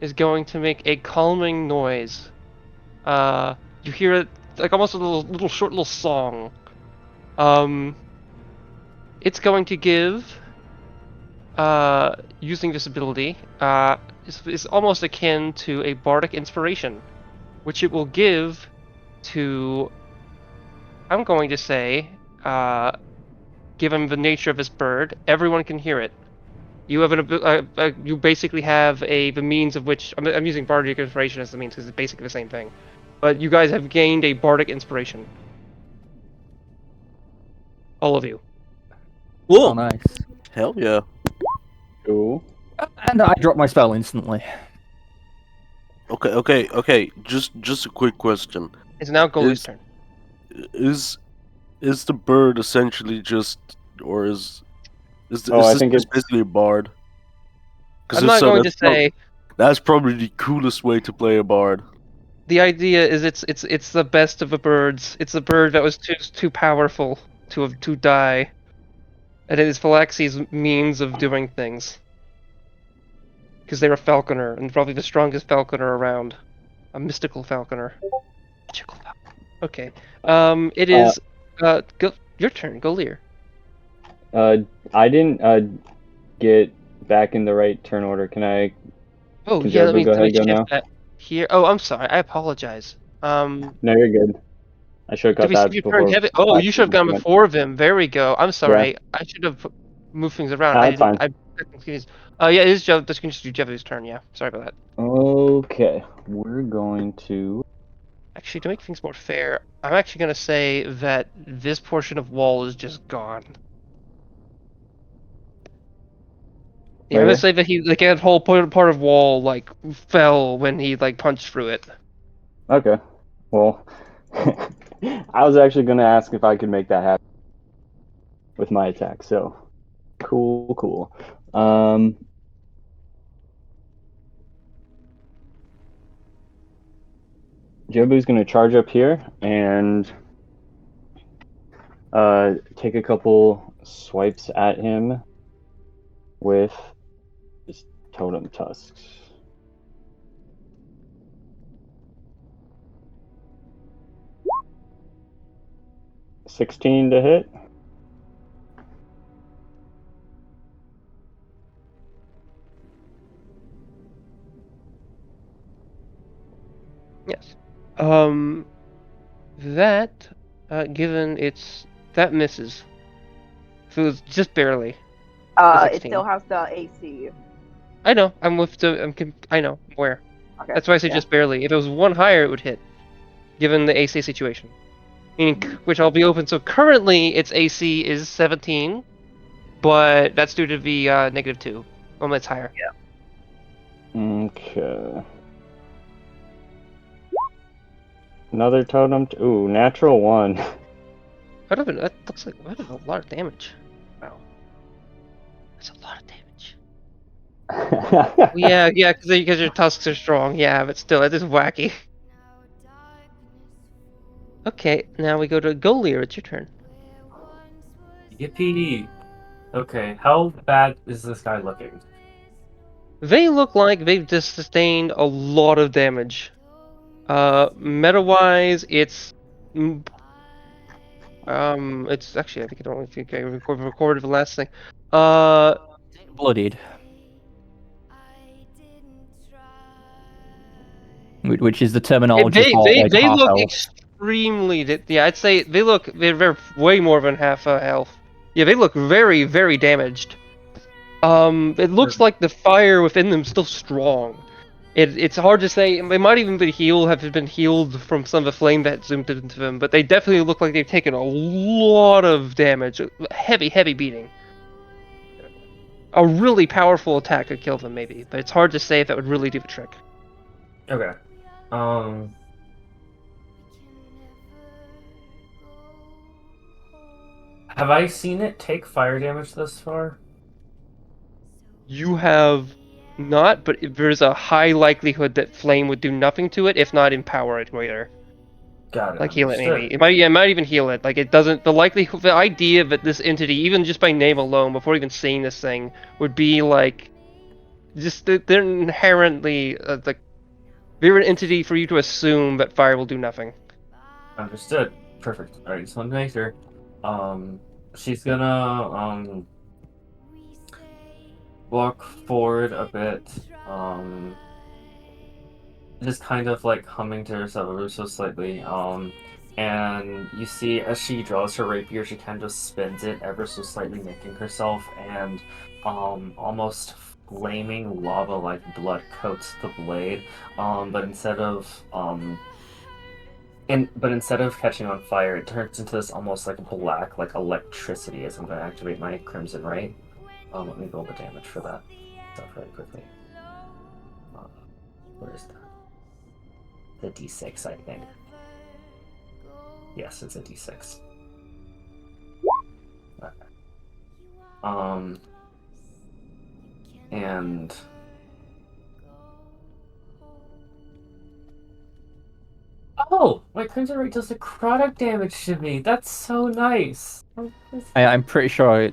is going to make a calming noise. You hear it like almost a little short little song. It's going to give, using this ability, is almost akin to a bardic inspiration, which it will give to, I'm going to say, given the nature of this bird, everyone can hear it. You have you basically have the means of which, I'm using bardic inspiration as the means because it's basically the same thing. But you guys have gained a bardic inspiration. All of you. Oh, nice. Hell yeah. cool. And I dropped my spell instantly. Okay. Just a quick question. It's now Goldie's Is- turn. Is the bird essentially just, or is I this think just it's- basically a bard? 'Cause I'm if not so, going to that's prob- say. That's probably the coolest way to play a bard. The idea is it's the best of the birds. It's a bird that was too powerful to die. And it is Phylaxi's means of doing things. Because they're a falconer, and probably the strongest falconer around. A mystical falconer. Magical falconer. Okay. It is your turn, Golir. I didn't get back in the right turn order. Can I? Oh Can yeah, let Jobu me go ahead and go shift now? that here. Oh, I'm sorry. I apologize. No, you're good. I should have Did got we that skip your before. turn? Oh, you should have gone before them. There we go. I'm sorry. Yeah. I should have moved things around. Ah, I that's fine. didn't. I'm confused. Yeah, it is Jeff. This can just do Jeff's turn. Yeah, sorry about that. Okay, we're going to. Actually, to make things more fair, I'm actually gonna say that this portion of wall is just gone. Yeah, I'm Right gonna here? say that he like that whole part of wall like fell when he like punched through it. Okay. Well, I was actually going to ask if I could make that happen with my attack. So, cool. Jobu's going to charge up here and take a couple swipes at him with his totem tusks. $16 to hit. Yes. That given that misses. So it's just barely. It 16. still has the AC. I know. I'm with the. I know. I'm aware. Okay. That's why I said yeah. just barely. If it was one higher, it would hit, given the AC situation. Meaning, which I'll be open. So currently, its AC is 17, but that's due to the -2. Well, it's higher. Okay. Another totem. Ooh, natural 1. That looks like that is a lot of damage. Wow. That's a lot of damage. Yeah, because your tusks are strong. Yeah, but still, it is wacky. Okay, now we go to Golier. It's your turn. Yippee! Okay, how bad is this guy looking? They look like they've just sustained a lot of damage. Meta-wise, it's actually I think it only think I recorded the last thing. Bloodied. Which is the terminology They for like they half look health. extremely. Yeah, I'd say they're way more than half health. Yeah, they look very very damaged. It looks like the fire within them is still strong. It's hard to say. They might even have been healed from some of the flame that zoomed into them, but they definitely look like they've taken a lot of damage. Heavy beating. A really powerful attack could kill them, maybe, but it's hard to say if that would really do the trick. Okay. Have I seen it take fire damage thus far? You have not, but there's a high likelihood that flame would do nothing to it, if not empower it greater. Got it. Like heal it, understood. maybe. It might even heal it. Like it doesn't. The idea that this entity, even just by name alone, before even seeing this thing, would be like, they're inherently they're an entity for you to assume that fire will do nothing. Understood. Perfect. Alright, just wanted to make sure. She's gonna walk forward a bit, just kind of like humming to herself ever so slightly, and you see as she draws her rapier, she kind of spins it ever so slightly, making herself, and almost flaming lava-like blood coats the blade, but instead of catching on fire, it turns into this almost like black, like electricity. As I'm going to activate my Crimson Ray. Let me roll the damage for that stuff really quickly. Where is that? The D6, I think. Yes, it's a D6. Okay. And oh, my Crimson Ray does necrotic damage to me. That's so nice. I'm pretty sure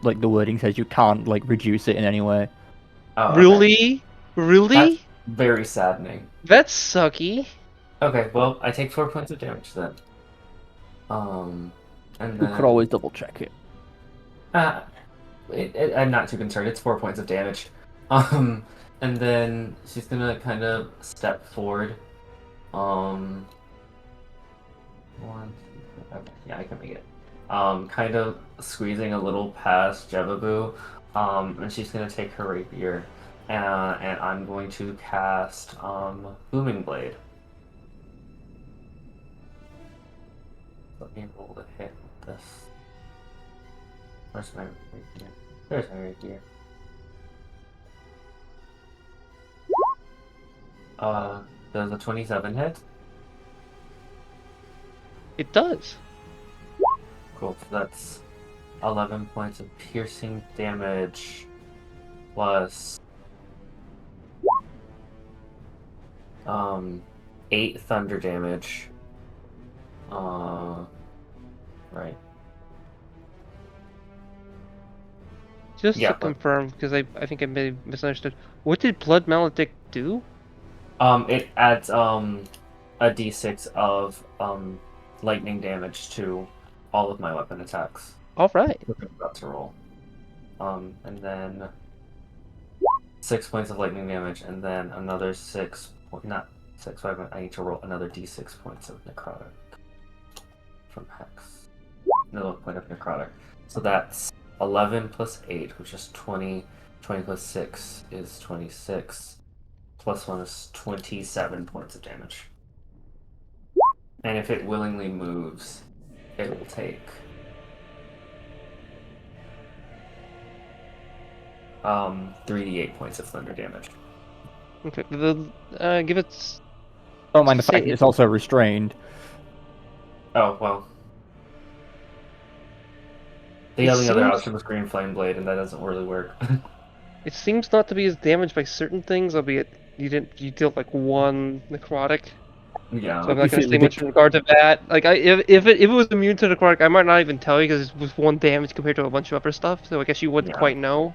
like the wording says you can't like reduce it in any way. Oh, okay. Really? That's very saddening. That's sucky. Okay, well, I take 4 points of damage then. And You then could always double check it. I'm not too concerned. It's 4 points of damage. And then she's gonna kind of step forward. One, two, okay, yeah, I can make it. Kind of squeezing a little past Jevabu, And she's gonna take her rapier, and I'm going to cast Booming Blade. Let me roll the hit with this. Where's my rapier? There's my rapier. Does a 27 hit? It does. Cool. So that's 11 points of piercing damage plus 8 thunder damage. Right. Just Yeah, to but- confirm, because I think I may have misunderstood. What did Blood Maledict do? It adds a d6 of lightning damage to all of my weapon attacks. All right. Which I'm about to roll. And then 6 points of lightning damage, and then another 6. Not 6. I need to roll another d6 points of necrotic from Hex. Another point of necrotic. So that's 11 plus 8, which is 20. 20 plus 6 is 26. Plus 1 is 27 points of damage. And if it willingly moves, it will take 3d8 points of thunder damage. Okay. Give it. Don't mind the Say fact that it's also restrained. Oh, well. The It only other seems- option was Green Flame Blade, and that doesn't really work. It seems not to be as damaged by certain things, albeit you dealt like 1 necrotic. Yeah. So I'm not You going to feel say a much bit- in regard to that. Like, if it was immune to necrotic, I might not even tell you because it was 1 damage compared to a bunch of other stuff. So I guess you wouldn't Yeah. quite know.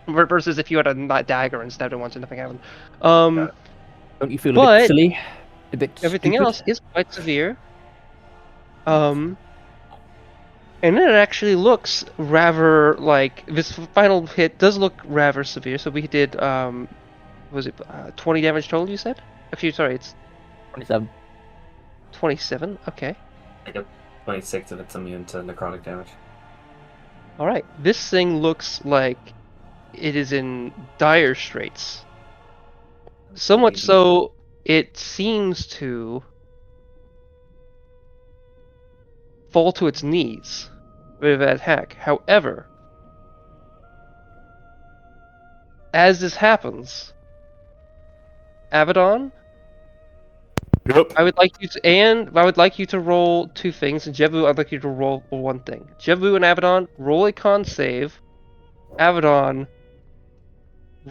Versus if you had a dagger instead and once nothing happened. Got Don't you feel a But- bit silly? A bit Everything stupid? else is quite severe. And then it actually looks rather like this final hit does look rather severe. So we did was it 20 damage total? You said? Actually, sorry, it's 27. 27. Okay. I get 26 if it's immune to necrotic damage. All right. This thing looks like it is in dire straits. So much so, it seems to fall to its knees with that attack. However, as this happens, Abaddon, Yep. I would like you to roll 2 things, and Jebu, I'd like you to roll 1 thing. Jebu and Abaddon, roll a con save. Abaddon,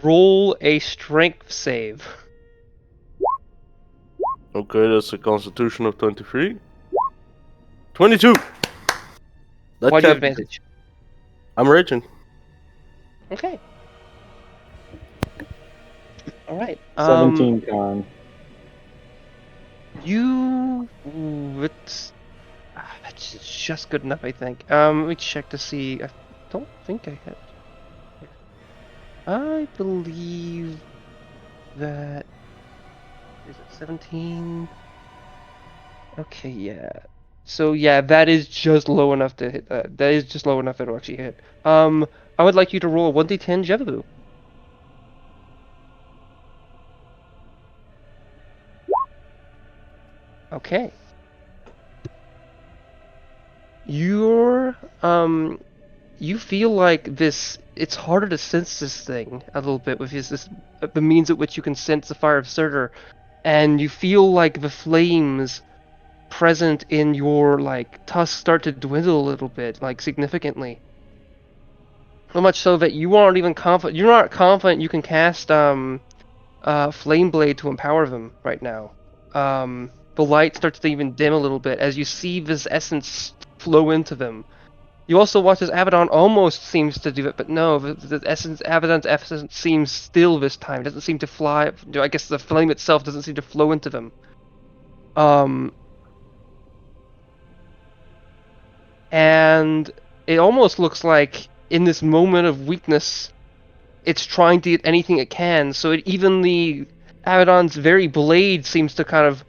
roll a strength save. Okay, that's a constitution of 23. 22! That Why do you have can't be- advantage? I'm raging. Okay. All right. 17 con. That's just good enough, I think. Let me check to see. I don't think I had. I believe that is it 17. Okay, yeah. So yeah, that is just low enough to hit. That is just low enough it'll actually hit. I would like you to roll a 1d10 Jevu. Okay. You feel like this. It's harder to sense this thing a little bit with the means at which you can sense the fire of Surtur, and you feel like the flames present in your like tusk start to dwindle a little bit, like significantly. So much so that you aren't even confident. You're not confident you can cast Flame Blade to empower them right now. The light starts to even dim a little bit as you see this essence flow into them. You also watch as Abaddon almost seems to do it, but no, Abaddon's essence seems still this time. It doesn't seem to fly. I guess the flame itself doesn't seem to flow into them. And it almost looks like in this moment of weakness, it's trying to get anything it can. So even the Abaddon's very blade seems to kind of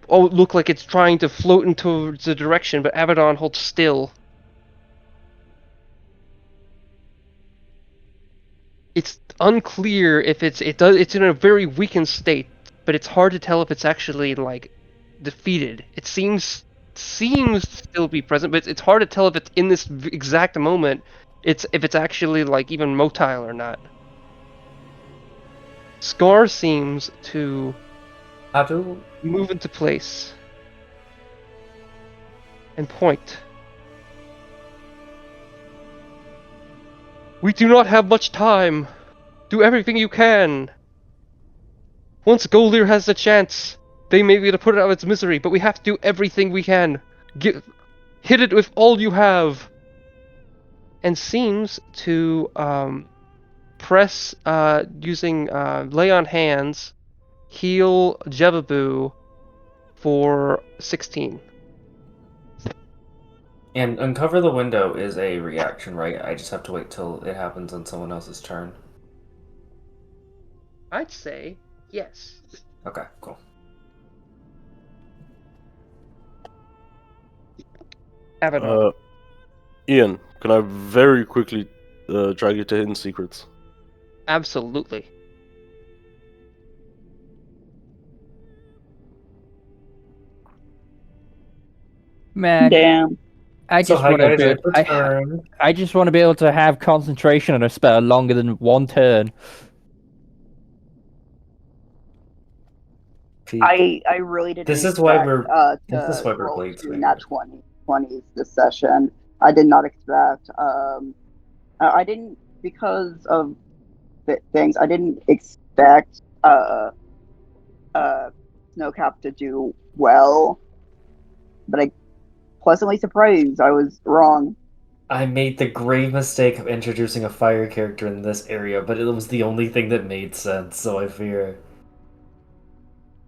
look like it's trying to float into the direction, but Abaddon holds still. It's unclear if it's in a very weakened state, but it's hard to tell if it's actually like defeated. It seems to still be present, but it's hard to tell if it's in this exact moment. If it's actually like even motile or not. Scar seems to How do move into place and point. We do not have much time. Do everything you can. Once Golir has the chance, they may be able to put it out of its misery, but we have to do everything we can. Hit it with all you have. And seems to press using lay on hands, heal Jebabu for 16. and uncover the window is a reaction, right? I just have to wait till it happens on someone else's turn. I'd say yes. Okay, cool. Abaddon. Ian, can I very quickly drag you to Hidden Secrets? Absolutely. Man, Damn. I So just hi want to guys, be. it's your turn. I just want to be able to have concentration on a spell longer than one turn. I really didn't This is expect why we're to this is why we're roll blade two swingers. nat 20s this session. I did not expect. I didn't, because of things. I didn't expect Snowcap to do well, but I pleasantly surprised. I was wrong. I made the grave mistake of introducing a fire character in this area, but it was the only thing that made sense, so I fear.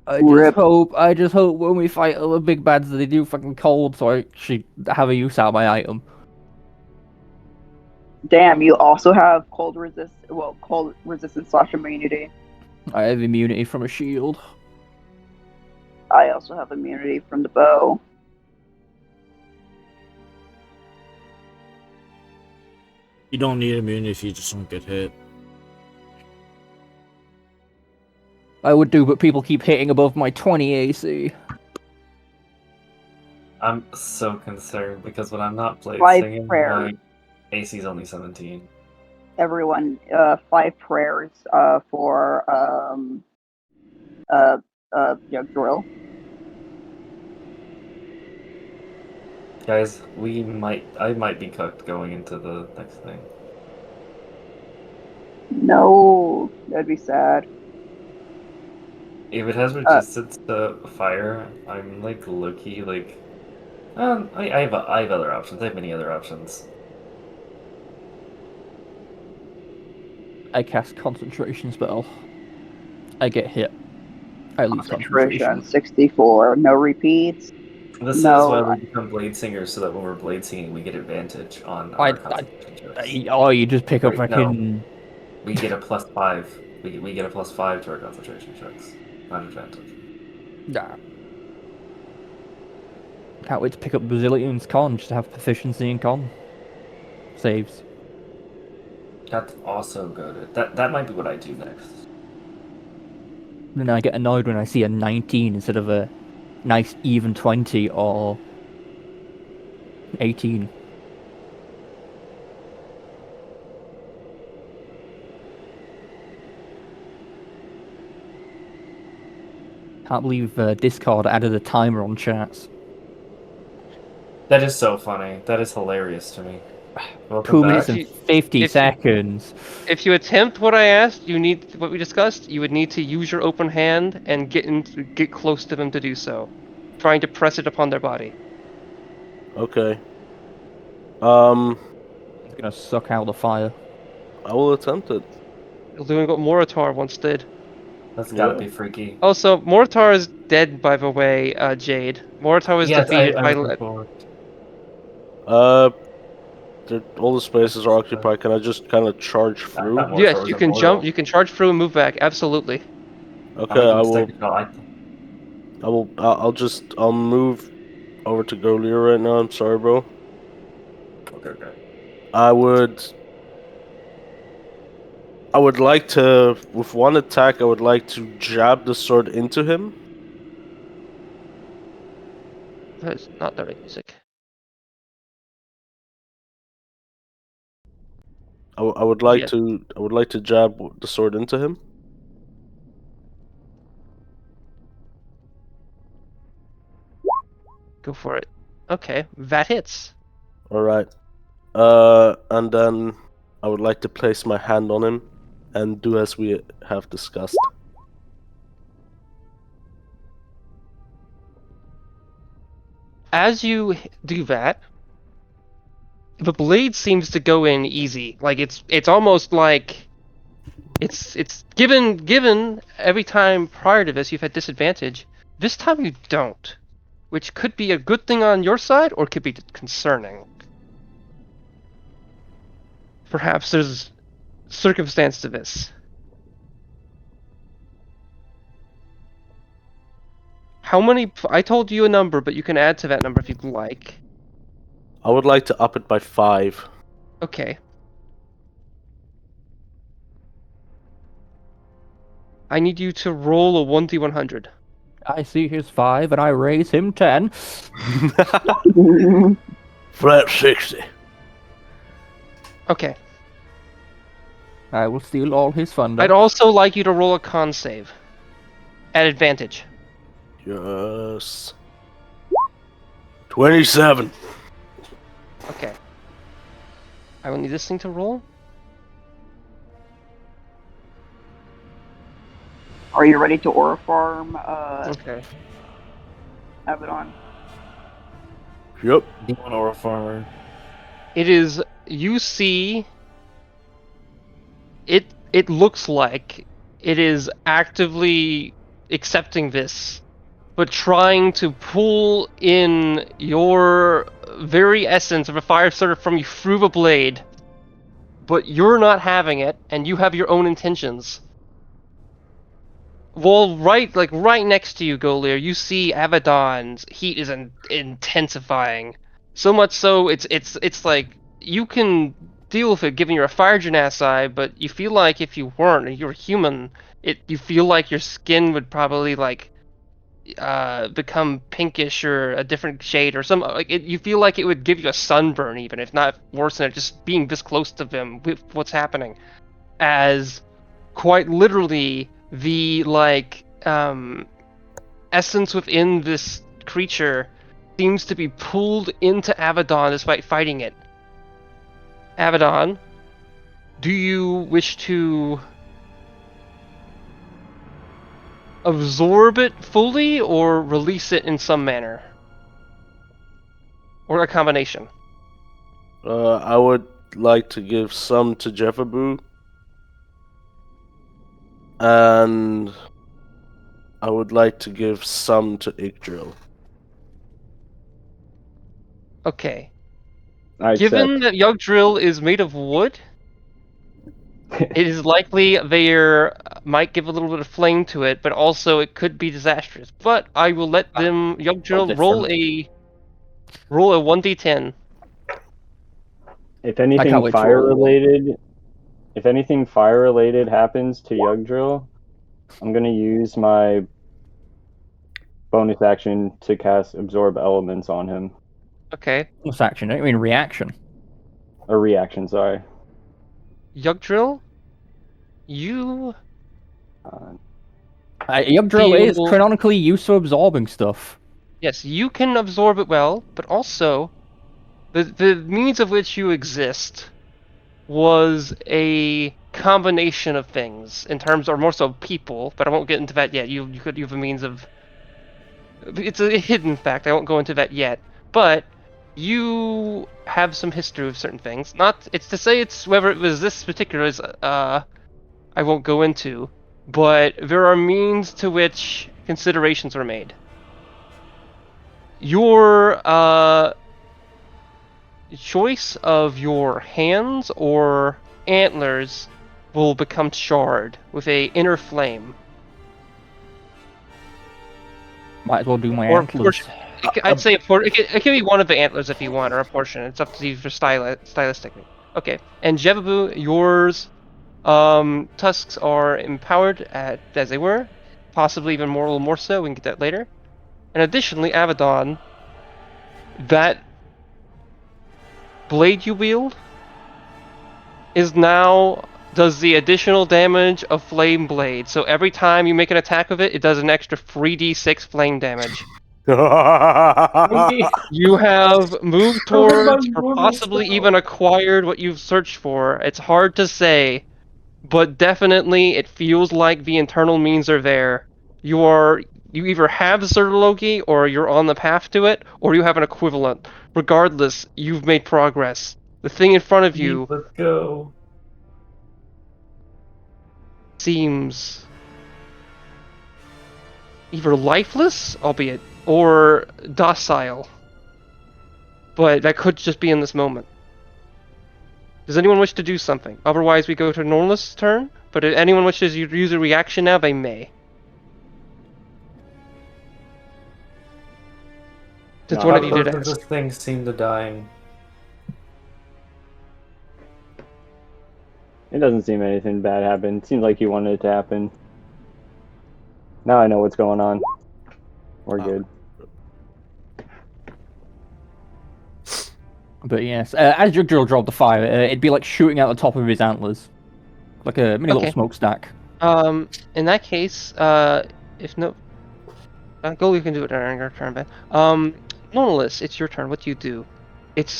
I Rip. just hope when we fight other big bads that they do fucking cold, so I actually have a use out of my item. Damn, you also have cold resistance / immunity. I have immunity from a shield. I also have immunity from the bow. You don't need immunity if you just don't get hit. I would do, but people keep hitting above my 20 AC. I'm so concerned because when I'm not blade Five singing, prayers. my AC is only 17. Everyone, 5 prayers for drill. Guys, I might be cooked going into the next thing. No, that'd be sad. If it has resistance to fire, I'm like low-key like I have other options. I have many other options. I cast concentration spell. I get hit. I lose Concentration, concentration. 64. No repeats. This No, is why we become blade singers, so that when we're blade singing, we get advantage on our concentration checks. You just pick up Wait, fucking. We get a +5. We get a +5 to our concentration checks. Not advantage. Nah. Can't wait to pick up Bazillion's con just to have proficiency in con saves. That's also good. That might be what I do next. Then I get annoyed when I see a 19 instead of a nice even 20 or 18. Can't believe Discord added a timer on chats. That is so funny. That is hilarious to me. Welcome 2 back. minutes and 50 seconds. If you attempt what I asked, what we discussed. You would need to use your open hand and get close to them to do so, trying to press it upon their body. Okay. It's gonna suck out the fire. I will attempt it. You're doing what Moritar once did. That's gotta Yeah. be freaky. Also, Moritar is dead, by the way, Jade. Moritar was Yes, defeated I by. was before. All the spaces are occupied. Can I just kind of charge through? thought Moritar Yes, was you a can mortal. jump. You can charge through and move back. Absolutely. Okay, I will. will. I'll move over to Golia right now. I'm sorry, bro. Okay. I would I would like to, with one attack, I would like to jab the sword into him. That is not the right music. I would like Yeah. to. I would like to jab the sword into him. Go for it. Okay, that hits. All right. And then I would like to place my hand on him and do as we have discussed. As you do that, the blade seems to go in easy. Like it's almost like it's given every time prior to this you've had disadvantage. This time you don't, which could be a good thing on your side or could be concerning. Perhaps there's circumstance to this. How many? I told you a number, but you can add to that number if you'd like. I would like to up it by 5. Okay. I need you to roll a 1d100. I see his 5 and I raise him 10. Flat 60. Okay. I will steal all his thunder. I'd also like you to roll a con save. At advantage. Yes. 27. Okay. I will need this thing to roll. Are you ready to aura farm, Okay. Abaddon? Yep. Demon Aura Farmer. It is. You see. It looks like it is actively accepting this, but trying to pull in your very essence of a fire starter from you through the blade. But you're not having it, and you have your own intentions. Well, right next to you, Golier, you see Abaddon's heat is intensifying. So much so, it's like you can deal with it given you're a fire genasi, but you feel like if you weren't, if you're human, you feel like your skin would probably become pinkish or a different shade or some you feel like it would give you a sunburn, even if not worse than it, just being this close to them with what's happening, as quite literally the essence within this creature seems to be pulled into Abaddon despite fighting it. Abaddon, do you wish to absorb it fully or release it in some manner? Or a combination? I would like to give some to Jeffabu. And I would like to give some to Yggdrasil. Okay. I Given accept. that Yggdrasil is made of wood, it is likely there might give a little bit of flame to it, but also it could be disastrous. But I will let them Yggdrasil roll a 1d10. If I anything can't wait to fire roll. related, if anything fire related happens to Yggdrasil, I'm gonna use my bonus action to cast Absorb Elements on him. Okay. Bonus action, I mean reaction. A reaction, sorry. Yggdrasil, you Yggdrasil is Feel- canonically used to absorbing stuff. yes, you can absorb it well, but also the means of which you exist was a combination of things in terms, or more so people, but I won't get into that yet. You have a means of. It's a hidden fact. I won't go into that yet, but you have some history with certain things. Not it's to say it's whether it was this particular is I won't go into, but there are means to which considerations were made. Your choice of your hands or antlers will become charred with a inner flame. Might as well do my Or antlers. I'd say it can be one of the antlers if you want, or a portion. It's up to you for stylistically. Okay, and Jevabu, yours Tusks are empowered as they were, possibly even more, a little more so. We can get that later. And additionally, Abaddon, that blade you wield is now does the additional damage of Flame Blade. So every time you make an attack with it, it does an extra 3d6 flame damage. You have moved towards, or possibly even acquired what you've searched for. It's hard to say, but definitely it feels like the internal means are there. You either have Zertologi, or you're on the path to it, or you have an equivalent. Regardless, you've made progress. The thing in front of you Let's go. seems either lifeless, albeit, or docile. But that could just be in this moment. Does anyone wish to do something? Otherwise, we go to Nornless' turn. But if anyone wishes to use a reaction now, they may. Since one of you did Both of ask. those things seem to dying. It doesn't seem anything bad happened. Seems like you wanted it to happen. Now I know what's going on. We're good. But yes, as your drill dropped the fire, it'd be like shooting out the top of his antlers, like a mini little smokestack. In that case, if no, go. You can do it during your turn, Ben. Nornless, it's your turn. What do you do? It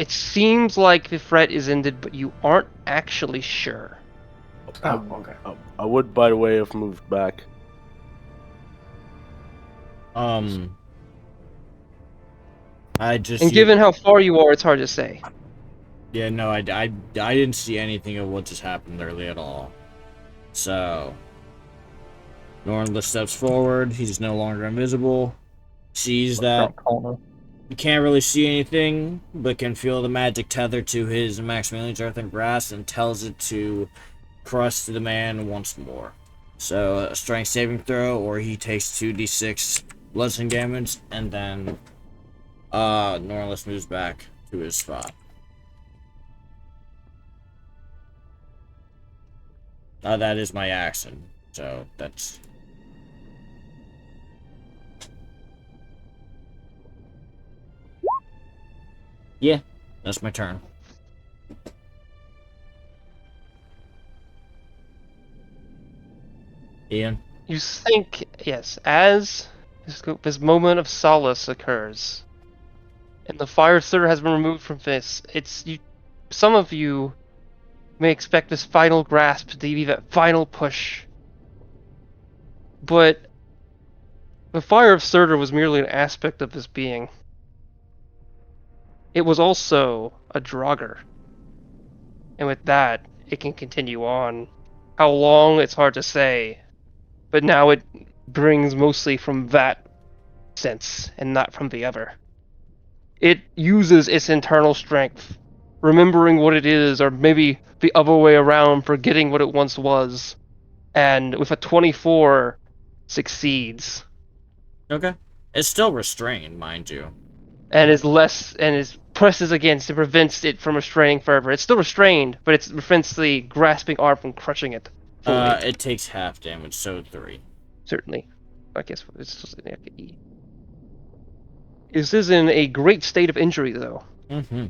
seems like the threat is ended, but you aren't actually sure. Oh, okay. I would, by the way, have moved back. I just. And given how far you are, it's hard to say. Yeah, no, I didn't see anything of what just happened early at all. So, Nornless steps forward. He's no longer invisible. Sees that he can't really see anything, but can feel the magic tether to his Maximilian's Earthen Grasp and tells it to crush the man once more. So, a strength saving throw, or he takes 2d6 bludgeoning damage, and then Nornless moves back to his spot. That is my action, so that's... Yeah, that's my turn. Ian? You think, yes, as this moment of solace occurs, and the fire third has been removed from this, some of you may expect this final grasp to be that final push. But the fire of Surtur was merely an aspect of this being. It was also a Draugr. And with that, it can continue on. How long, it's hard to say. But now it brings mostly from that sense, and not from the other. It uses its internal strength, remembering what it is, or maybe the other way around, forgetting what it once was. And with a 24, succeeds. Okay. It's still restrained, mind you. And is presses against and prevents it from restraining further. It's still restrained, but it prevents the grasping arm from crushing it fully. It takes half damage, so 3. Certainly. I guess it's just an E. This is in a great state of injury, though. Mm-hmm.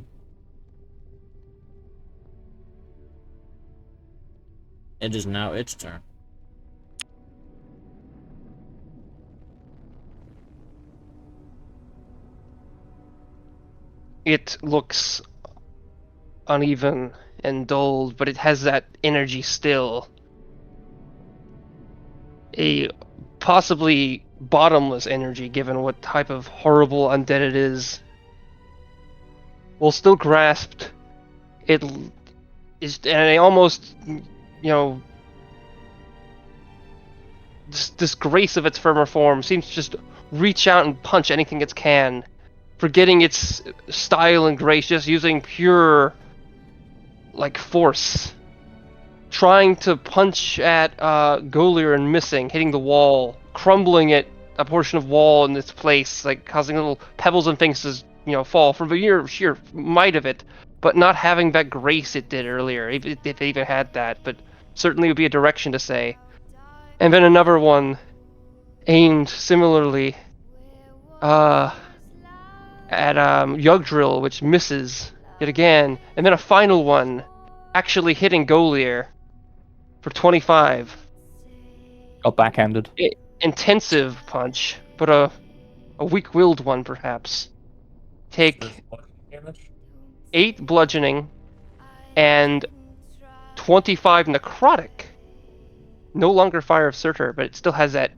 It is now its turn. It looks uneven and dulled, but it has that energy still. A possibly bottomless energy, given what type of horrible undead it is. While still grasped, it is, and it almost, disgrace of its firmer form, seems to just reach out and punch anything it can, forgetting its style and grace, just using pure, force. Trying to punch at Golier and missing, hitting the wall, crumbling a portion of wall in its place, causing little pebbles and things to, fall from the sheer might of it. but not having that grace it did earlier, if they even had that, but certainly would be a direction to say. And then another one aimed similarly at Yugdrill, which misses yet again, and then a final one actually hitting Golier for 25. Got backhanded. Intensive punch, but a weak-willed one perhaps. Take 8 bludgeoning and 25 necrotic. No longer Fire of Surtur, but it still has that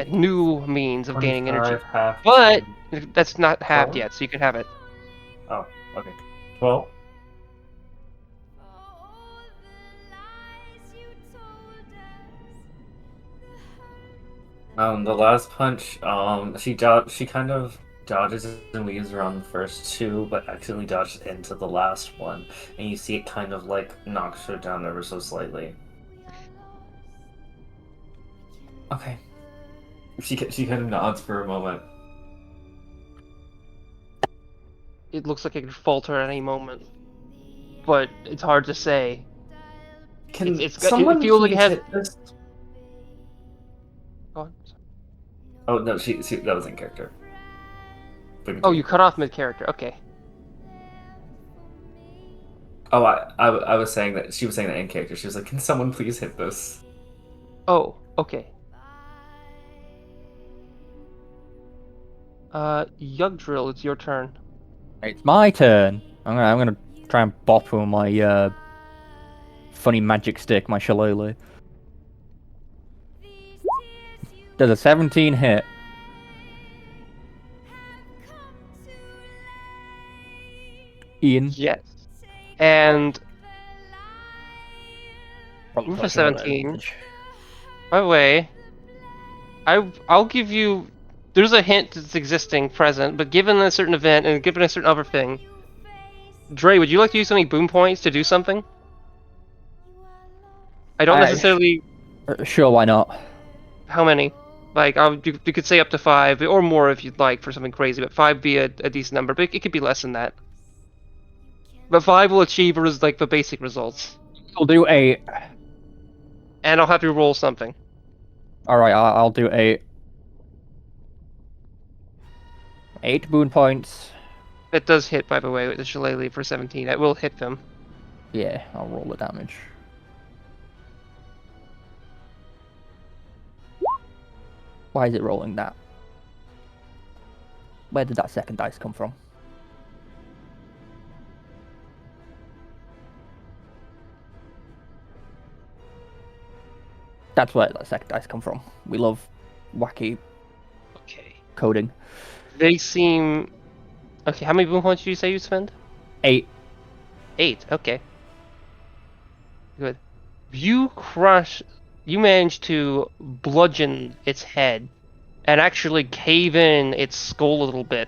new means of gaining energy. But that's not halved yet, so you can have it. Oh, okay. 12. The last punch, she kind of dodges and weaves around the first two, but accidentally dodges into the last one, and you see it kind of like knocks her down ever so slightly. Okay. She kind of nods for a moment. It looks like it could falter at any moment, but it's hard to say. Can it someone feels like it has. hit this? Go on. Oh no, she that was in character. Oh, you cut off mid-character. Okay. Oh, I was saying that she was saying that in character. She was like, "Can someone please hit this?" Oh, okay. Yugdrill, it's your turn. It's my turn. I'm gonna try and bop her with my funny magic stick, my shillelagh. Does a 17 hit? Ian? Yes. And Probably with a fucking on 17. edge. by the way, I'll give you. There's a hint that's existing present, but given a certain event and given a certain other thing, Dre, would you like to use any boom points to do something? I don't necessarily. Sure, why not? How many? Like, you could say up to 5, or more if you'd like for something crazy, but 5 be a decent number, but it could be less than that. But 5 will achieve like the basic results. I'll do 8. And I'll have to roll something. Alright, I'll do 8. 8 boon points. It does hit, by the way, with the shillelagh for 17. It will hit them. Yeah, I'll roll the damage. Why is it rolling that? Where did that second dice come from? That's where that second dice come from. We love wacky Okay. coding. They seem... Okay, how many boom points did you say you spend? 8. 8, okay. Good. You manage to bludgeon its head and actually cave in its skull a little bit.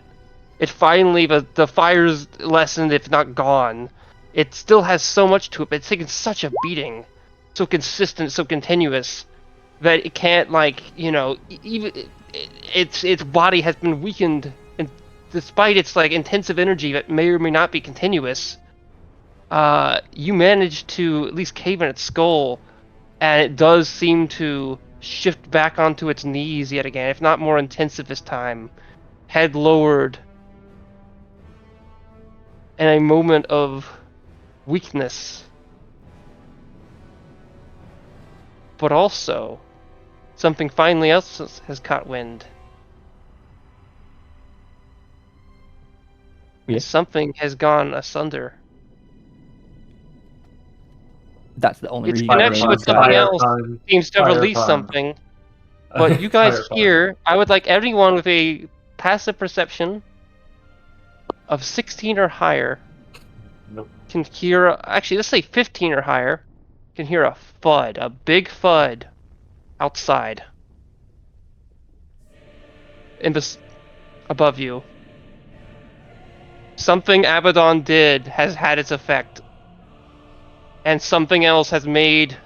It finally, the fire's lessened, if not gone. It still has so much to it, but it's taken such a beating. So consistent, so continuous, that it can't, like, you know, even its body has been weakened, and despite its, like, intensive energy that may or may not be continuous, you manage to at least cave in its skull, and it does seem to shift back onto its knees yet again, if not more intensive this time. Head lowered. In a moment of weakness. But also, something finally else has caught wind. Yeah. Something has gone asunder. That's the only Its reason. connection with something else seems to have released something. But you guys here, I would like everyone with a passive perception of 16 or higher can hear, actually let's say 15 or higher, can hear a FUD, a big FUD outside. In this, above you. Something Abaddon did has had its effect. And something else has made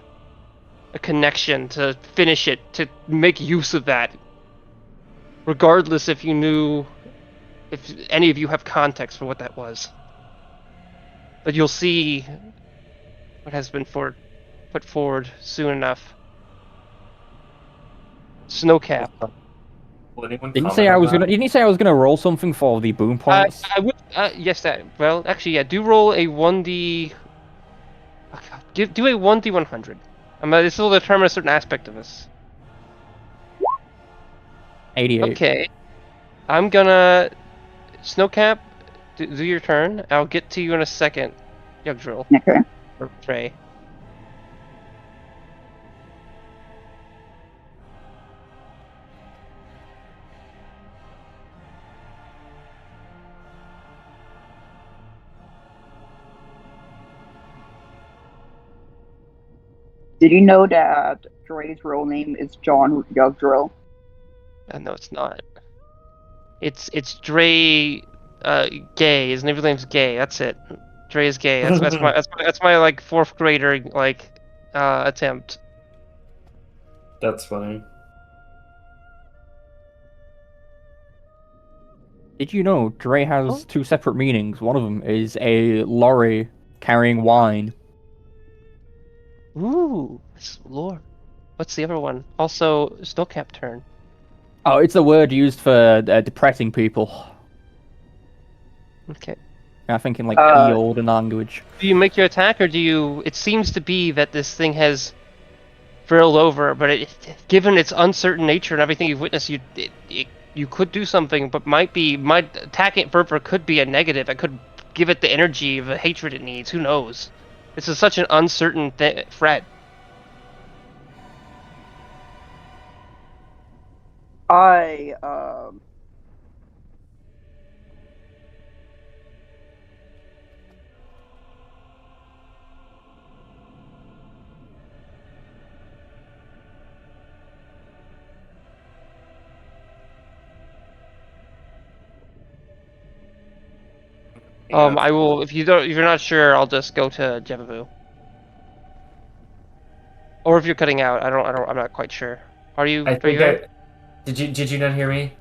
a connection to finish it, to make use of that. Regardless if you knew, if any of you have context for what that was. but you'll see what has been put forward soon enough. Snowcap. Will anyone Didn't you comment say I on was that? gonna? Didn't you say I was gonna roll something for the boom points? I would. Yes, that. Well, actually, yeah. Do roll a 1d. Oh, God. Do a 1d100. This will determine a certain aspect of this. 88. Okay. I'm gonna Snowcap. Do your turn. I'll get to you in a second. Yugdrill Okay. or Trey. Did you know that Dre's real name is John Yugdrill? No, it's not. It's Dre. Gay. His name's Gay. That's it. Dre is gay. That's my like 4th grader like attempt. That's funny. Did you know Dre has 2 separate meanings? One of them is a lorry carrying wine. Ooh, lore. What's the other one? Also, Snowcap turn. Oh, it's a word used for depressing people. Okay. I think in like the olden language. Do you make your attack, or do you? It seems to be that this thing has drilled over, but given its uncertain nature and everything you've witnessed, you could do something, but might attacking it further could be a negative. It could give it the energy of the hatred it needs. Who knows? This is such an uncertain threat. I I will. If you're not sure, I'll just go to Jebabu. Or if you're cutting out, I'm not quite sure. Are you? Did you not hear me?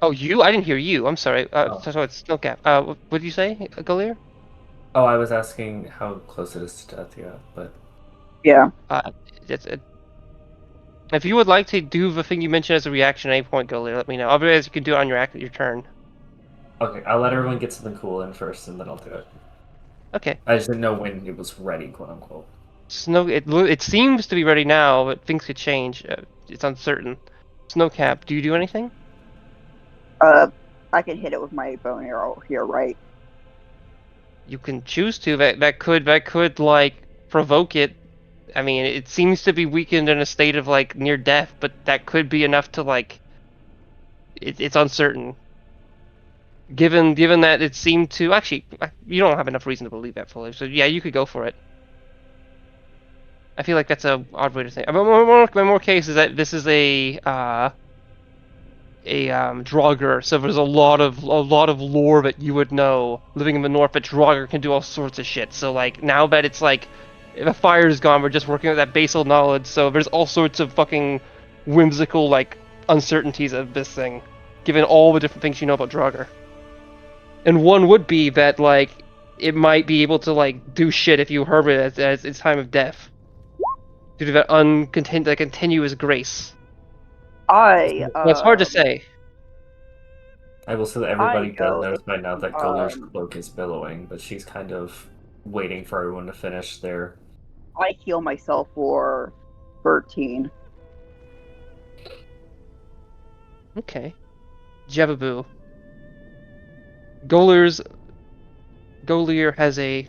Oh, you? I didn't hear you. I'm sorry. Oh. So it's Snowcap. What did you say, Galir? Oh, I was asking how close it is to Ethia, but yeah. If you would like to do the thing you mentioned as a reaction at any point, Galir, let me know. Otherwise, you can do it on your turn. okay, I'll let everyone get something cool in first, and then I'll do it. Okay. I just didn't know when it was ready, quote unquote. It seems to be ready now, but things could change. It's uncertain. Snowcap, do you do anything? I can hit it with my bow and arrow here, right? You can choose to. That could like provoke it. I mean, it seems to be weakened in a state of like near death, but that could be enough to like. It's uncertain. Given that it seemed to actually, you don't have enough reason to believe that fully. So yeah, you could go for it. I feel like that's a odd way to think. More case is that this is a Draugr, so there's a lot of lore that you would know living in the north. But Draugr can do all sorts of shit. So like now that it's like the fire is gone, we're just working with that basal knowledge. So there's all sorts of fucking whimsical like uncertainties of this thing, given all the different things you know about Draugr. And one would be that like it might be able to like do shit if you herb it at its time of death, due to that continuous grace. It's hard to say. I will say that everybody does go, notice by now that Golir's cloak is billowing, but she's kind of waiting for everyone to finish their... I heal myself for 13. Okay. Jebabu. Golir has a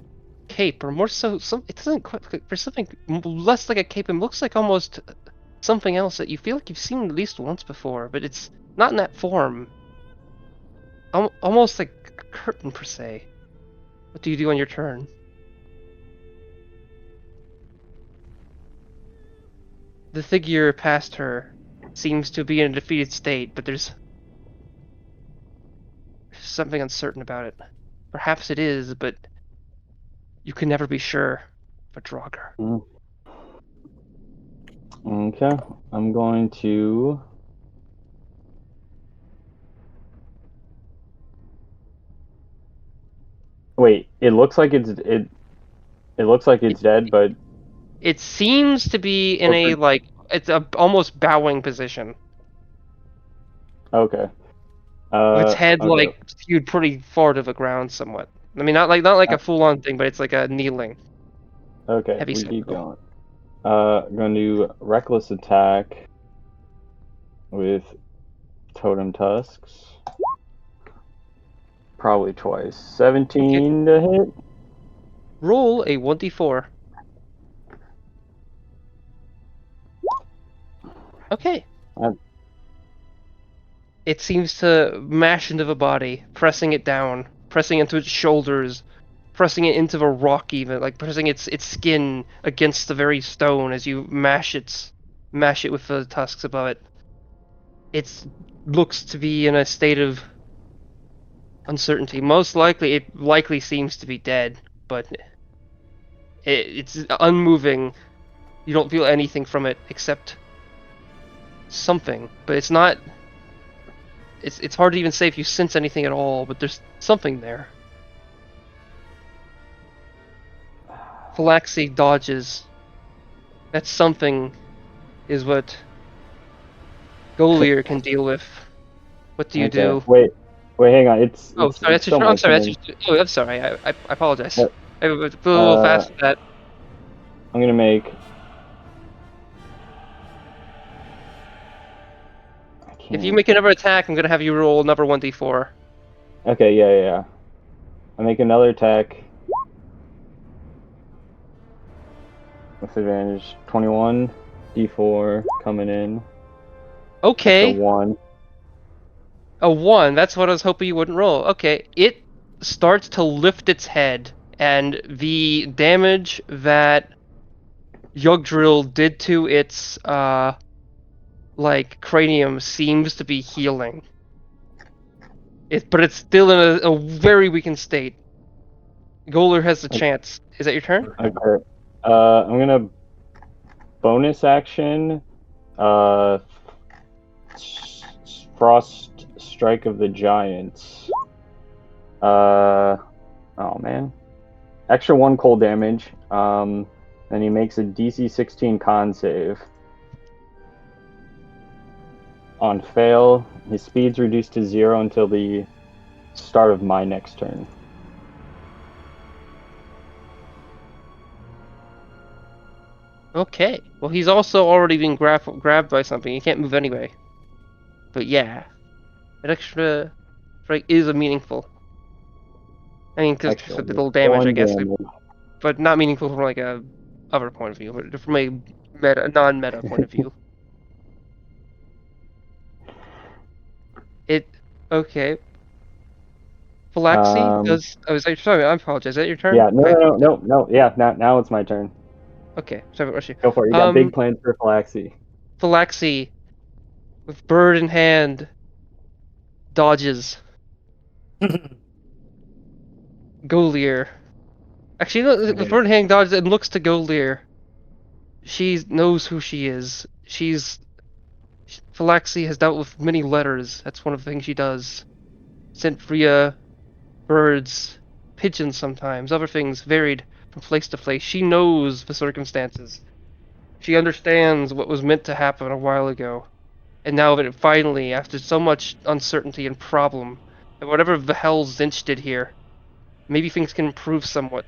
cape, or more so, it doesn't quite, for something less like a cape, it looks like almost something else that you feel like you've seen at least once before, but it's not in that form. Almost like a curtain, per se. What do you do on your turn? The figure past her seems to be in a defeated state, but there's something uncertain about it. Perhaps it is, but you can never be sure. For Draugr. Okay, I'm going to... Wait, it looks like it's dead, but It seems to be in a it's a almost bowing position. okay. With its head Okay. skewed pretty far to the ground somewhat. I mean, not like a full on thing, but it's like a kneeling. Okay, Heavy we keep snow. going. I'm gonna do reckless attack with totem tusks. Probably twice. 17 to hit. Roll a 1d4. Okay. It seems to mash into the body, pressing it down, pressing into its shoulders, pressing it into the rock even, like pressing its skin against the very stone as you mash it with the tusks above it. It looks to be in a state of uncertainty. Most likely, it likely seems to be dead, but it's unmoving. You don't feel anything from it except something, but it's not. It's hard to even say if you sense anything at all, but there's something there. Phylaxi dodges. That something is what Golier can deal with. What do you do? Wait, hang on. It's Oh, sorry, that's your turn. I'm sorry, that's your. Oh, I'm sorry. I apologize. I was a little fast with that. I'm gonna make. If you make another attack, I'm gonna have you roll another 1d4. Okay, yeah. I make another attack. With advantage. 21. D4 coming in. Okay. That's a 1. A 1. That's what I was hoping you wouldn't roll. Okay. It starts to lift its head, and the damage that Yugdrill did to its cranium seems to be healing. But it's still in a very weakened state. Goler has the chance. Is that your turn? Okay. I'm gonna bonus action. Frost Strike of the Giants. Oh man. Extra 1 cold damage. And he makes a DC 16 con save. On fail, his speed's reduced to 0 until the start of my next turn. Okay. Well, he's also already been grabbed by something. He can't move anyway. But yeah, that extra strike is a meaningful. I mean, because it's a little damage, I guess, but not meaningful from like a other point of view, but from a non-meta point of view. Okay. Phylaxi does. Oh, sorry, I apologize. Is that your turn? Yeah, no. Yeah, now it's my turn. Okay, sorry, Rushy. Go for it. You got big plans for Phylaxi. Phylaxi, with bird in hand, dodges. Golier. Actually, no, the bird in hand dodges and looks to Golier. She knows who she is. Phylaxi has dealt with many letters. That's one of the things she does. Sent via birds, pigeons sometimes, other things varied from place to place. She knows the circumstances. She understands what was meant to happen a while ago. And now that it finally, after so much uncertainty and problem, and whatever the hell Zinch did here, maybe things can improve somewhat.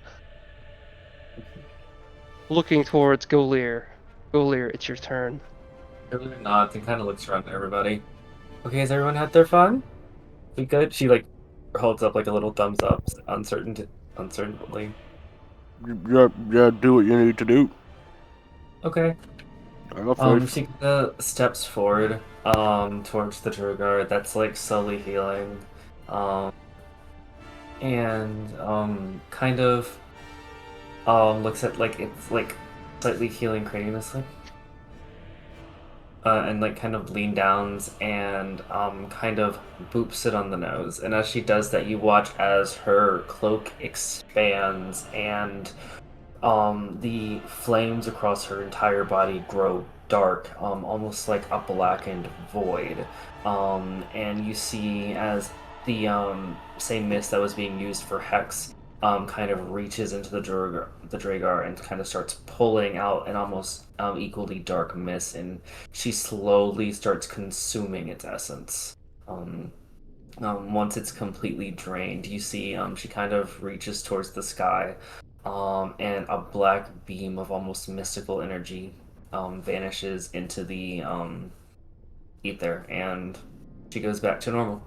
Looking towards Golier. Golier, it's your turn. Golier nods and kind of looks around at everybody. Okay, has everyone had their fun? We good? She holds up like a little thumbs up, uncertainly. Yeah, do what you need to do. Okay. She steps forward towards the Draugr that's like slowly healing, and kind of looks at like it's like slightly healing cranium, and like kind of lean downs and kind of boops it on the nose. And as she does that, you watch as her cloak expands and the flames across her entire body grow dark, almost like a blackened void. And you see as the same mist that was being used for Hex kind of reaches into the Draugr and kind of starts pulling out an almost equally dark mist, and she slowly starts consuming its essence. Once it's completely drained, you see she kind of reaches towards the sky, and a black beam of almost mystical energy vanishes into the ether, and she goes back to normal.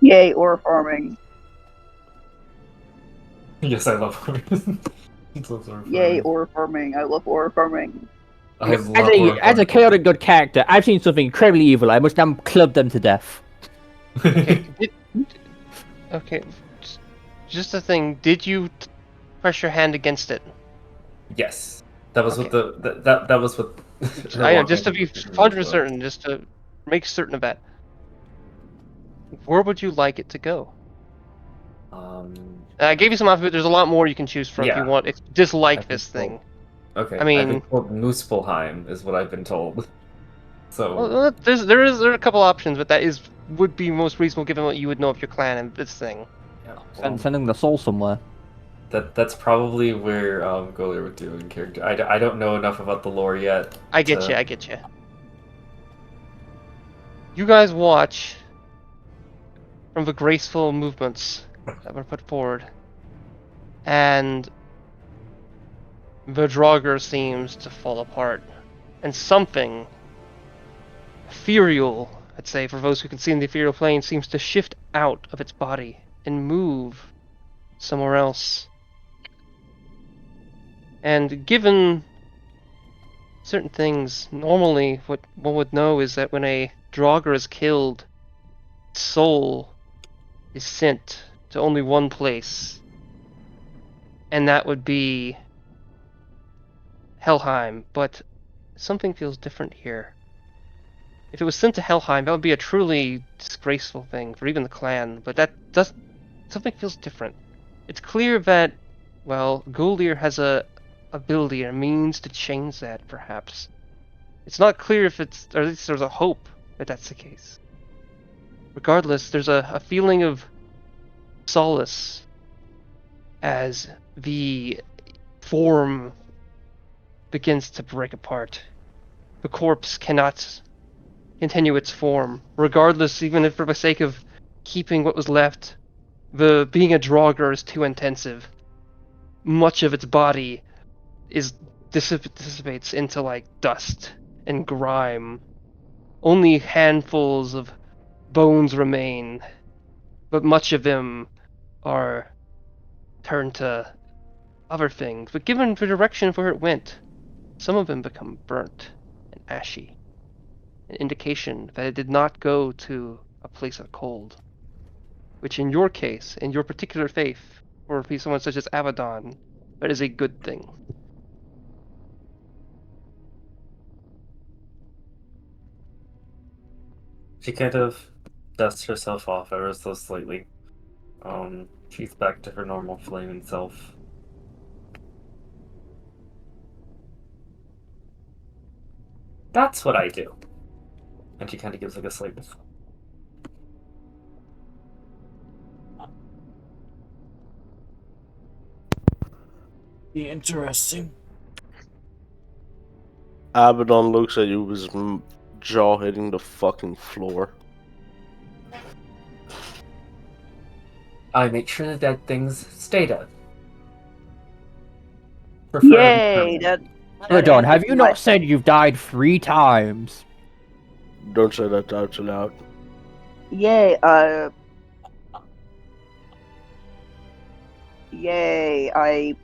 Yay, ore farming. Yes, I love her. Yay, ore farming. I love ore farming. As a chaotic good character, I've seen something incredibly evil. I must now club them to death. Okay. Okay. Just a thing. Did you press your hand against it? Yes, that was Okay. what that was what. I know, just to be 100% certain, just to make certain of that. Where would you like it to go? I gave you some alphabet. There's a lot more you can choose from if you Yeah. want. If you dislike I've been this thing. Okay, I mean- I've been told Muspelheim is what I've been told. So Well, there are a couple options, but that would be most reasonable given what you would know of your clan and this thing. yeah, well, Sending the soul somewhere. that's probably where Golier would do in character. I don't know enough about the lore yet. I get you. You guys watch from the graceful movements that were put forward, and the Draugr seems to fall apart, and something ethereal, I'd say, for those who can see in the ethereal plane, seems to shift out of its body and move somewhere else. And given certain things, normally what one would know is that when a Draugr is killed, its soul is sent to only one place, and that would be Helheim. But something feels different here. If it was sent to Helheim, that would be a truly disgraceful thing for even the clan, but something feels different. It's clear that, well, Golier has a ability and a means to change that, perhaps. It's not clear if it's, or at least there's a hope that that's the case. Regardless, there's a feeling of solace as the form begins to break apart. The corpse cannot continue its form, regardless, even if for the sake of keeping what was left, being a Draugr is too intensive. Much of its body dissipates into like dust and grime. Only handfuls of bones remain, but much of them are turned to other things. But given the direction where it went, some of them become burnt and ashy, an indication that it did not go to a place of cold. Which in your case, in your particular faith, or be someone such as Abaddon, that is a good thing. She kind of dusts herself off ever so slightly. She's back to her normal flaming self. That's what I do. And she kind of gives like a slight. Be interesting. Abaddon looks at you with his jaw hitting the fucking floor. I make sure that dead things stay dead. Yay! That Abaddon, have you my- not said you've died 3 times? Don't say that out loud. Yay! Yay!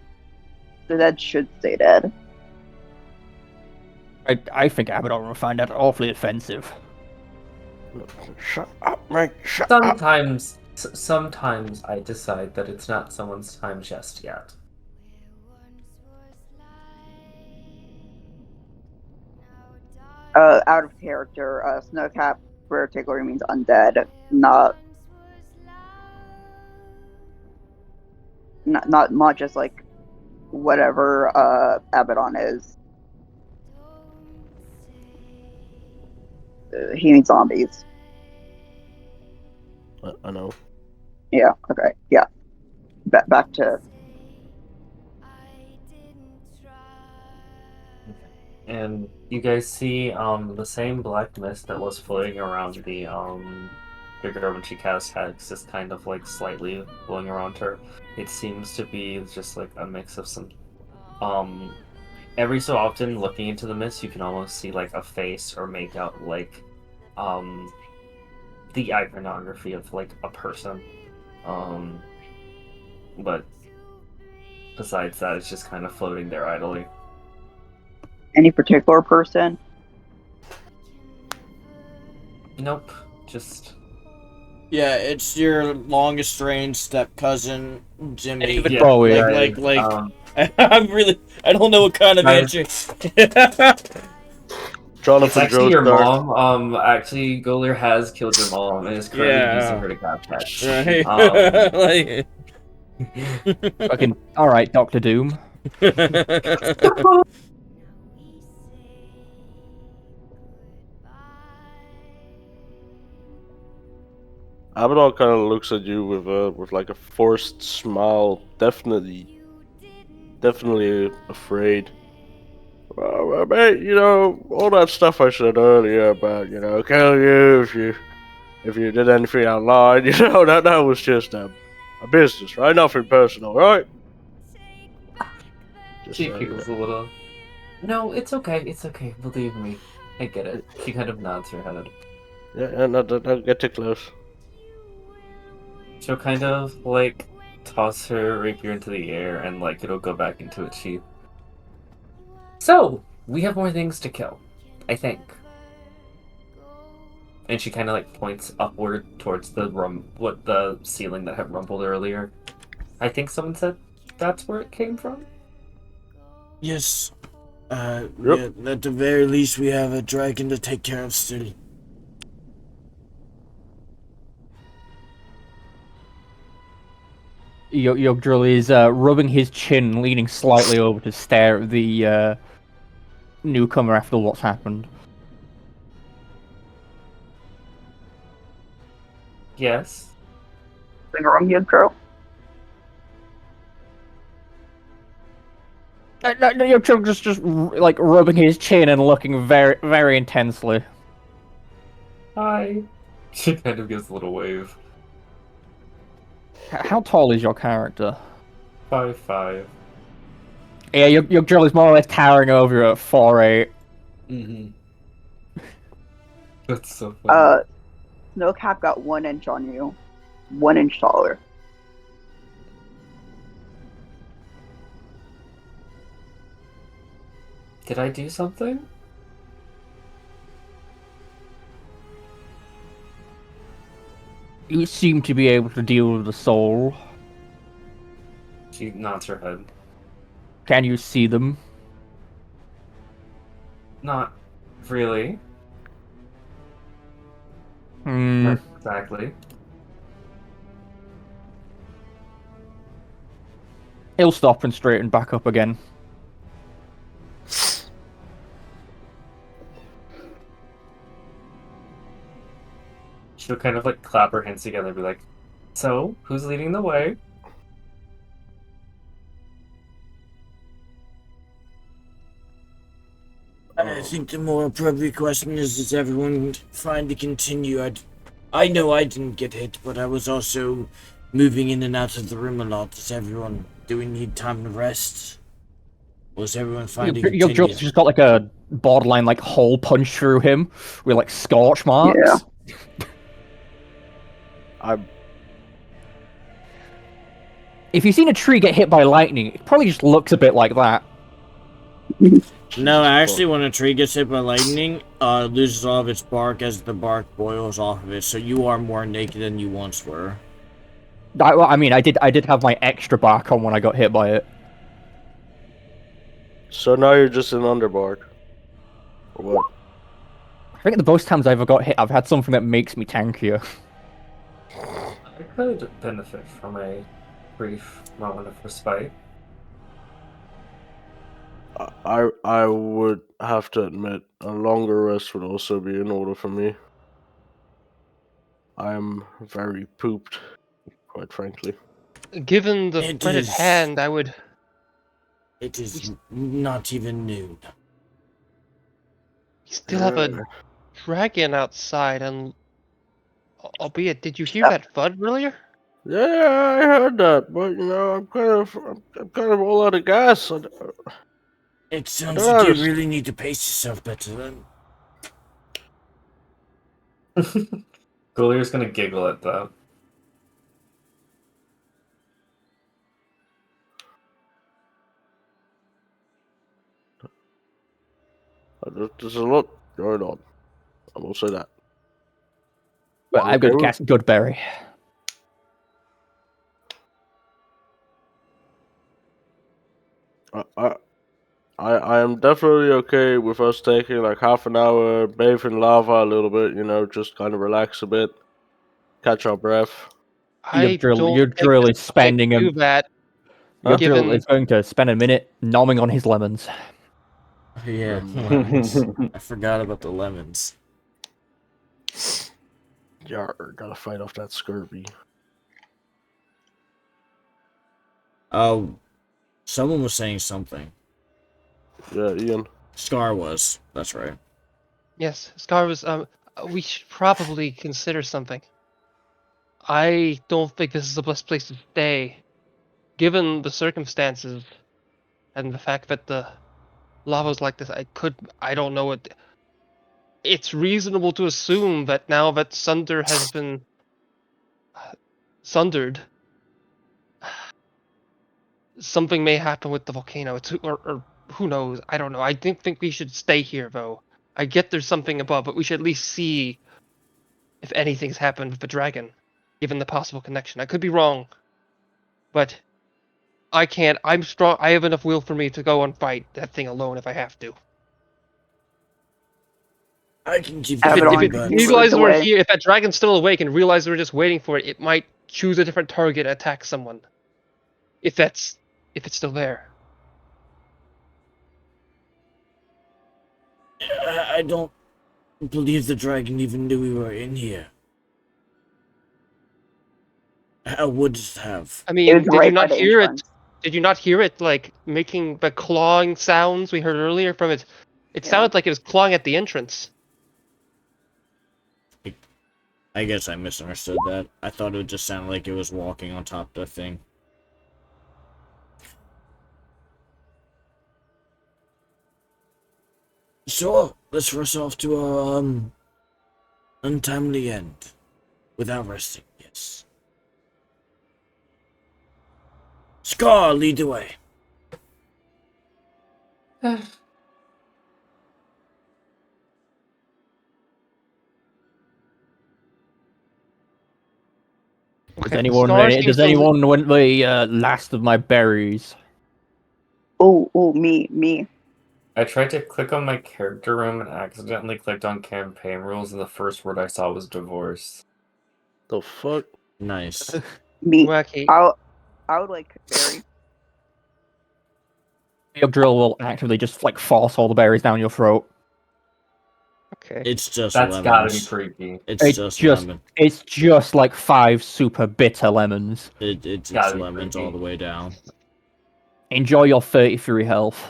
The dead should stay dead. I think Abaddon will find that awfully offensive. Shut up, mate. Shut up. Sometimes I decide that it's not someone's time just yet. Out of character, Snowcap particularly means undead, not just like whatever Abaddon is. he means zombies. I know. Yeah. Okay. Yeah. Back to. And you guys see the same black mist that was floating around the figure when she cast Hex is kind of like slightly blowing around her. It seems to be just like a mix of some every so often looking into the mist you can almost see like a face or make out like the iconography of like a person. But besides that it's just kind of floating there idly. Any particular person? Nope. Just Yeah, it's your longest range step cousin, Jimmy. David Bowie. I don't know what kind of Guys. answer. Jonathan it's actually your Joestar. mom. Actually, Golir has killed your mom and is currently Yeah. using her to cast Hex. Right. Fucking all right, Doctor Doom. Abaddon kind of looks at you with like a forced smile, definitely afraid. Well, mate, you know all that stuff I said earlier about kill you if you did anything online. That was just a business, right? Nothing personal, right? Just She giggles a little. No, it's okay. It's okay. Believe me, I get it. She kind of nods her head. yeah, no, don't get too close. She'll kind of like toss her rapier into the air and like it'll go back into its sheath. So we have more things to kill, I think. And she kind of like points upward towards the ceiling that had rumbled earlier. I think someone said that's where it came from. Yes. Yep. Yeah, at the very least, we have a dragon to take care of still. Yogdrill is rubbing his chin, leaning slightly over to stare at the newcomer after what's happened. Yes. Something wrong, you girl? No, Yogdrill just like rubbing his chin and looking very, very intensely. Hi. She kind of gives a little wave. How tall is your character? 5'5". Yeah, Yogdrill is more or less towering over you at 4'8". Mm-hmm. That's so funny. Snowcap got 1 inch on you. 1 inch taller. Did I do something? You seem to be able to deal with the soul. She nods her head. Can you see them? Not really. Hmm. Exactly. He'll stop and straighten back up again. She'll kind of like clap her hands together and be like, so, who's leading the way? I think the more appropriate question is everyone fine to continue? I know I didn't get hit, but I was also moving in and out of the room a lot. Do we need time to rest? Was everyone fine to continue? Yogdrill's just got like a borderline like hole punched through him with like scorch marks. Yeah. If you've seen a tree get hit by lightning, it probably just looks a bit like that. No, actually, when a tree gets hit by lightning, it loses all of its bark as the bark boils off of it. So you are more naked than you once were. I mean, I did have my extra bark on when I got hit by it. So now you're just an underbark. Or what? I think the most times I ever got hit, I've had something that makes me tankier. I could benefit from a brief moment of respite. I would have to admit a longer rest would also be in order for me. I am very pooped, quite frankly. Given the It threat at is- hand, I would. It is not even noon. We still have a dragon outside, and albeit, did you hear Yep. that thud earlier? Yeah, I heard that, but I'm kind of all out of gas. It sounds don't like you understand. really need to pace yourself better then. Gulier's gonna giggle at that. There's a lot going on. I will say that. But I'm going to cast Goodberry. I am definitely okay with us taking like half an hour, bathe in lava a little bit, just kind of relax a bit, catch our breath. Your drill is spending do that. Your Given- drill is going to spend a minute nomming on his lemons. Yeah, Lemons. lemons. I forgot about the lemons. Yarr, gotta fight off that scurvy. Oh, someone was saying something. Yeah, Ian. Scar was. That's right. Yes, Scar was. We should probably consider something. I don't think this is the best place to stay, given the circumstances, and the fact that the lava's like this. I don't know what. It's reasonable to assume that now that Sunder has been sundered, something may happen with the volcano. Or who knows? I don't know. I think we should stay here, though. I get there's something above, but we should at least see if anything's happened with the dragon, given the possible connection. I could be wrong, but I can't. I'm strong. I have enough will for me to go and fight that thing alone if I have to. I can keep Abaddon, going, If it but realizes we're away. here, if that dragon's still awake and realizes we're just waiting for it, it might choose a different target and attack someone. If it's still there. I don't believe the dragon even knew we were in here. How would it have? I It mean, was did you right by not the hear entrance. it? Did you not hear it like making the clawing sounds we heard earlier from it? It Yeah. sounded like it was clawing at the entrance. I guess I misunderstood that. I thought it would just sound like it was walking on top of the thing. Sure, let's rush off to our untimely end. Without resting, yes. Scar, lead the way. Does Okay, anyone Scar seems does to- anyone want the last of my berries? Oh, me. I tried to click on my character room and accidentally clicked on campaign rules, and the first word I saw was divorce. The fuck? Nice. Me. Wacky. I would like berry. Your drill will actively just like force all the berries down your throat. Okay. It's just That's lemons. gotta be freaky. It's just lemon. It's just like 5 super bitter lemons. It's Gotta be lemons creepy. all the way down. Enjoy your 33 health.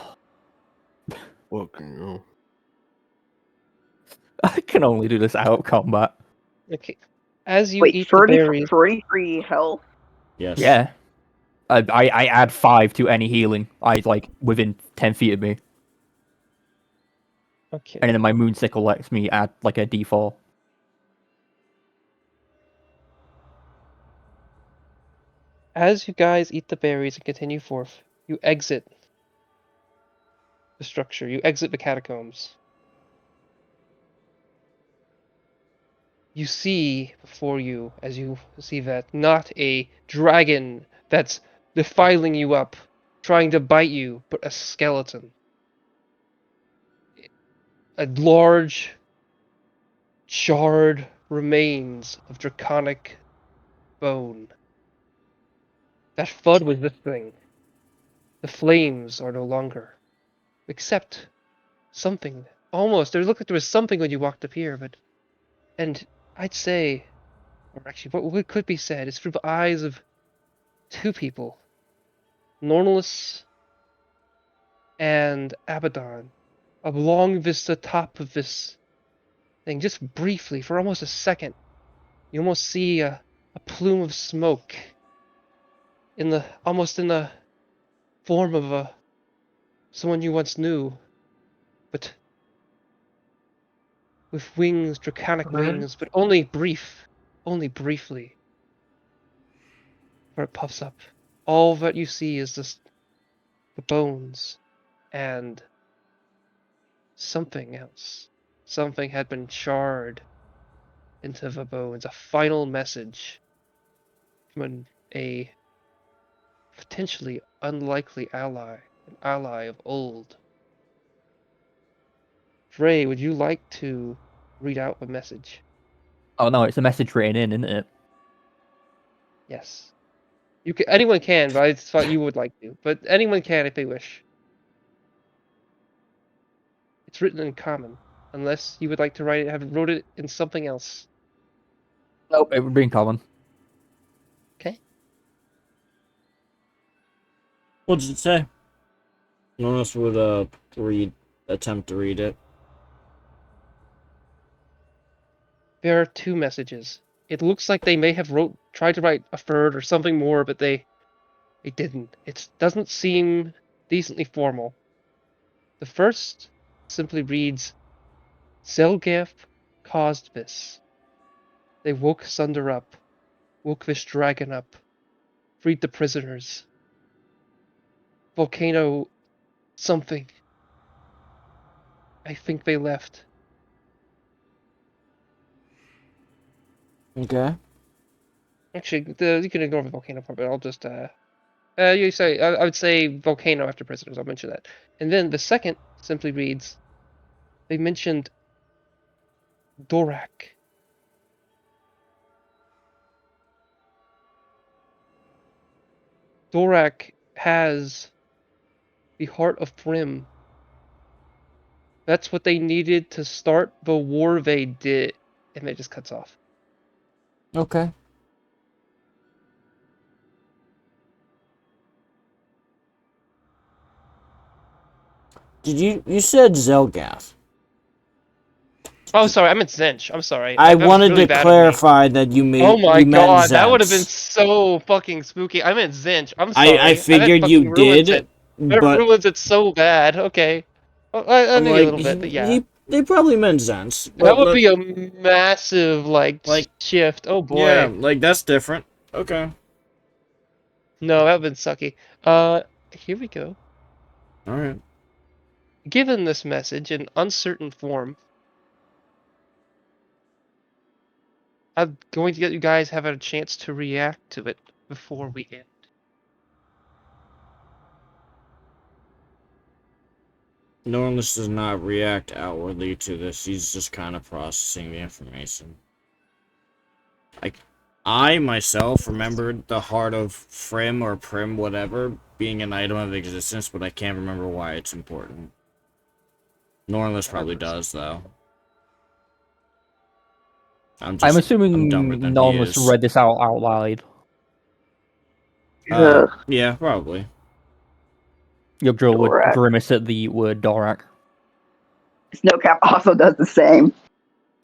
Fucking hell. I can only do this out of combat. Okay. As you Wait, eat the berries, 33 health. Yes. Yeah. I add 5 to any healing. Like within 10 feet of me. okay. And then my moonsicle lets me add like a d4. As you guys eat the berries and continue forth, you exit the structure. You exit the catacombs. You see before you, as you see that, not a dragon that's defiling you up, trying to bite you, but a skeleton. A large, charred remains of draconic bone. That FUD was this thing. The flames are no longer. except something. Almost. There looked like there was something when you walked up here, but... And I'd say... Or actually, what could be said is through the eyes of two people. Nornless and Abaddon. Along this, the top of this thing, just briefly, for almost a second, you almost see a plume of smoke almost in the form of someone you once knew, but with wings, draconic wings, but only briefly, where it puffs up. All that you see is just the bones and something else. Something had been charred into the bones. A final message from a potentially unlikely ally, an ally of old. Frey, would you like to read out the message? Oh no, it's a message written in, isn't it? Yes. Anyone can, but I thought you would like to. But anyone can if they wish. It's written in common, unless you would like to wrote it in something else. Nope, it would be in common. Okay. What does it say? None of us would attempt to read it. There are two messages. It looks like they may have tried to write a third or something more, but they didn't. It doesn't seem decently formal. The first simply reads, Zelgath caused this. They woke Sunder up, woke this dragon up, freed the prisoners. Volcano something. I think they left. Okay. Actually, you can ignore the volcano part, but I'll just you say I would say volcano after prisoners. I'll mention that, and then the second simply reads. They mentioned Dorak. Dorak has the heart of Thrym. That's what they needed to start the war they did, and it just cuts off. Okay. You said Zelgath? Oh, sorry, I meant Zench. I'm sorry. I That was wanted really to bad of me. clarify that you Oh my you meant god, that would have been Zents. so fucking spooky. I meant Zench. I'm sorry. I figured That you fucking ruins did, it. That but ruins it so bad. Okay. Well, I I'm maybe a like, little bit, but yeah. they probably meant Zents. That would be a massive, like shift. Oh boy. Yeah, like that's different. Okay. No, that would have been sucky. Here we go. Alright. Given this message in uncertain form, I'm going to get you guys have a chance to react to it before we end. Norlis does not react outwardly to this. He's just kind of processing the information. I myself remembered the Heart of Frim or Prim, whatever, being an item of existence, but I can't remember why it's important. Norlis probably does, though. I'm assuming dumber than no one he was is. read this out loud. Yeah, probably. Yogdrill would Dorak. grimace at the word Dorak. Snowcap also does the same.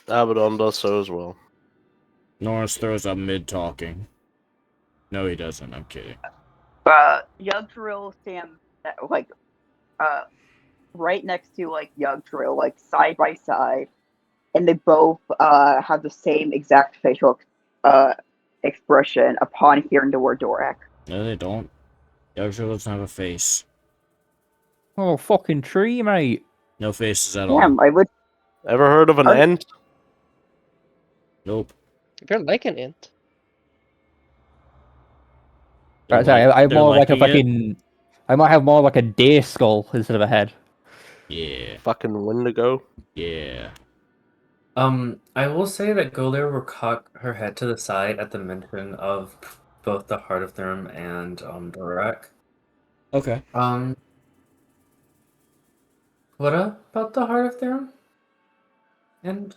Abaddon does so as well. Norris throws up mid-talking. No, he doesn't. I'm kidding. Yugdrill stands right next to Yugdrill, side by side, and they both have the same exact facial expression upon hearing the word Dorak. No, they don't. Yugdrill doesn't have a face. Oh, fucking tree, mate. No faces at all. Damn, I would. Ever heard of an ent? Nope. They're like an int. Right, sorry, I have they're more like a liking it? fucking. I might have more like a deer skull instead of a head. Yeah. Fucking Wendigo. Yeah. I will say that Golir will cock her head to the side at the mention of both the Heart of Thrym and Dorak. Okay. What about the Heart of Theron? And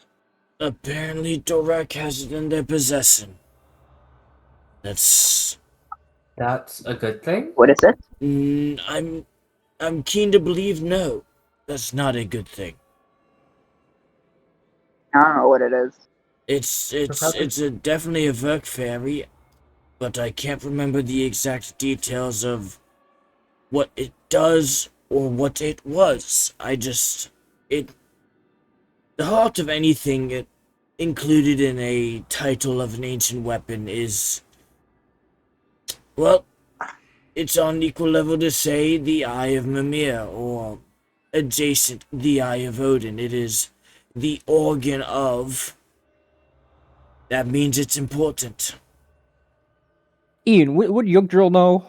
Apparently, Dorak has it in their possession. That's. that's a good thing? What is it? I'm keen to believe no. That's not a good thing. I don't know what it is. Definitely a Verk fairy, but I can't remember the exact details of what it does or what it was. The heart of anything included in a title of an ancient weapon is, well, it's on equal level to say the Eye of Mimir, or adjacent the Eye of Odin. It is the organ of. That means it's important. Ian, would Yugdrill know?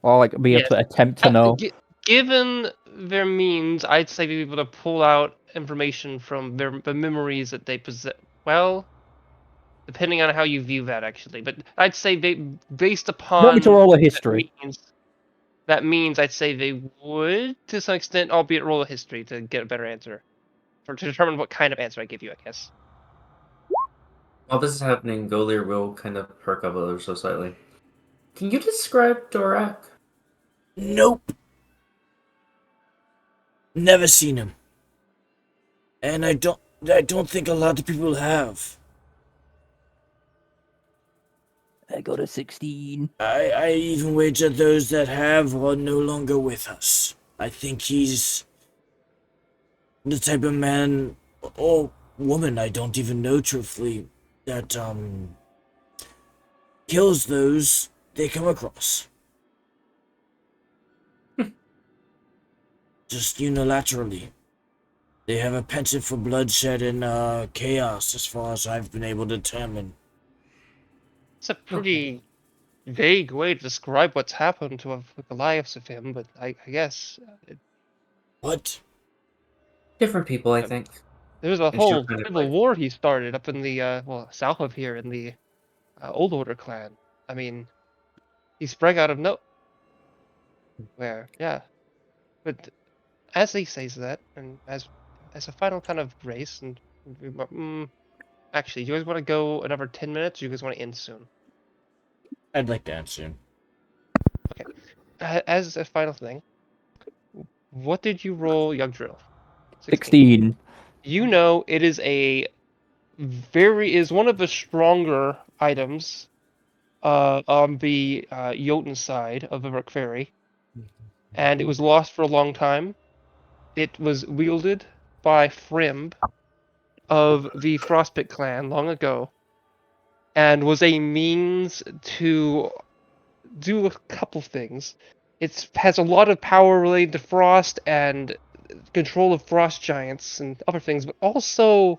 Or like be able Yes. to attempt to know? Given their means, I'd say be able to pull out information from the memories that they possess. Well, depending on how you view that, actually, but I'd say based You want me upon to roll a history? that means I'd say they would to some extent, albeit roll a history to get a better answer, to determine what kind of answer I give you, I guess. While this is happening, Golir will kind of perk up ever so slightly. Can you describe Dorak? Nope. Never seen him. And I don't think a lot of people have. I got a 16. I even wager those that have are no longer with us. I think he's the type of man or woman, I don't even know truthfully, that kills those they come across. Just unilaterally. They have a penchant for bloodshed and chaos, as far as I've been able to determine. It's a pretty vague way to describe what's happened to the lives of him, but I guess What? Different people, I think. there was a And she'll whole kind of, civil like- war he started up in the south of here in the Old Order clan. I mean, he sprang out of nowhere, yeah. But as he says that, and as a final kind of grace, and actually, do you guys want to go another 10 minutes? Or do you guys want to end soon? I'd like to answer. As a final thing, what did you roll, Yugdrill? 16. You know it is is one of the stronger items on the Jotun side of the Rook Ferry, and it was lost for a long time. It was wielded by Frimb of the Frostbit clan long ago, and was a means to do a couple things. It has a lot of power related to frost and control of frost giants and other things, but also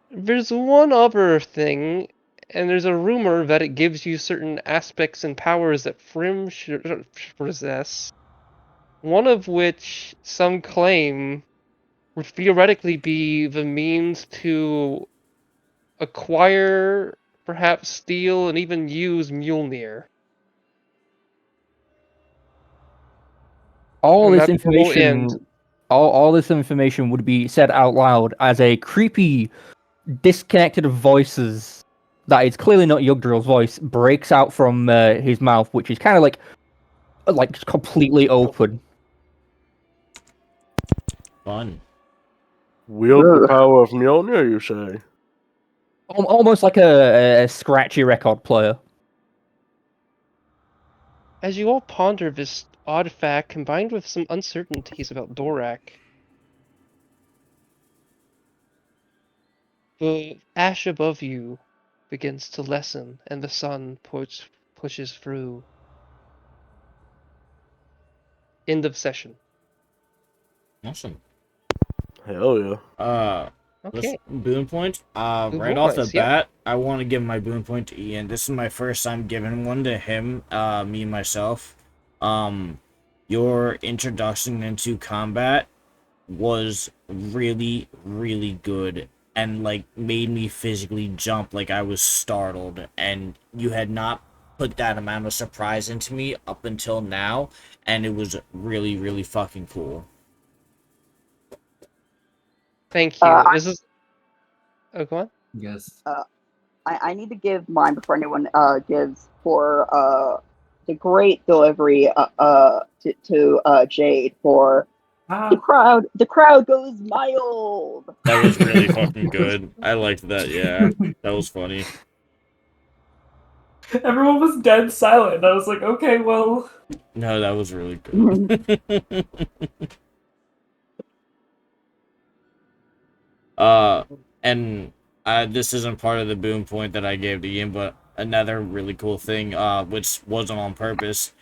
there's one other thing, and there's a rumor that it gives you certain aspects and powers that Frim should possess, one of which some claim would theoretically be the means to acquire, perhaps steal, and even use Mjolnir. All And this that will end. information, all this information would be said out loud as a creepy, disconnected voices that is clearly not Yugdrill's voice breaks out from his mouth, which is kind of like just completely open. Fun. Wield the Ugh. power of Mjolnir, you say? Almost like a scratchy record player. As you all ponder this odd fact, combined with some uncertainties about Dorak, the ash above you begins to lessen, and the sun pushes through. End of session. Awesome. Hell yeah. Okay. Boon point. Boon Right off the points, yeah. bat, I want to give my boon point to Ian. This is my first time giving one to him. Me myself. Your introduction into combat was really, really good, and like made me physically jump. Like I was startled, and you had not put that amount of surprise into me up until now, and it was really, really fucking cool. Thank you. I- This is. Oh, go on. Yes. I need to give mine before anyone gives for the great delivery to Jade for the crowd. The crowd goes mild. That was really fucking good. I liked that. Yeah, that was funny. Everyone was dead silent. I was like, okay, well. No, that was really good. And this isn't part of the boom point that I gave to Ian, but another really cool thing, which wasn't on purpose.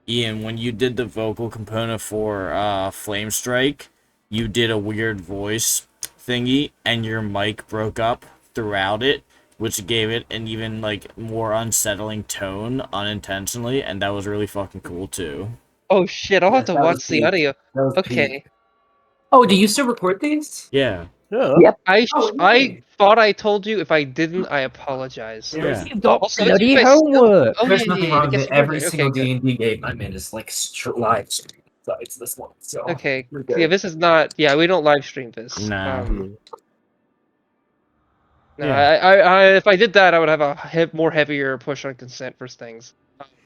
Ian, when you did the vocal component for Flame Strike, you did a weird voice thingy, and your mic broke up throughout it, which gave it an even like more unsettling tone unintentionally, and that was really fucking cool too. Oh shit! I'll have to That was watch the peak. audio. That was Okay. peak. Oh, do you still record these? Yeah. Yeah. Yep. I okay. thought I told you. If I didn't, I apologize. Yeah. Also, Bloody if I still- homework. Oh, There's yeah, nothing yeah, I wrong with guess it. you did Every right. single Okay, good. D&D game I'm in is like live stream besides this one. So Okay. we're Yeah, good. this is not. Yeah, we don't live stream this. Nah. No, Yeah. if I did that, I would have a more heavier push on consent for things.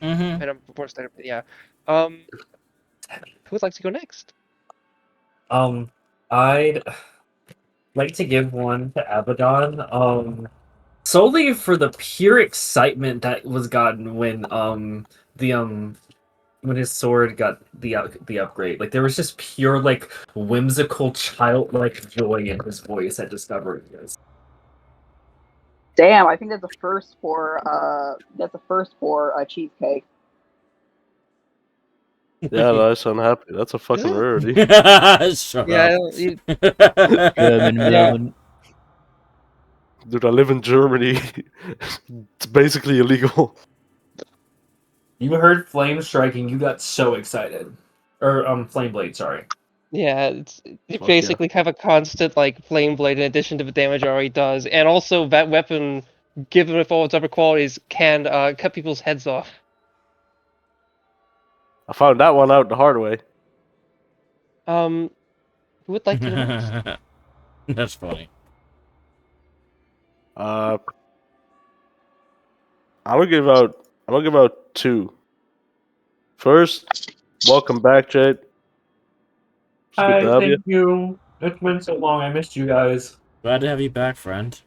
Mm-hmm. And I'm more standard. Yeah. Who would like to go next? I'd like to give one to Abaddon. Solely for the pure excitement that was gotten when when his sword got the upgrade. Like there was just pure like whimsical childlike joy in his voice at discovering this. Damn, I think that's the first for cheesecake. Yeah, nice. I'm happy. That's a fucking rarity. Shut Yeah, I up. don't, you, German Yeah. moment. Dude, I live in Germany. It's basically illegal. You heard flame striking, you got so excited. Or flame blade, sorry. yeah. You Fuck basically have a constant like flame blade in addition to the damage it already does, and also that weapon, given with all its other qualities, can cut people's heads off. I found that one out the hard way. Who would like to go next? That's funny. I'm gonna give out two. First, welcome back, Jade. It's good to have you. You. It's been so long, I missed you guys. Glad to have you back, friend.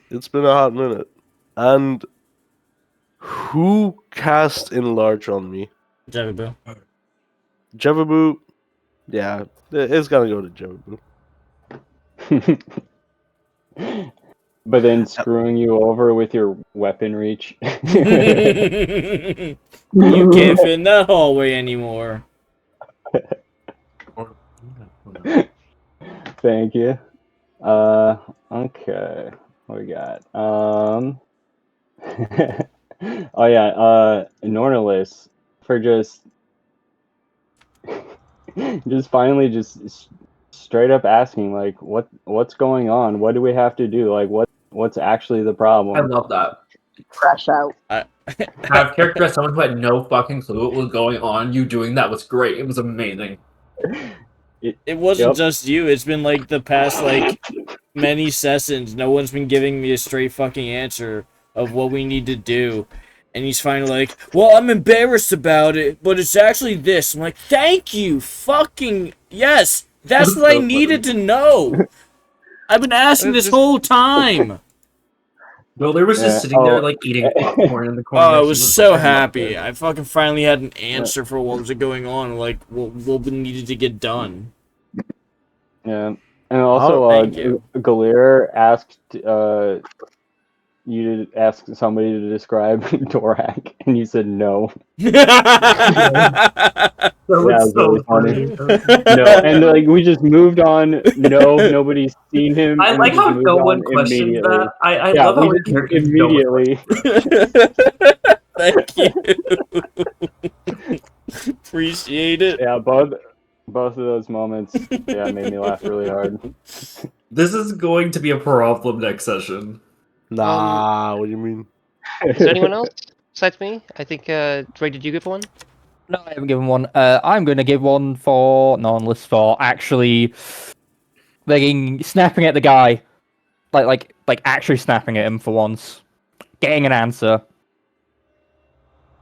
It's been a hot minute. And who cast enlarge on me? Jabba Jevabu? Yeah, it's gonna go to Jevabu. But then screwing you over with your weapon reach. You can't fit in that hallway anymore. Thank you. Okay. What we got? Oh yeah, Nornalis for just finally just straight up asking like what's going on? What do we have to do? Like what's actually the problem? I love that. Crash out. Have character as someone who had no fucking clue what was going on. You doing that was great. It was amazing. It wasn't Yep. just you. It's been like the past like many sessions. No one's been giving me a straight fucking answer of what we need to do. And he's finally like, well, I'm embarrassed about it, but it's actually this. I'm like, thank you, fucking yes. That's what I needed to know. I've been asking this whole time. Well, there was just Yeah, sitting there oh. like eating popcorn in the corner. Oh, I She was like, so I loved happy. it. I fucking finally had an answer for what was going on, like what needed to get done. Yeah. And also thank you. Galir asked you to ask somebody to describe Dorak, and you said no. That Yeah, was it was so really funny. No, and like we just moved on. No, nobody's seen him. I and like we how just no moved one on questioned immediately. that. I Yeah, love how we in just character no one immediately. Thank you. Appreciate it. Yeah, both of those moments, yeah, made me laugh really hard. This is going to be a problem next session. Nah, what do you mean? Is there anyone else besides me? I think Dre, did you give one? No, I haven't given one. I'm going to give one for non-list for actually snapping at the guy, like actually snapping at him for once, getting an answer.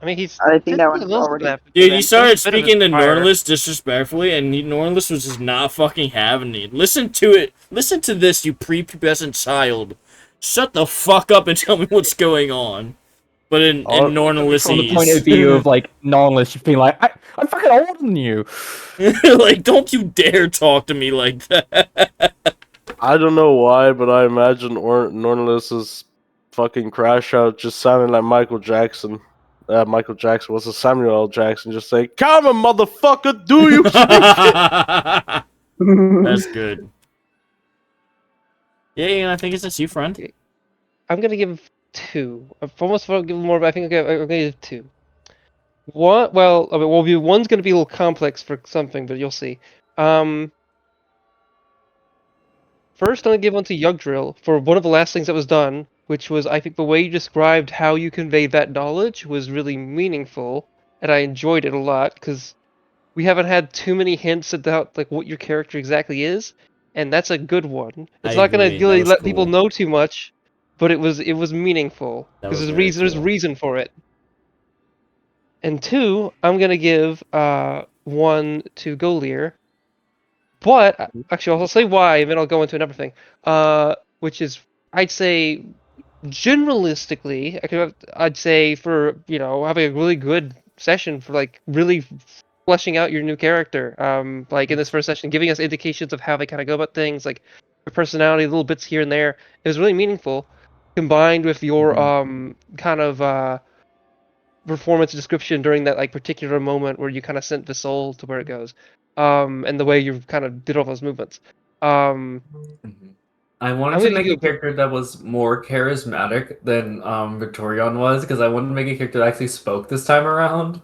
I mean, he's. I think that did one's most of already. that. Dude, you started There's a bit of speaking to fire. Nornless disrespectfully, and Nornless was just not fucking having it. Listen to it. Listen to this, you prepubescent child. Shut the fuck up and tell me what's going on. But in From the point of Nornlessese. view of like Nornless, just being like, I'm fucking older than you. Like, don't you dare talk to me like that. I don't know why, but I imagine Nornless's fucking crash out just sounding like Michael Jackson. Michael Jackson was a Samuel L. Jackson, just saying, "Come on, motherfucker, do you?" That's good. Yeah, and I think it's you, friend. I'm gonna give 2. I've almost thought I'll give more, but I think I'm gonna give 2. One, well, I mean, one's gonna be a little complex for something, but you'll see. First, I'm gonna give one to Yugdrill for one of the last things that was done, which was, I think the way you described how you conveyed that knowledge was really meaningful, and I enjoyed it a lot, because we haven't had too many hints about like what your character exactly is, and that's a good one. It's I not gonna agree, that really was let people cool. know too much, but it was meaningful, That because was there's very there's cool. reason for it. And 2, I'm gonna give 1 to Golier. But actually, I'll say why, and then I'll go into another thing. Which is, I'd say, generalistically, I'd say for having a really good session for like really fleshing out your new character. Like in this first session, giving us indications of how they kind of go about things, like your personality, little bits here and there. It was really meaningful, combined with your kind of performance description during that like particular moment where you kind of sent the soul to where it goes, and the way you kind of did all those movements. I wanted I'm to gonna make a give character that was more charismatic than Victorion was, because I wanted to make a character that actually spoke this time around.